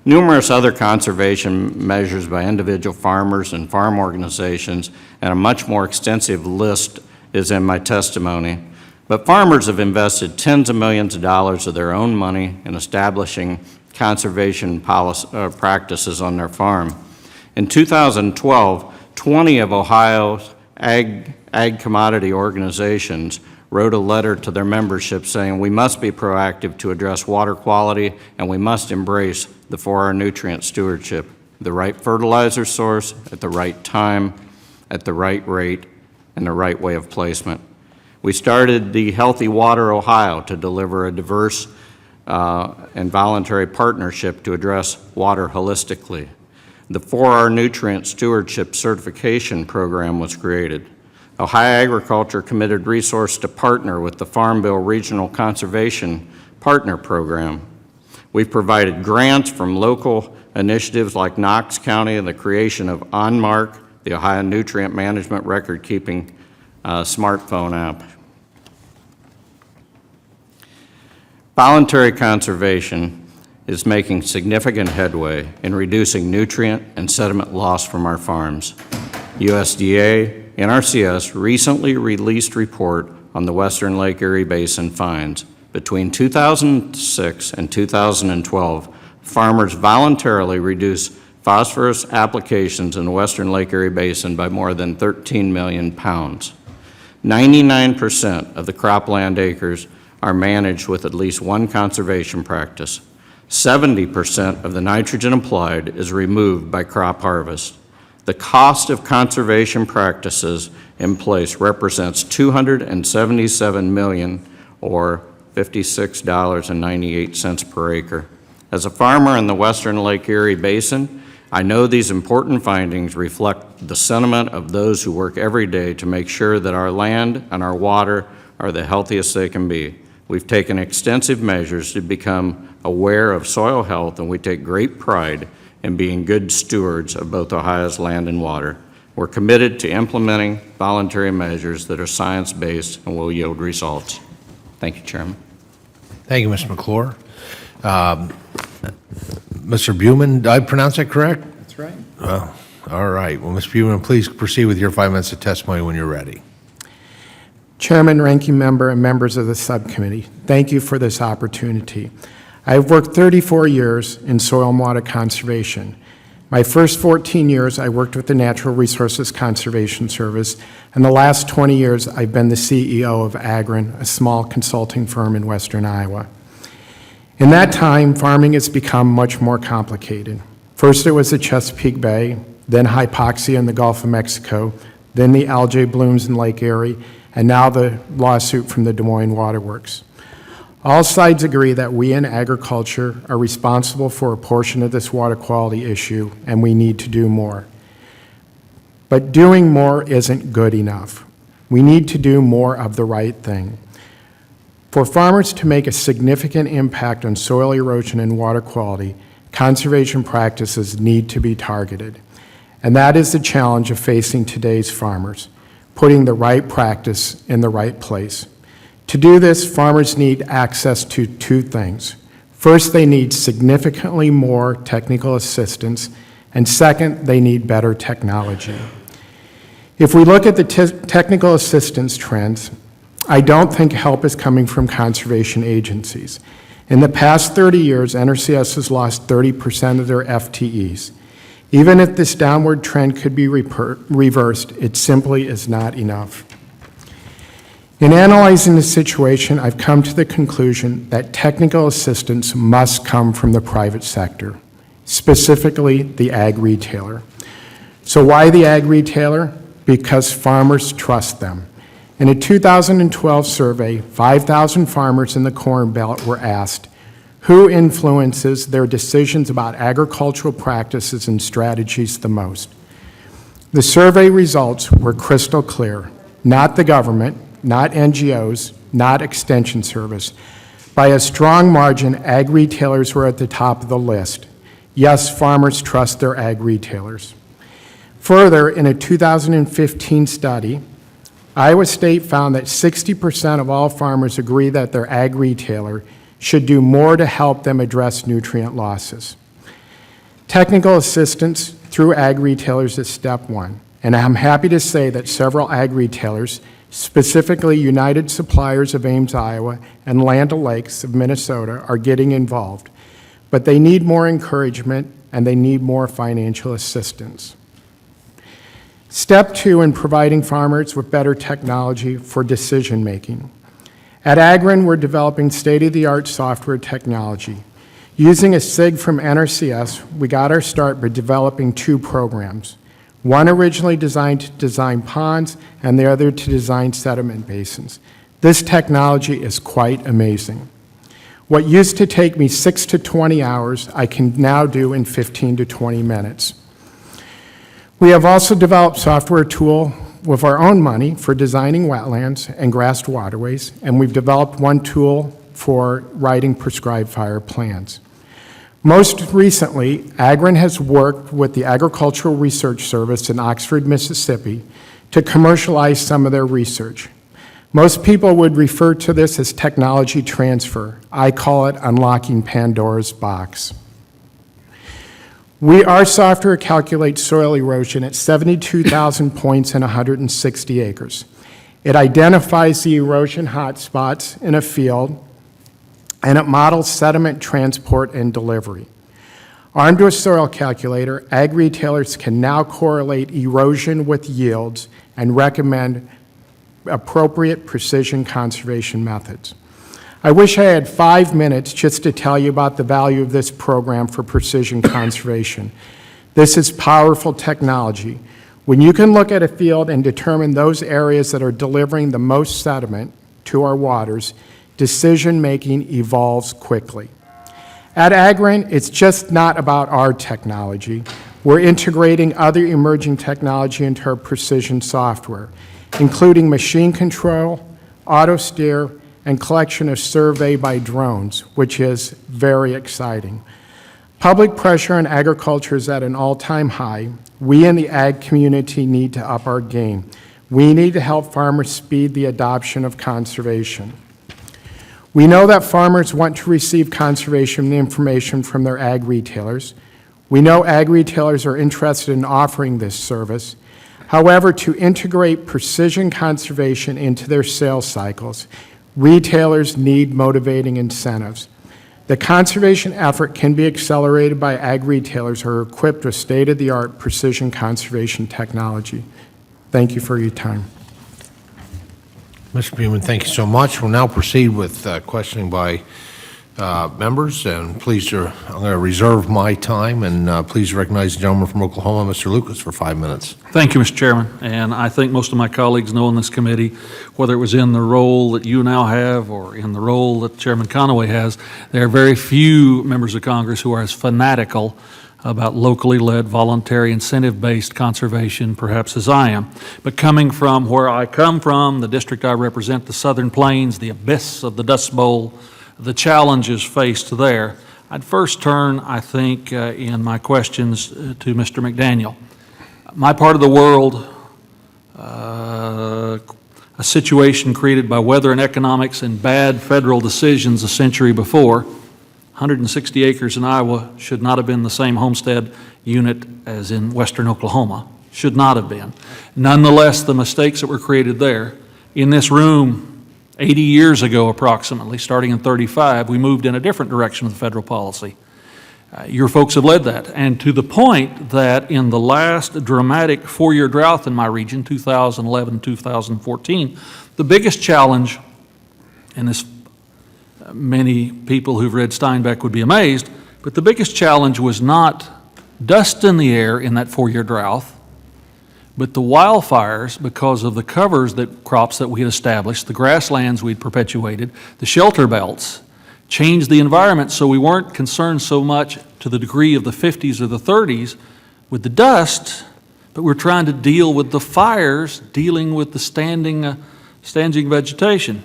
Numerous other conservation measures by individual farmers and farm organizations, and a much more extensive list is in my testimony. But farmers have invested tens of millions of dollars of their own money in establishing conservation practices on their farm. In 2012, 20 of Ohio's ag commodity organizations wrote a letter to their membership saying we must be proactive to address water quality and we must embrace the 4R nutrient stewardship, the right fertilizer source at the right time, at the right rate, and the right way of placement. We started the Healthy Water Ohio to deliver a diverse and voluntary partnership to address water holistically. The 4R Nutrient Stewardship Certification Program was created. Ohio Agriculture committed resource to partner with the Farm Bill Regional Conservation Partner Program. We've provided grants from local initiatives like Knox County and the creation of OnMark, the Ohio Nutrient Management Record-Keeping smartphone app. Voluntary conservation is making significant headway in reducing nutrient and sediment loss from our farms. USDA and NRCS recently released report on the Western Lake Erie Basin finds. Between 2006 and 2012, farmers voluntarily reduced phosphorus applications in the Western Lake Erie Basin by more than 13 million pounds. 99% of the cropland acres are managed with at least one conservation practice. 70% of the nitrogen applied is removed by crop harvest. The cost of conservation practices in place represents $277 million, or $56.98 per acre. As a farmer in the Western Lake Erie Basin, I know these important findings reflect the sentiment of those who work every day to make sure that our land and our water are the healthiest they can be. We've taken extensive measures to become aware of soil health, and we take great pride in being good stewards of both Ohio's land and water. We're committed to implementing voluntary measures that are science-based and will yield results. Thank you, Chairman. Thank you, Mr. McClure. Mr. Buman, did I pronounce that correct? That's right. All right. Well, Mr. Buman, please proceed with your 5 minutes of testimony when you're ready. Chairman, Ranking Member, and members of the subcommittee, thank you for this opportunity. I have worked 34 years in soil and water conservation. My first 14 years, I worked with the Natural Resources Conservation Service, and the last 20 years, I've been the CEO of Agrin, a small consulting firm in western Iowa. In that time, farming has become much more complicated. First, it was the Chesapeake Bay, then hypoxia in the Gulf of Mexico, then the algae blooms in Lake Erie, and now the lawsuit from the Des Moines Waterworks. All sides agree that we in agriculture are responsible for a portion of this water quality issue, and we need to do more. But doing more isn't good enough. We need to do more of the right thing. For farmers to make a significant impact on soil erosion and water quality, conservation practices need to be targeted. And that is the challenge of facing today's farmers, putting the right practice in the right place. To do this, farmers need access to two things. First, they need significantly more technical assistance, and second, they need better technology. If we look at the technical assistance trends, I don't think help is coming from conservation agencies. In the past 30 years, NRCS has lost 30% of their FTEs. Even if this downward trend could be reversed, it simply is not enough. In analyzing the situation, I've come to the conclusion that technical assistance must come from the private sector, specifically the ag retailer. So why the ag retailer? Because farmers trust them. In a 2012 survey, 5,000 farmers in the Corn Belt were asked, who influences their decisions about agricultural practices and strategies the most? The survey results were crystal clear. Not the government, not NGOs, not Extension Service, By a strong margin, ag retailers were at the top of the list. Yes, farmers trust their ag retailers. Further, in a 2015 study, Iowa State found that 60% of all farmers agree that their ag retailer should do more to help them address nutrient losses. Technical assistance through ag retailers is step one, and I'm happy to say that several ag retailers, specifically United Suppliers of Ames, Iowa, and Land O'Lakes of Minnesota, are getting involved. But they need more encouragement, and they need more financial assistance. Step two in providing farmers with better technology for decision-making. At Agrin, we're developing state-of-the-art software technology. Using a SIG from NRCS, we got our start by developing two programs. One originally designed to design ponds, and the other to design sediment basins. This technology is quite amazing. What used to take me 6 to 20 hours, I can now do in 15 to 20 minutes. We have also developed software tool with our own money for designing wetlands and grassed waterways, and we've developed one tool for writing prescribed fire plans. Most recently, Agrin has worked with the Agricultural Research Service in Oxford, Mississippi, to commercialize some of their research. Most people would refer to this as technology transfer. I call it unlocking Pandora's box. Our software calculates soil erosion at 72,000 points in 160 acres. It identifies the erosion hotspots in a field, and it models sediment transport and delivery. Armed with soil calculator, ag retailers can now correlate erosion with yields and recommend appropriate precision conservation methods. I wish I had 5 minutes just to tell you about the value of this program for precision conservation. This is powerful technology. When you can look at a field and determine those areas that are delivering the most sediment to our waters, decision-making evolves quickly. At Agrin, it's just not about our technology. We're integrating other emerging technology into our precision software, including machine control, auto steer, and collection of survey by drones, which is very exciting. Public pressure on agriculture is at an all-time high. We in the ag community need to up our game. We need to help farmers speed the adoption of conservation. We know that farmers want to receive conservation information from their ag retailers. We know ag retailers are interested in offering this service. However, to integrate precision conservation into their sales cycles, retailers need motivating incentives. The conservation effort can be accelerated by ag retailers who are equipped with state-of-the-art precision conservation technology. Thank you for your time. Mr. Beeman, thank you so much. We'll now proceed with questioning by members, and please, I'm going to reserve my time, and please recognize the gentleman from Oklahoma, Mr. Lucas, for 5 minutes. Thank you, Mr. Chairman. And I think most of my colleagues know in this committee, whether it was in the role that you now have or in the role that Chairman Conaway has, there are very few members of Congress who are as fanatical about locally led, voluntary, incentive-based conservation, perhaps as I am. But coming from where I come from, the district I represent, the Southern Plains, the abyss of the Dust Bowl, the challenges faced there, I'd first turn, I think, in my questions to Mr. McDaniel. My part of the world, a situation created by weather and economics and bad federal decisions a century before. 160 acres in Iowa should not have been the same homestead unit as in western Oklahoma. Should not have been. Nonetheless, the mistakes that were created there, in this room 80 years ago approximately, starting in 35, we moved in a different direction with federal policy. Your folks have led that, and to the point that in the last dramatic four-year drought in my region, 2011-2014, the biggest challenge, and this many people who've read Steinbeck would be amazed, but the biggest challenge was not dust in the air in that four-year drought, but the wildfires, because of the covers that crops that we had established, the grasslands we'd perpetuated, the shelter belts, changed the environment, so we weren't concerned so much to the degree of the 50s or the 30s with the dust, but we're trying to deal with the fires, dealing with the standing vegetation.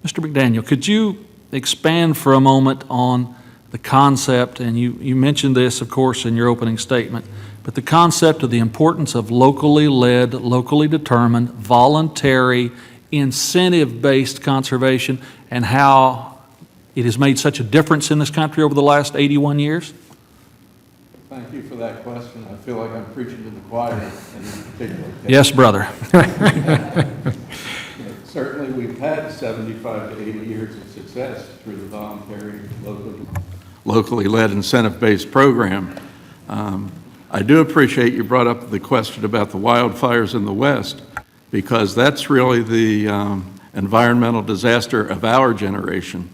Mr. McDaniel, could you expand for a moment on the concept, and you mentioned this, of course, in your opening statement, but the concept of the importance of locally led, locally determined, voluntary, incentive-based conservation, and how it has made such a difference in this country over the last 81 years? Thank you for that question. I feel like I'm preaching to the choir in this particular case. Yes, brother. Certainly, we've had 75 to 80 years of success through the voluntary, locally led, incentive-based program. I do appreciate you brought up the question about the wildfires in the West, because that's really the environmental disaster of our generation.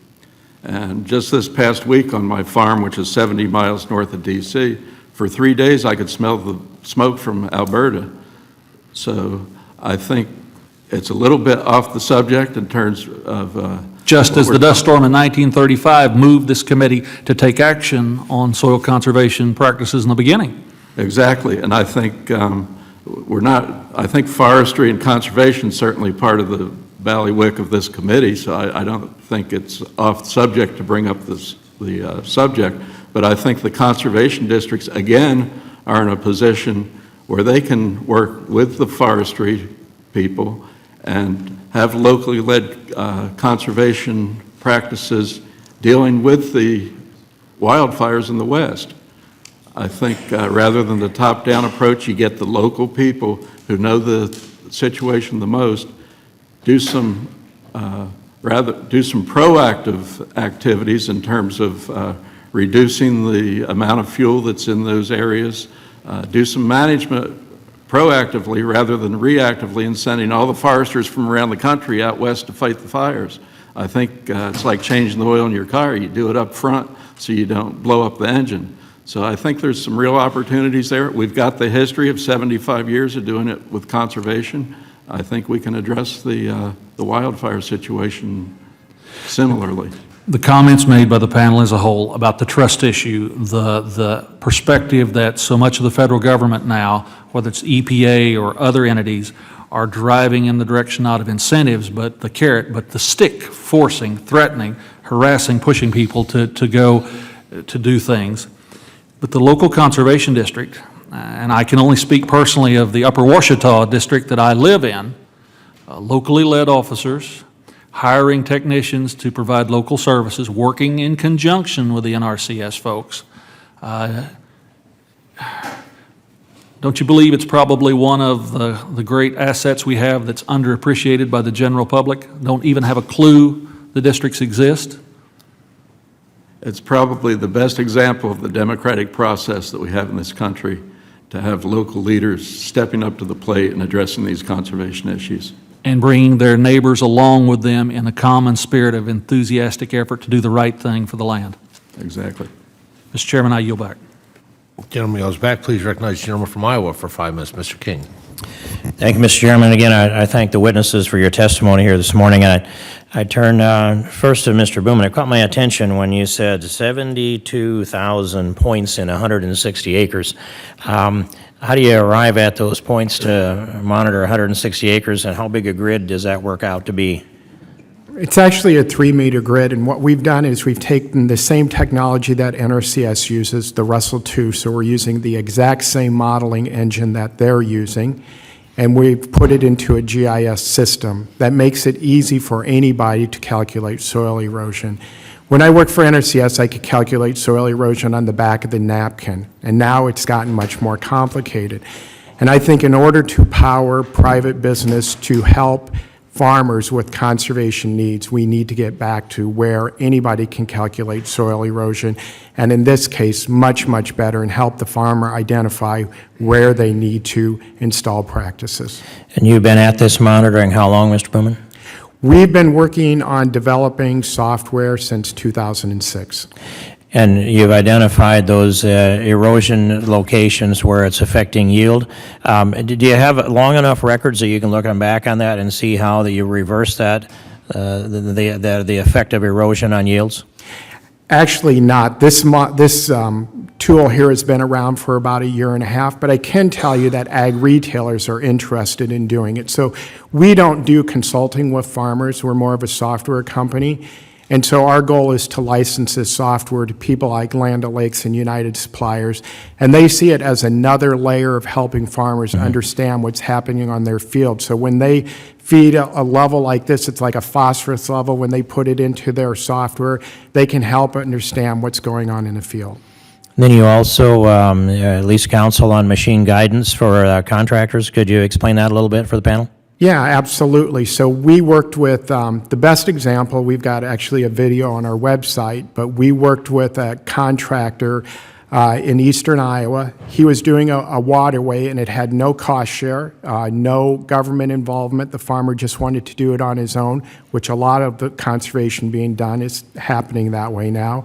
And just this past week on my farm, which is 70 miles north of D.C., for 3 days I could smell the smoke from Alberta. So I think it's a little bit off the subject in terms of... Just as the dust storm in 1935 moved this committee to take action on soil conservation practices in the beginning. Exactly, and I think I think forestry and conservation is certainly part of the ballywick of this committee, so I don't think it's off subject to bring up the subject, but I think the conservation districts, again, are in a position where they can work with the forestry people and have locally led conservation practices dealing with the wildfires in the West. I think rather than the top-down approach, you get the local people who know the situation the most, do some proactive activities in terms of reducing the amount of fuel that's in those areas, do some management proactively rather than reactively and sending all the foresters from around the country out west to fight the fires. I think it's like changing the oil in your car. You do it up front so you don't blow up the engine. So I think there's some real opportunities there. We've got the history of 75 years of doing it with conservation. I think we can address the wildfire situation similarly. The comments made by the panel as a whole about the trust issue, the perspective that so much of the federal government now, whether it's EPA or other entities, are driving in the direction not of incentives, but the carrot, but the stick, forcing, threatening, harassing, pushing people to go to do things. But the local conservation district, and I can only speak personally of the Upper Ouachita district that I live in, locally led officers, hiring technicians to provide local services, working in conjunction with the NRCS folks. Don't you believe it's probably one of the great assets we have that's underappreciated by the general public? Don't even have a clue the districts exist? It's probably the best example of the democratic process that we have in this country, to have local leaders stepping up to the plate and addressing these conservation issues. And bringing their neighbors along with them in a common spirit of enthusiastic effort to do the right thing for the land. Exactly. Mr. Chairman, I yield back. Gentleman yields back. Please recognize the gentleman from Iowa for 5 minutes, Mr. King. Thank you, Mr. Chairman. Again, I thank the witnesses for your testimony here this morning. I turn first to Mr. Booman. It caught my attention when you said 72,000 points in 160 acres. How do you arrive at those points to monitor 160 acres, and how big a grid does that work out to be? It's actually a 3-meter grid, and what we've done is we've taken the same technology that NRCS uses, the Russell 2, so we're using the exact same modeling engine that they're using, and we've put it into a GIS system that makes it easy for anybody to calculate soil erosion. When I worked for NRCS, I could calculate soil erosion on the back of the napkin, and now it's gotten much more complicated. And I think in order to power private business to help farmers with conservation needs, we need to get back to where anybody can calculate soil erosion, and in this case, much, much better, and help the farmer identify where they need to install practices. And you've been at this monitoring how long, Mr. Booman? We've been working on developing software since 2006. And you've identified those erosion locations where it's affecting yield. Do you have long enough records that you can look back on that and see how that you reverse that, the effect of erosion on yields? Actually not. This tool here has been around for about 1.5 years, but I can tell you that ag retailers are interested in doing it. So we don't do consulting with farmers. We're more of a software company. And so our goal is to license this software to people like Land O'Lakes and United Suppliers, and they see it as another layer of helping farmers understand what's happening on their field. So when they feed a level like this, it's like a phosphorus level, when they put it into their software, they can help understand what's going on in the field. Then you also at least counsel on machine guidance for contractors. Could you explain that a little bit for the panel? Yeah, absolutely. So we worked with, the best example, we've got actually a video on our website, but we worked with a contractor in eastern Iowa. He was doing a waterway, and it had no cost share, no government involvement. The farmer just wanted to do it on his own, which a lot of the conservation being done is happening that way now.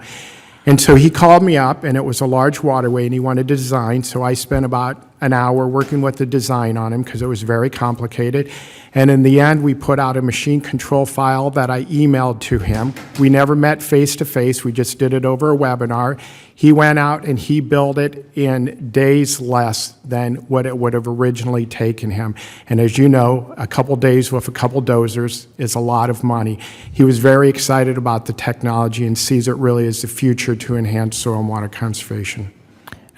And so he called me up, and it was a large waterway, and he wanted to design, so I spent about an hour working with the design on him because it was very complicated. And in the end, we put out a machine control file that I emailed to him. We never met face-to-face. We just did it over a webinar. He went out and he built it in days less than what it would have originally taken him. And as you know, a couple days with a couple dozers is a lot of money. He was very excited about the technology and sees it really as the future to enhance soil and water conservation.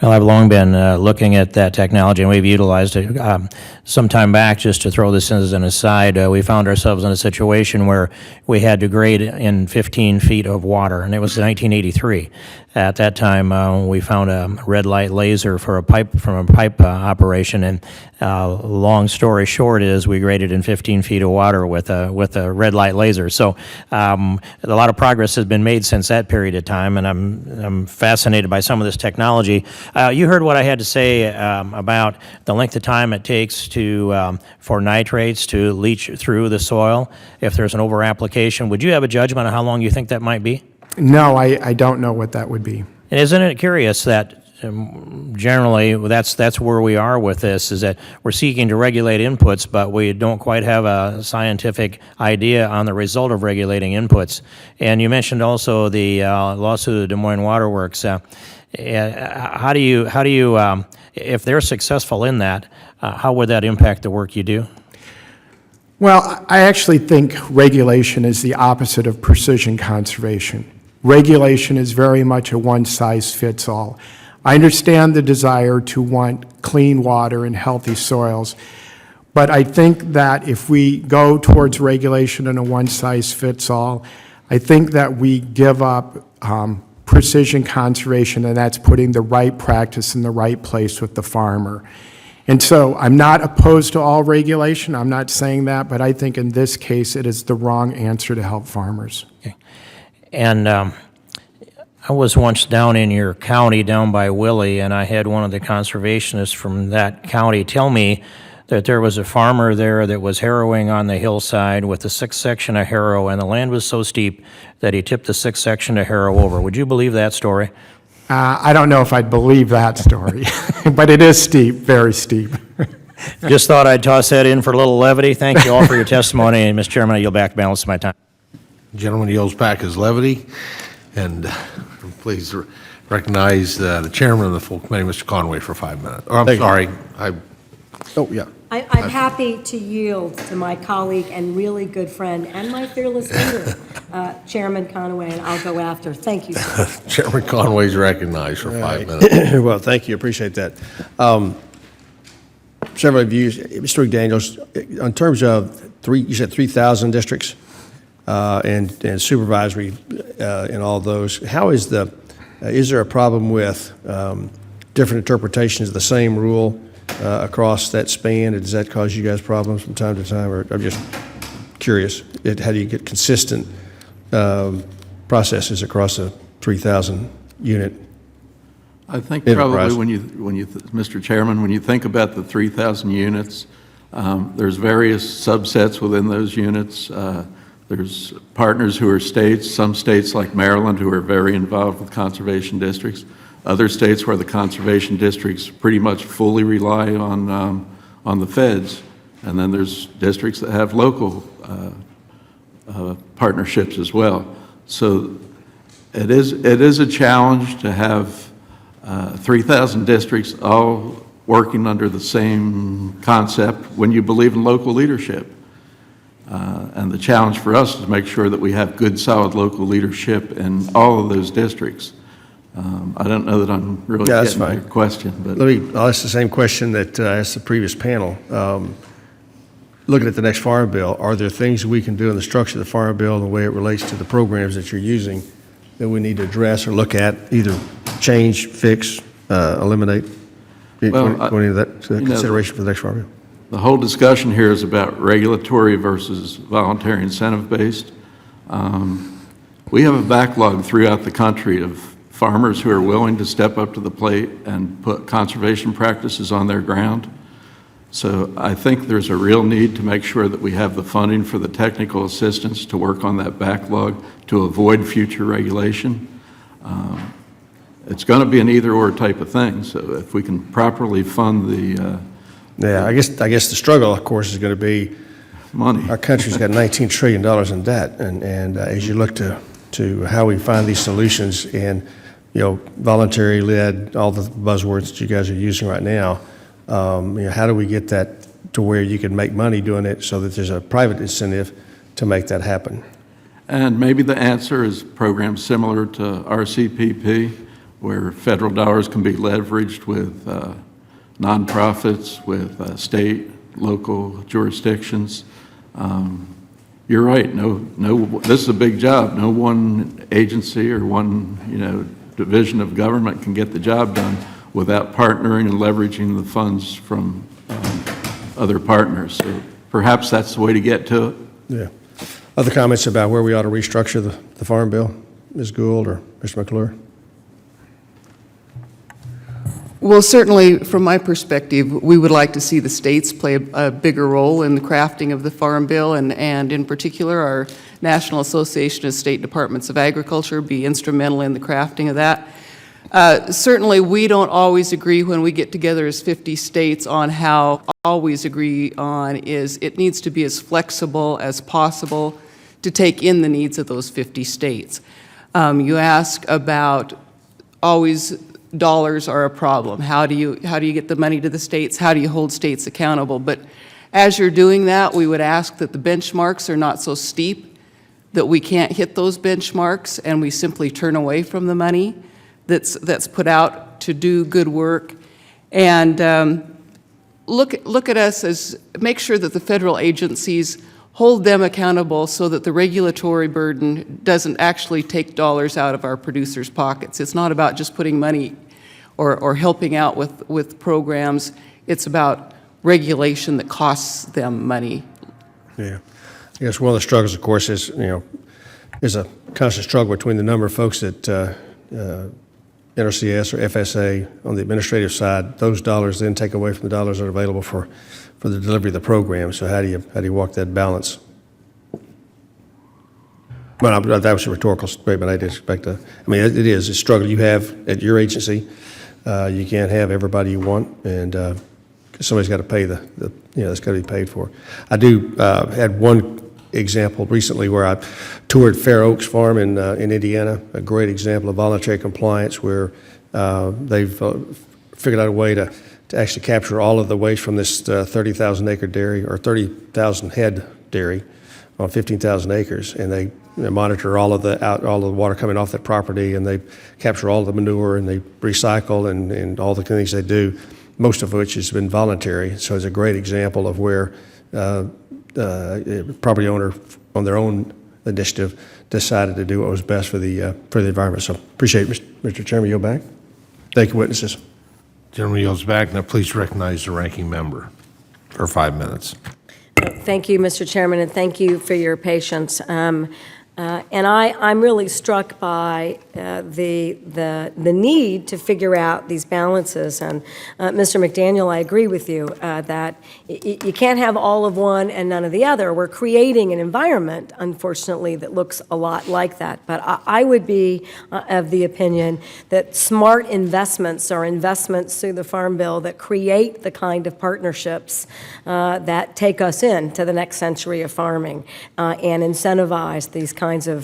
Well, I've long been looking at that technology, and we've utilized it. Some time back, just to throw this as an aside, we found ourselves in a situation where we had to grade in 15 feet of water, and it was 1983. At that time, we found a red light laser for a pipe operation, and long story short is we graded in 15 feet of water with a red light laser. So a lot of progress has been made since that period of time, and I'm fascinated by some of this technology. You heard what I had to say about the length of time it takes for nitrates to leach through the soil if there's an over-application. Would you have a judgment on how long you think that might be? No, I don't know what that would be. And isn't it curious that generally that's where we are with this, is that we're seeking to regulate inputs, but we don't quite have a scientific idea on the result of regulating inputs. And you mentioned also the lawsuit of Des Moines Water Works. How do you, if they're successful in that, how would that impact the work you do? Well, I actually think regulation is the opposite of precision conservation. Regulation is very much a one-size-fits-all. I understand the desire to want clean water and healthy soils, but I think that if we go towards regulation in a one-size-fits-all, I think that we give up precision conservation, and that's putting the right practice in the right place with the farmer. And so I'm not opposed to all regulation, I'm not saying that, but I think in this case it is the wrong answer to help farmers. Okay. And I was once down in your county, down by Willie, and I had one of the conservationists from that county tell me that there was a farmer there that was harrowing on the hillside with a 6th section of harrow, and the land was so steep that he tipped the 6th section of harrow over. Would you believe that story? I don't know if I'd believe that story, but it is steep, very steep. Just thought I'd toss that in for a little levity. Thank you all for your testimony, and Mr. Chairman, I yield back the balance of my time. Gentleman yields back his levity, and please recognize the chairman of the full committee, Mr. Conway, for 5 minutes. Oh, I'm sorry. Oh, yeah. I'm happy to yield to my colleague and really good friend and my fearless leader, Chairman Conway, and I'll go after. Thank you, sir. Chairman Conway is recognized for 5 minutes. Well, thank you, appreciate that. Several of you, Mr. McDaniels, in terms of you said 3,000 districts and supervisory in all those, how is there a problem with different interpretations of the same rule across that span? Does that cause you guys problems from time to time? Or I'm just curious, how do you get consistent processes across a 3,000 unit? I think enterprise? probably Mr. Chairman, when you think about the 3,000 units, there's various subsets within those units. There's partners who are states, some states like Maryland who are very involved with conservation districts, other states where the conservation districts pretty much fully rely on the feds, and then there's districts that have local partnerships as well. So it is a challenge to have 3,000 districts all working under the same concept when you believe in local leadership. And the challenge for us is to make sure that we have good, solid local leadership in all of those districts. I don't know that I'm really Yeah, that's getting fine. your question, but I'll ask the same question that I asked the previous panel. Looking at the next farm bill, are there things we can do in the structure of the farm bill and the way it relates to the programs that you're using that we need to address or look at, either change, fix, eliminate? Well, Going into that you know, consideration for the next farm bill? the whole discussion here is about regulatory versus voluntary incentive-based. We have a backlog throughout the country of farmers who are willing to step up to the plate and put conservation practices on their ground. So I think there's a real need to make sure that we have the funding for the technical assistance to work on that backlog to avoid future regulation. It's going to be an either-or type of thing, so if we can properly fund the Yeah, I guess the struggle, of course, is going to be money. our country's got $19 trillion in debt, and as you look to how we find these solutions and, voluntary led, all the buzzwords that you guys are using right now, how do we get that to where you can make money doing it so that there's a private incentive to make that happen? And maybe the answer is programs similar to RCPP, where federal dollars can be leveraged with nonprofits, with state, local jurisdictions. You're right. This is a big job. No one agency or one, division of government can get the job done without partnering and leveraging the funds from other partners. So perhaps that's the way to get to it. Yeah. Other comments about where we ought to restructure the farm bill, Ms. Gould or Mr. McClure? Well, certainly, from my perspective, we would like to see the states play a bigger role in the crafting of the Farm Bill, and in particular, our National Association of State Departments of Agriculture be instrumental in the crafting of that. Certainly, we don't always agree when we get together as 50 states on how always agree on is it needs to be as flexible as possible to take in the needs of those 50 states. You ask about always dollars are a problem. How do you get the money to the states? How do you hold states accountable? But as you're doing that, we would ask that the benchmarks are not so steep that we can't hit those benchmarks and we simply turn away from the money that's put out to do good work. And look at us as, make sure that the federal agencies hold them accountable so that the regulatory burden doesn't actually take dollars out of our producers' pockets. It's not about just putting money or helping out with programs. It's about regulation that costs them money. Yeah. I guess one of the struggles, of course, is, there's a constant struggle between the number of folks that NRCS or FSA on the administrative side, those dollars then take away from the dollars that are available for the delivery of the program. So how do you walk that balance? Well, that was a rhetorical statement. I didn't expect that. I mean, it is a struggle you have at your agency. You can't have everybody you want, and somebody's got to pay it's got to be paid for. I do had one example recently where I toured Fair Oaks Farm in Indiana, a great example of voluntary compliance where they've figured out a way to actually capture all of the waste from this 30,000 acre dairy or 30,000 head dairy on 15,000 acres, and they monitor all of the water coming off that property, and they capture all the manure, and they recycle and all the things they do, most of which has been voluntary. So it's a great example of where property owner on their own initiative decided to do what was best for the environment. So appreciate it, Mr. Chairman. Yield back. Thank you, witnesses. Gentleman yields back. Now please recognize the ranking member for 5 minutes. Thank you, Mr. Chairman, and thank you for your patience. And I'm really struck by the need to figure out these balances. And Mr. McDaniel, I agree with you that you can't have all of one and none of the other. We're creating an environment, unfortunately, that looks a lot like that. But I would be of the opinion that smart investments are investments through the Farm Bill that create the kind of partnerships that take us into the next century of farming and incentivize these kinds kinds of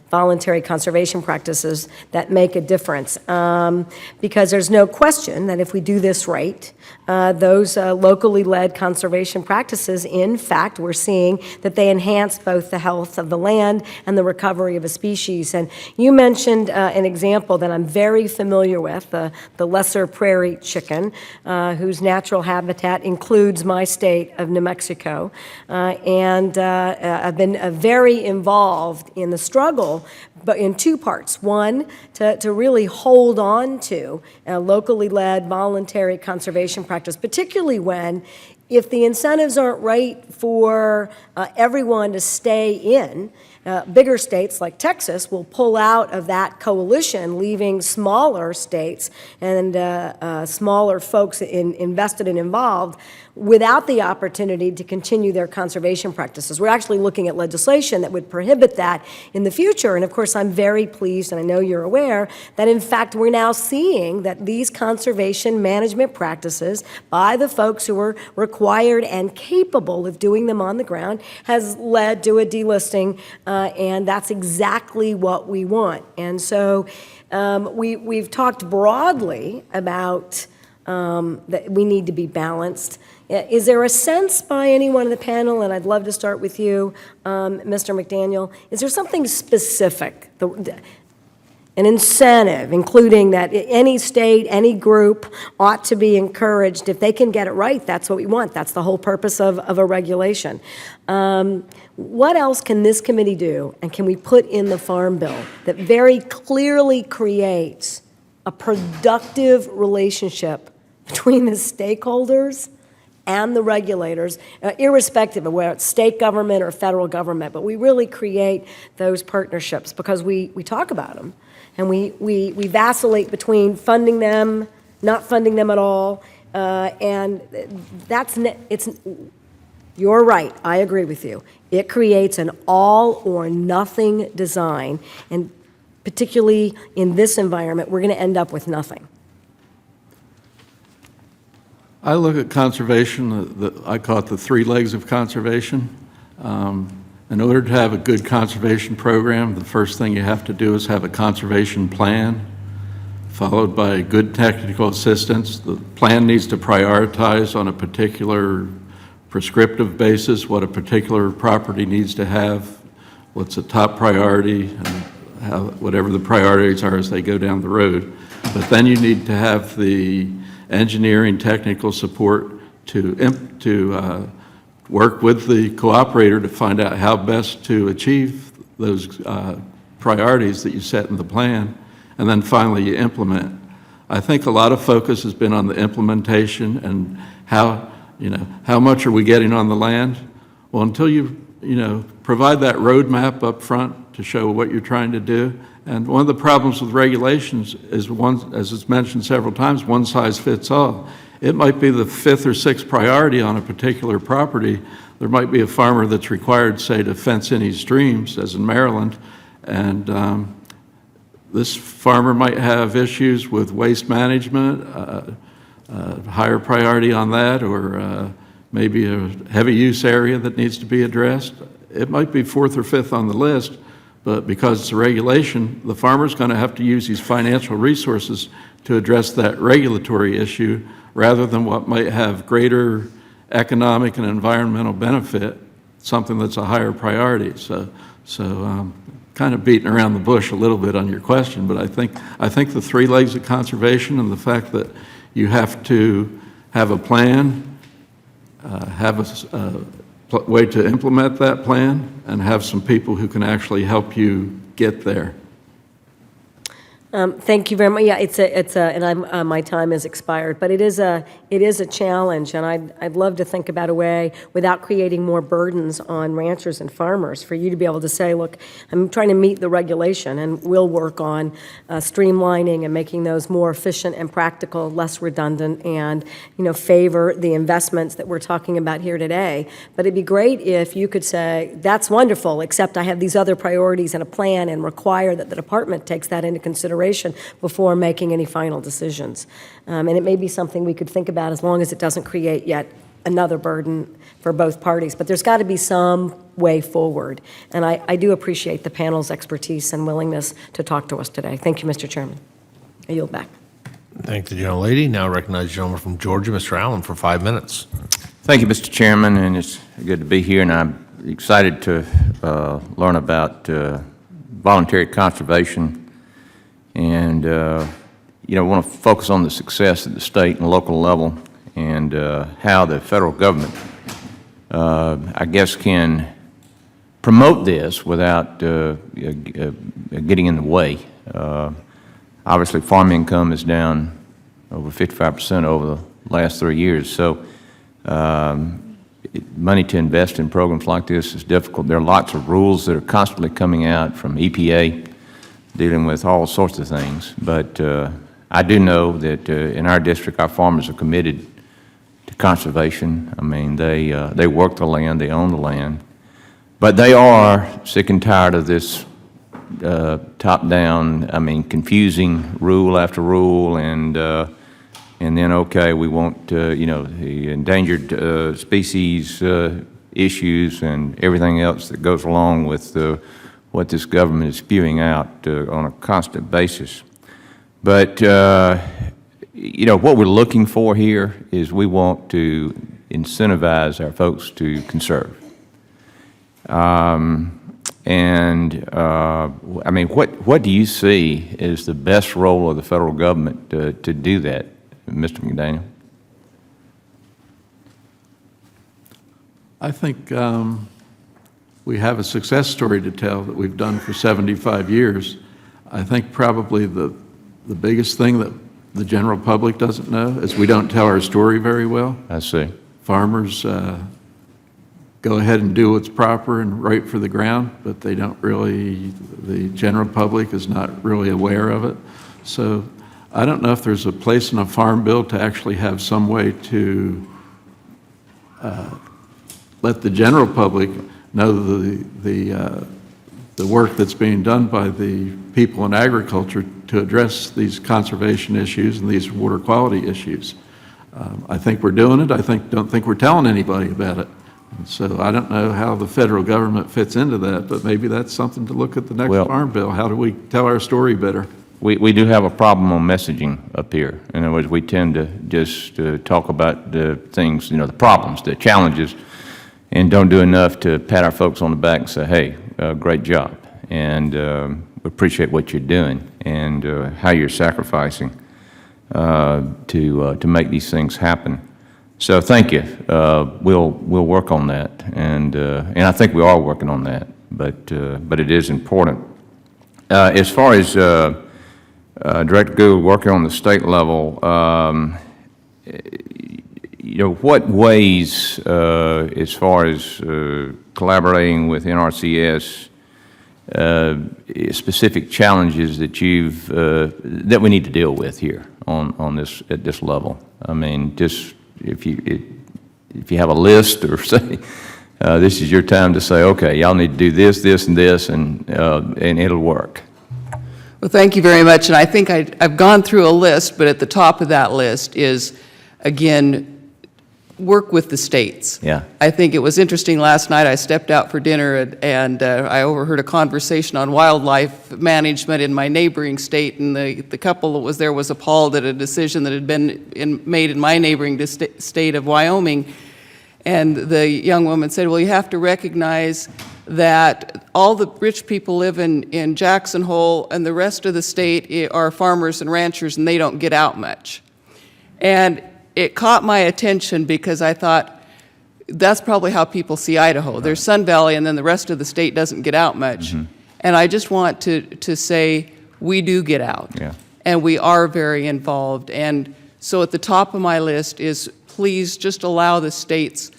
voluntary conservation practices that make a difference. Because there's no question that if we do this right, those locally led conservation practices, in fact, we're seeing that they enhance both the health of the land and the recovery of a species. And you mentioned an example that I'm very familiar with, the lesser prairie chicken, whose natural habitat includes my state of New Mexico. And I've been very involved in the struggle, but in two parts. One, to really hold on to a locally led voluntary conservation practice, particularly when, if the incentives aren't right for everyone to stay in, bigger states like Texas will pull out of that coalition, leaving smaller states and smaller folks invested and involved without the opportunity to continue their conservation practices. We're actually looking at legislation that would prohibit that in the future. And of course, I'm very pleased, and I know you're aware, that in fact we're now seeing that these conservation management practices by the folks who are required and capable of doing them on the ground has led to a delisting, and that's exactly what we want. And so we've talked broadly about that we need to be balanced. Is there a sense by anyone in the panel, and I'd love to start with you, Mr. McDaniel, is there something specific, an incentive, including that any state, any group ought to be encouraged, if they can get it right, that's what we want. That's the whole purpose of a regulation. What else can this committee do, and can we put in the Farm Bill that very clearly creates a productive relationship between the stakeholders and the regulators, irrespective of whether it's state government or federal government, but we really create those partnerships because we talk about them, and we vacillate between funding them, not funding them at all, and you're right, I agree with you. It creates an all or nothing design, and particularly in this environment, we're going to end up with nothing. I look at conservation, I call it the three legs of conservation. In order to have a good conservation program, the first thing you have to do is have a conservation plan, followed by good technical assistance. The plan needs to prioritize on a particular prescriptive basis what a particular property needs to have, what's a top priority, and whatever the priorities are as they go down the road. But then you need to have the engineering technical support to work with the cooperator to find out how best to achieve those priorities that you set in the plan, and then finally you implement. I think a lot of focus has been on the implementation and how much are we getting on the land? Well, until you provide that roadmap up front to show what you're trying to do. And one of the problems with regulations is, as it's mentioned several times, one size fits all. It might be the fifth or sixth priority on a particular property. There might be a farmer that's required, say, to fence any streams, as in Maryland, and this farmer might have issues with waste management, higher priority on that, or maybe a heavy use area that needs to be addressed. It might be fourth or fifth on the list, but because it's a regulation, the farmer's going to have to use his financial resources to address that regulatory issue rather than what might have greater economic and environmental benefit, something that's a higher priority. So kind of beating around the bush a little bit on your question, but I think the three legs of conservation and the fact that you have to have a plan, have a way to implement that plan, and have some people who can actually help you get there. Thank you very much. Yeah, and my time has expired, but it is a challenge, and I'd love to think about a way without creating more burdens on ranchers and farmers for you to be able to say, look, I'm trying to meet the regulation, and we'll work on streamlining and making those more efficient and practical, less redundant, and favor the investments that we're talking about here today. But it'd be great if you could say, that's wonderful, except I have these other priorities and a plan, and require that the department takes that into consideration before making any final decisions. And it may be something we could think about, as long as it doesn't create yet another burden for both parties. But there's got to be some way forward. And I do appreciate the panel's expertise and willingness to talk to us today. Thank you, Mr. Chairman. I yield back. Thank the gentlelady. Now recognize the gentleman from Georgia, Mr. Allen, for 5 minutes. Thank you, Mr. Chairman, and it's good to be here, and I'm excited to learn about voluntary conservation, and want to focus on the success at the state and local level, and how the federal government, I guess, can promote this without getting in the way. Obviously, farm income is down over 55% over the last 3 years, so money to invest in programs like this is difficult. There are lots of rules that are constantly coming out from EPA dealing with all sorts of things, but I do know that in our district, our farmers are committed to conservation. I mean, they work the land, they own the land, but they are sick and tired of this top-down, confusing rule after rule, and then, okay, we want, the endangered species issues and everything else that goes along with what this government is spewing out on a constant basis. But, what we're looking for here is we want to incentivize our folks to conserve. What do you see as the best role of the federal government to do that, Mr. McDaniel? I think we have a success story to tell that we've done for 75 years. I think probably the biggest thing that the general public doesn't know is we don't tell our story very well. I see. Farmers go ahead and do what's proper and right for the ground, but they don't really, the general public is not really aware of it. So I don't know if there's a place in a farm bill to actually have some way to let the general public know the work that's being done by the people in agriculture to address these conservation issues and these water quality issues. I think we're doing it. Don't think we're telling anybody about it. And so I don't know how the federal government fits into that, but maybe that's something to look at the next farm bill. How do we tell our story better? We do have a problem on messaging up here. In other words, we tend to just talk about the things, the problems, the challenges, and don't do enough to pat our folks on the back and say, hey, great job. And we appreciate what you're doing and how you're sacrificing to make these things happen. So thank you. We'll work on that, and I think we are working on that. But it is important. As far as Director Gould working on the state level, what ways, as far as collaborating with NRCS, specific challenges that that we need to deal with here on this at this level? I mean, just if you have a list, or say this is your time to say, okay, y'all need to do this, this, and this, and it'll work. Well, thank you very much. And I think I've gone through a list, but at the top of that list is, again, work with the states. Yeah. I think it was interesting last night. I stepped out for dinner and I overheard a conversation on wildlife management in my neighboring state, and the couple that was there was appalled at a decision that had been made in my neighboring state of Wyoming. And the young woman said, well, you have to recognize that all the rich people live in Jackson Hole, and the rest of the state are farmers and ranchers, and they don't get out much. And it caught my attention because I thought, that's probably how people see Idaho. There's Sun Valley, and then the rest of the state doesn't get out much. Mm-hmm. And I just want to say, we do get out. Yeah. And we are very involved. And so at the top of my list is, please just allow the states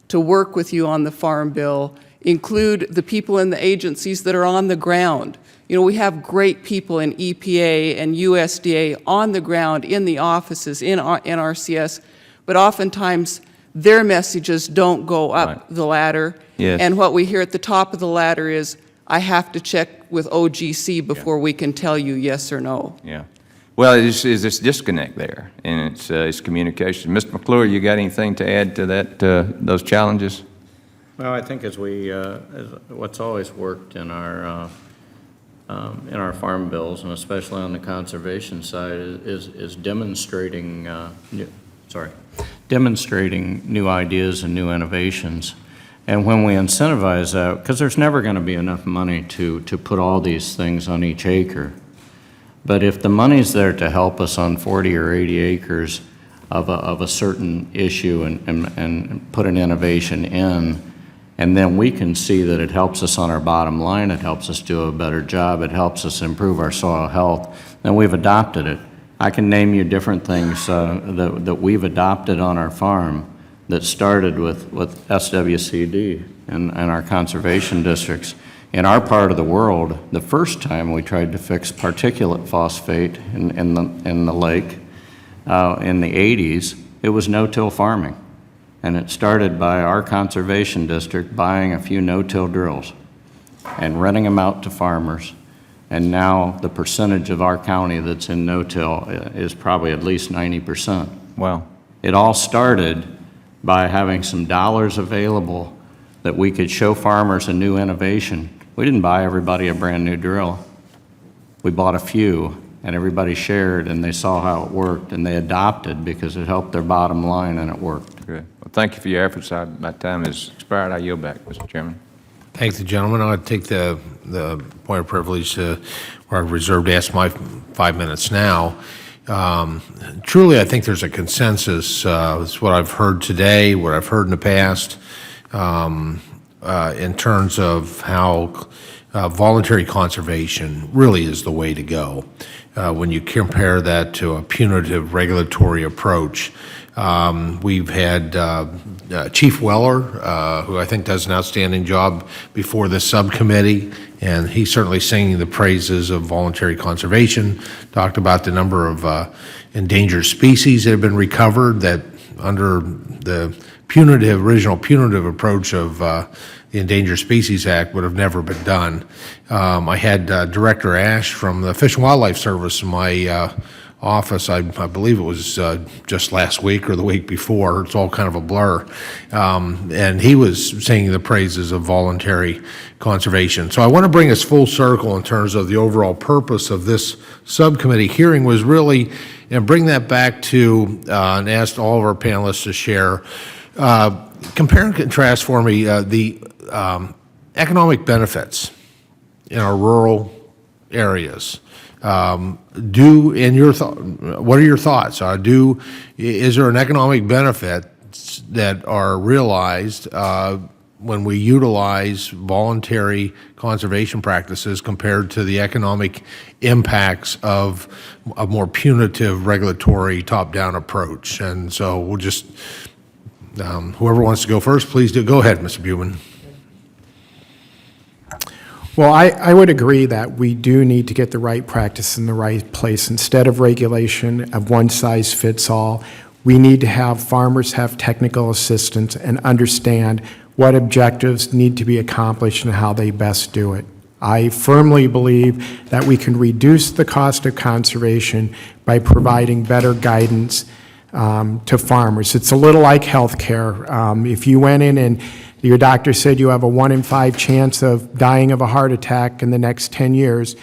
to work with you on the Farm Bill, include the people in the agencies that are on the ground. We have great people in EPA and USDA on the ground, in the offices, in NRCS, but oftentimes their messages don't go up the ladder. Yes. And what we hear at the top of the ladder is, I have to check with OGC before we can tell you yes or no. Yeah. Well, it's this disconnect there, and it's communication. Mr. McClure, you got anything to add to that, those challenges? Well, I think as what's always worked in our farm bills, and especially on the conservation side, is demonstrating new ideas and new innovations. And when we incentivize that, because there's never going to be enough money to put all these things on each acre. But if the money's there to help us on 40 or 80 acres of a certain issue and put an innovation in, and then we can see that it helps us on our bottom line, it helps us do a better job, it helps us improve our soil health, then we've adopted it. I can name you different things that we've adopted on our farm that started with SWCD and our conservation districts. In our part of the world, the first time we tried to fix particulate phosphate in the lake in the 80s, it was no-till farming. And it started by our conservation district buying a few no-till drills and renting them out to farmers. And now the percentage of our county that's in no-till is probably at least 90%. Wow. It all started by having some dollars available that we could show farmers a new innovation. We didn't buy everybody a brand new drill. We bought a few, and everybody shared, and they saw how it worked, and they adopted because it helped their bottom line and it worked. Good. Well, thank you for your efforts. My time has expired. I yield back, Mr. Chairman. Thank the gentleman. I'll take the point of privilege where I reserved to ask my 5 minutes now. Truly, I think there's a consensus. It's what I've heard today, what I've heard in the past, in terms of how voluntary conservation really is the way to go. When you compare that to a punitive regulatory approach, we've had Chief Weller, who I think does an outstanding job before this subcommittee, and he's certainly singing the praises of voluntary conservation, talked about the number of endangered species that have been recovered that under the original punitive approach of the Endangered Species Act would have never been done. I had Director Ash from the Fish and Wildlife Service in my office. I believe it was just last week or the week before. It's all kind of a blur. And he was singing the praises of voluntary conservation. So I want to bring us full circle in terms of the overall purpose of this subcommittee hearing was really, and bring that back to, and asked all of our panelists to share, compare and contrast for me the economic benefits in our rural areas. What are your thoughts? Is there an economic benefit that are realized when we utilize voluntary conservation practices compared to the economic impacts of a more punitive regulatory top-down approach? And so we'll just, whoever wants to go first, please do. Go ahead, Mr. Buman. Well, I would agree that we do need to get the right practice in the right place. Instead of regulation of one size fits all, we need to have farmers have technical assistance and understand what objectives need to be accomplished and how they best do it. I firmly believe that we can reduce the cost of conservation by providing better guidance to farmers. It's a little like healthcare. If you went in and your doctor said you have a 1 in 5 chance of dying of a heart attack in the next 10 years,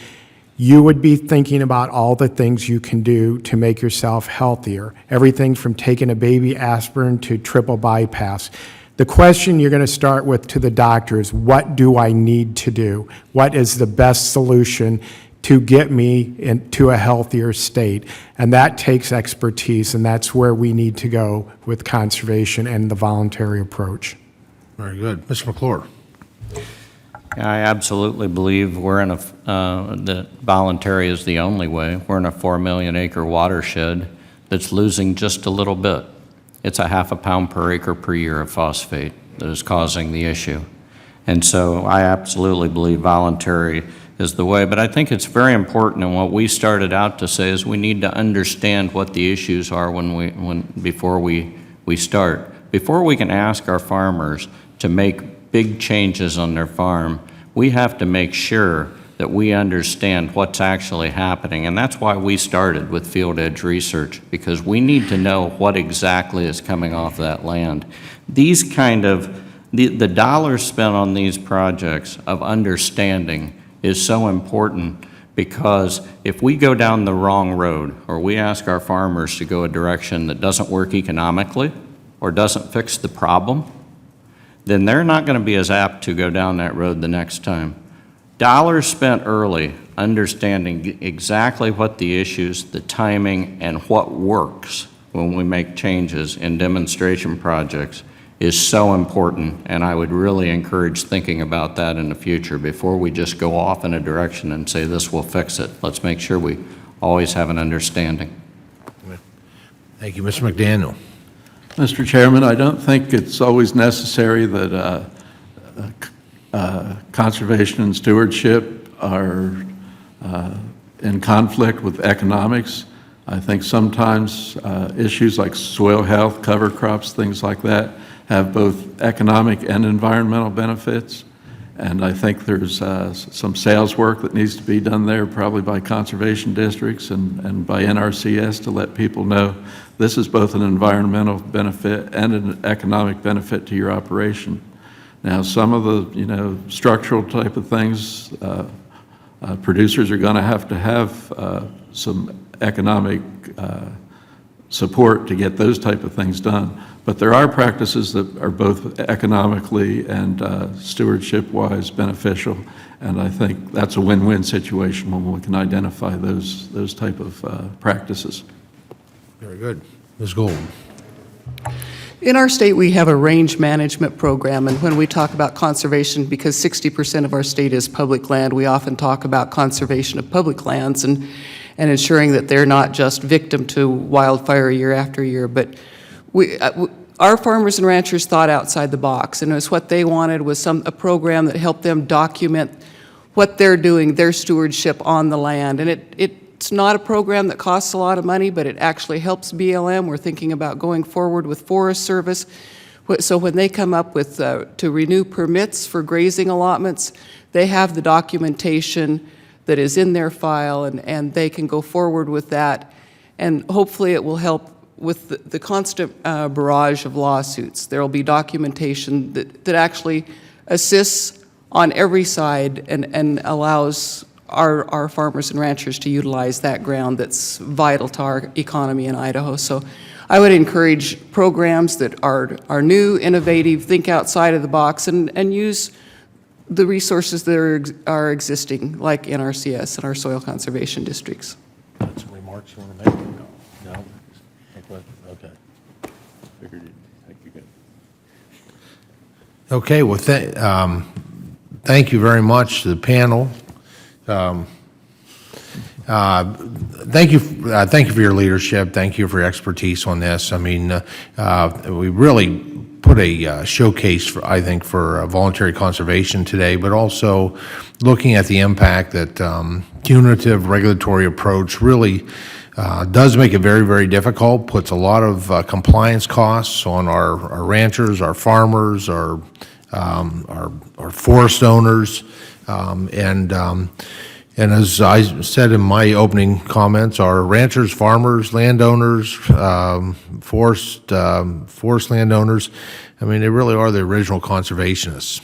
you would be thinking about all the things you can do to make yourself healthier. Everything from taking a baby aspirin to triple bypass. The question you're going to start with to the doctor is, what do I need to do? What is the best solution to get me into a healthier state? And that takes expertise, and that's where we need to go with conservation and the voluntary approach. Very good. Mr. McClure. I absolutely believe that voluntary is the only way. We're in a 4 million acre watershed that's losing just a little bit. It's a half a pound per acre per year of phosphate that is causing the issue. And so I absolutely believe voluntary is the way. But I think it's very important, and what we started out to say is we need to understand what the issues are before we start. Before we can ask our farmers to make big changes on their farm, we have to make sure that we understand what's actually happening. And that's why we started with field edge research, because we need to know what exactly is coming off that land. These kind of, the dollars spent on these projects of understanding is so important, because if we go down the wrong road, or we ask our farmers to go a direction that doesn't work economically or doesn't fix the problem, then they're not going to be as apt to go down that road the next time. Dollars spent early, understanding exactly what the issues, the timing, and what works when we make changes in demonstration projects is so important, and I would really encourage thinking about that in the future before we just go off in a direction and say this will fix it. Let's make sure we always have an understanding. Thank you. Mr. McDaniel. Mr. Chairman, I don't think it's always necessary that conservation and stewardship are in conflict with economics. I think sometimes issues like soil health, cover crops, things like that, have both economic and environmental benefits. And I think there's some sales work that needs to be done there, probably by conservation districts and by NRCS, to let people know this is both an environmental benefit and an economic benefit to your operation. Now, some of the structural type of things, producers are going to have some economic support to get those type of things done. But there are practices that are both economically and stewardship-wise beneficial, and I think that's a win-win situation when we can identify those type of practices. Very good. Ms. Gould. In our state, we have a range management program, and when we talk about conservation, because 60% of our state is public land, we often talk about conservation of public lands and ensuring that they're not just victim to wildfire year after year. But our farmers and ranchers thought outside the box, and it was what they wanted was a program that helped them document what they're doing, their stewardship on the land. And it's not a program that costs a lot of money, but it actually helps BLM. We're thinking about going forward with Forest Service. So when they come up with to renew permits for grazing allotments, they have the documentation that is in their file, and they can go forward with that. And hopefully it will help with the constant barrage of lawsuits. There will be documentation that actually assists on every side and allows our farmers and ranchers to utilize that ground that's vital to our economy in Idaho. So I would encourage programs that are new, innovative, think outside of the box, and use the resources that are existing, like NRCS and our soil conservation districts. Some remarks you want to make? No? Okay. Figured you'd think you could. Okay, well, thank you very much to the panel. Thank you for your leadership. Thank you for your expertise on this. I mean, we really put a showcase, I think, for voluntary conservation today, but also looking at the impact that punitive regulatory approach really does make it very, very difficult, puts a lot of compliance costs on our ranchers, our farmers, our forest owners, and as I said in my opening comments, our ranchers, farmers, landowners, forest landowners, I mean, they really are the original conservationists.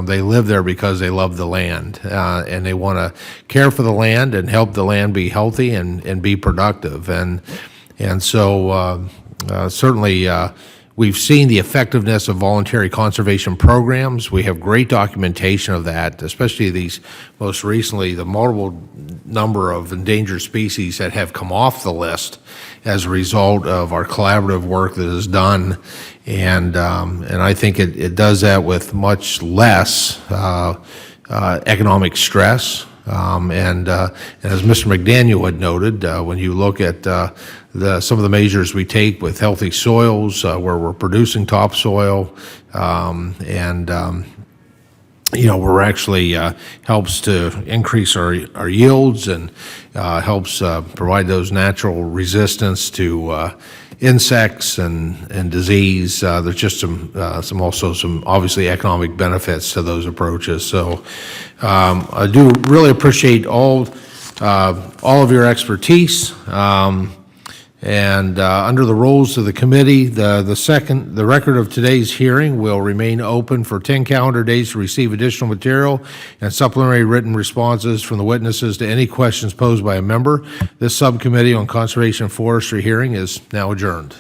They live there because they love the land, and they want to care for the land and help the land be healthy and be productive. And so certainly we've seen the effectiveness of voluntary conservation programs. We have great documentation of that, especially these, most recently, the multiple number of endangered species that have come off the list as a result of our collaborative work that is done. And I think it does that with much less economic stress. And as Mr. McDaniel had noted, when you look at some of the measures we take with healthy soils, where we're producing topsoil, we're actually helps to increase our yields and helps provide those natural resistance to insects and disease. There's just some obviously economic benefits to those approaches. So I do really appreciate all of your expertise. Under the rules of the committee, the record of today's hearing will remain open for 10 calendar days to receive additional material and supplementary written responses from the witnesses to any questions posed by a member. This Subcommittee on Conservation and Forestry hearing is now adjourned.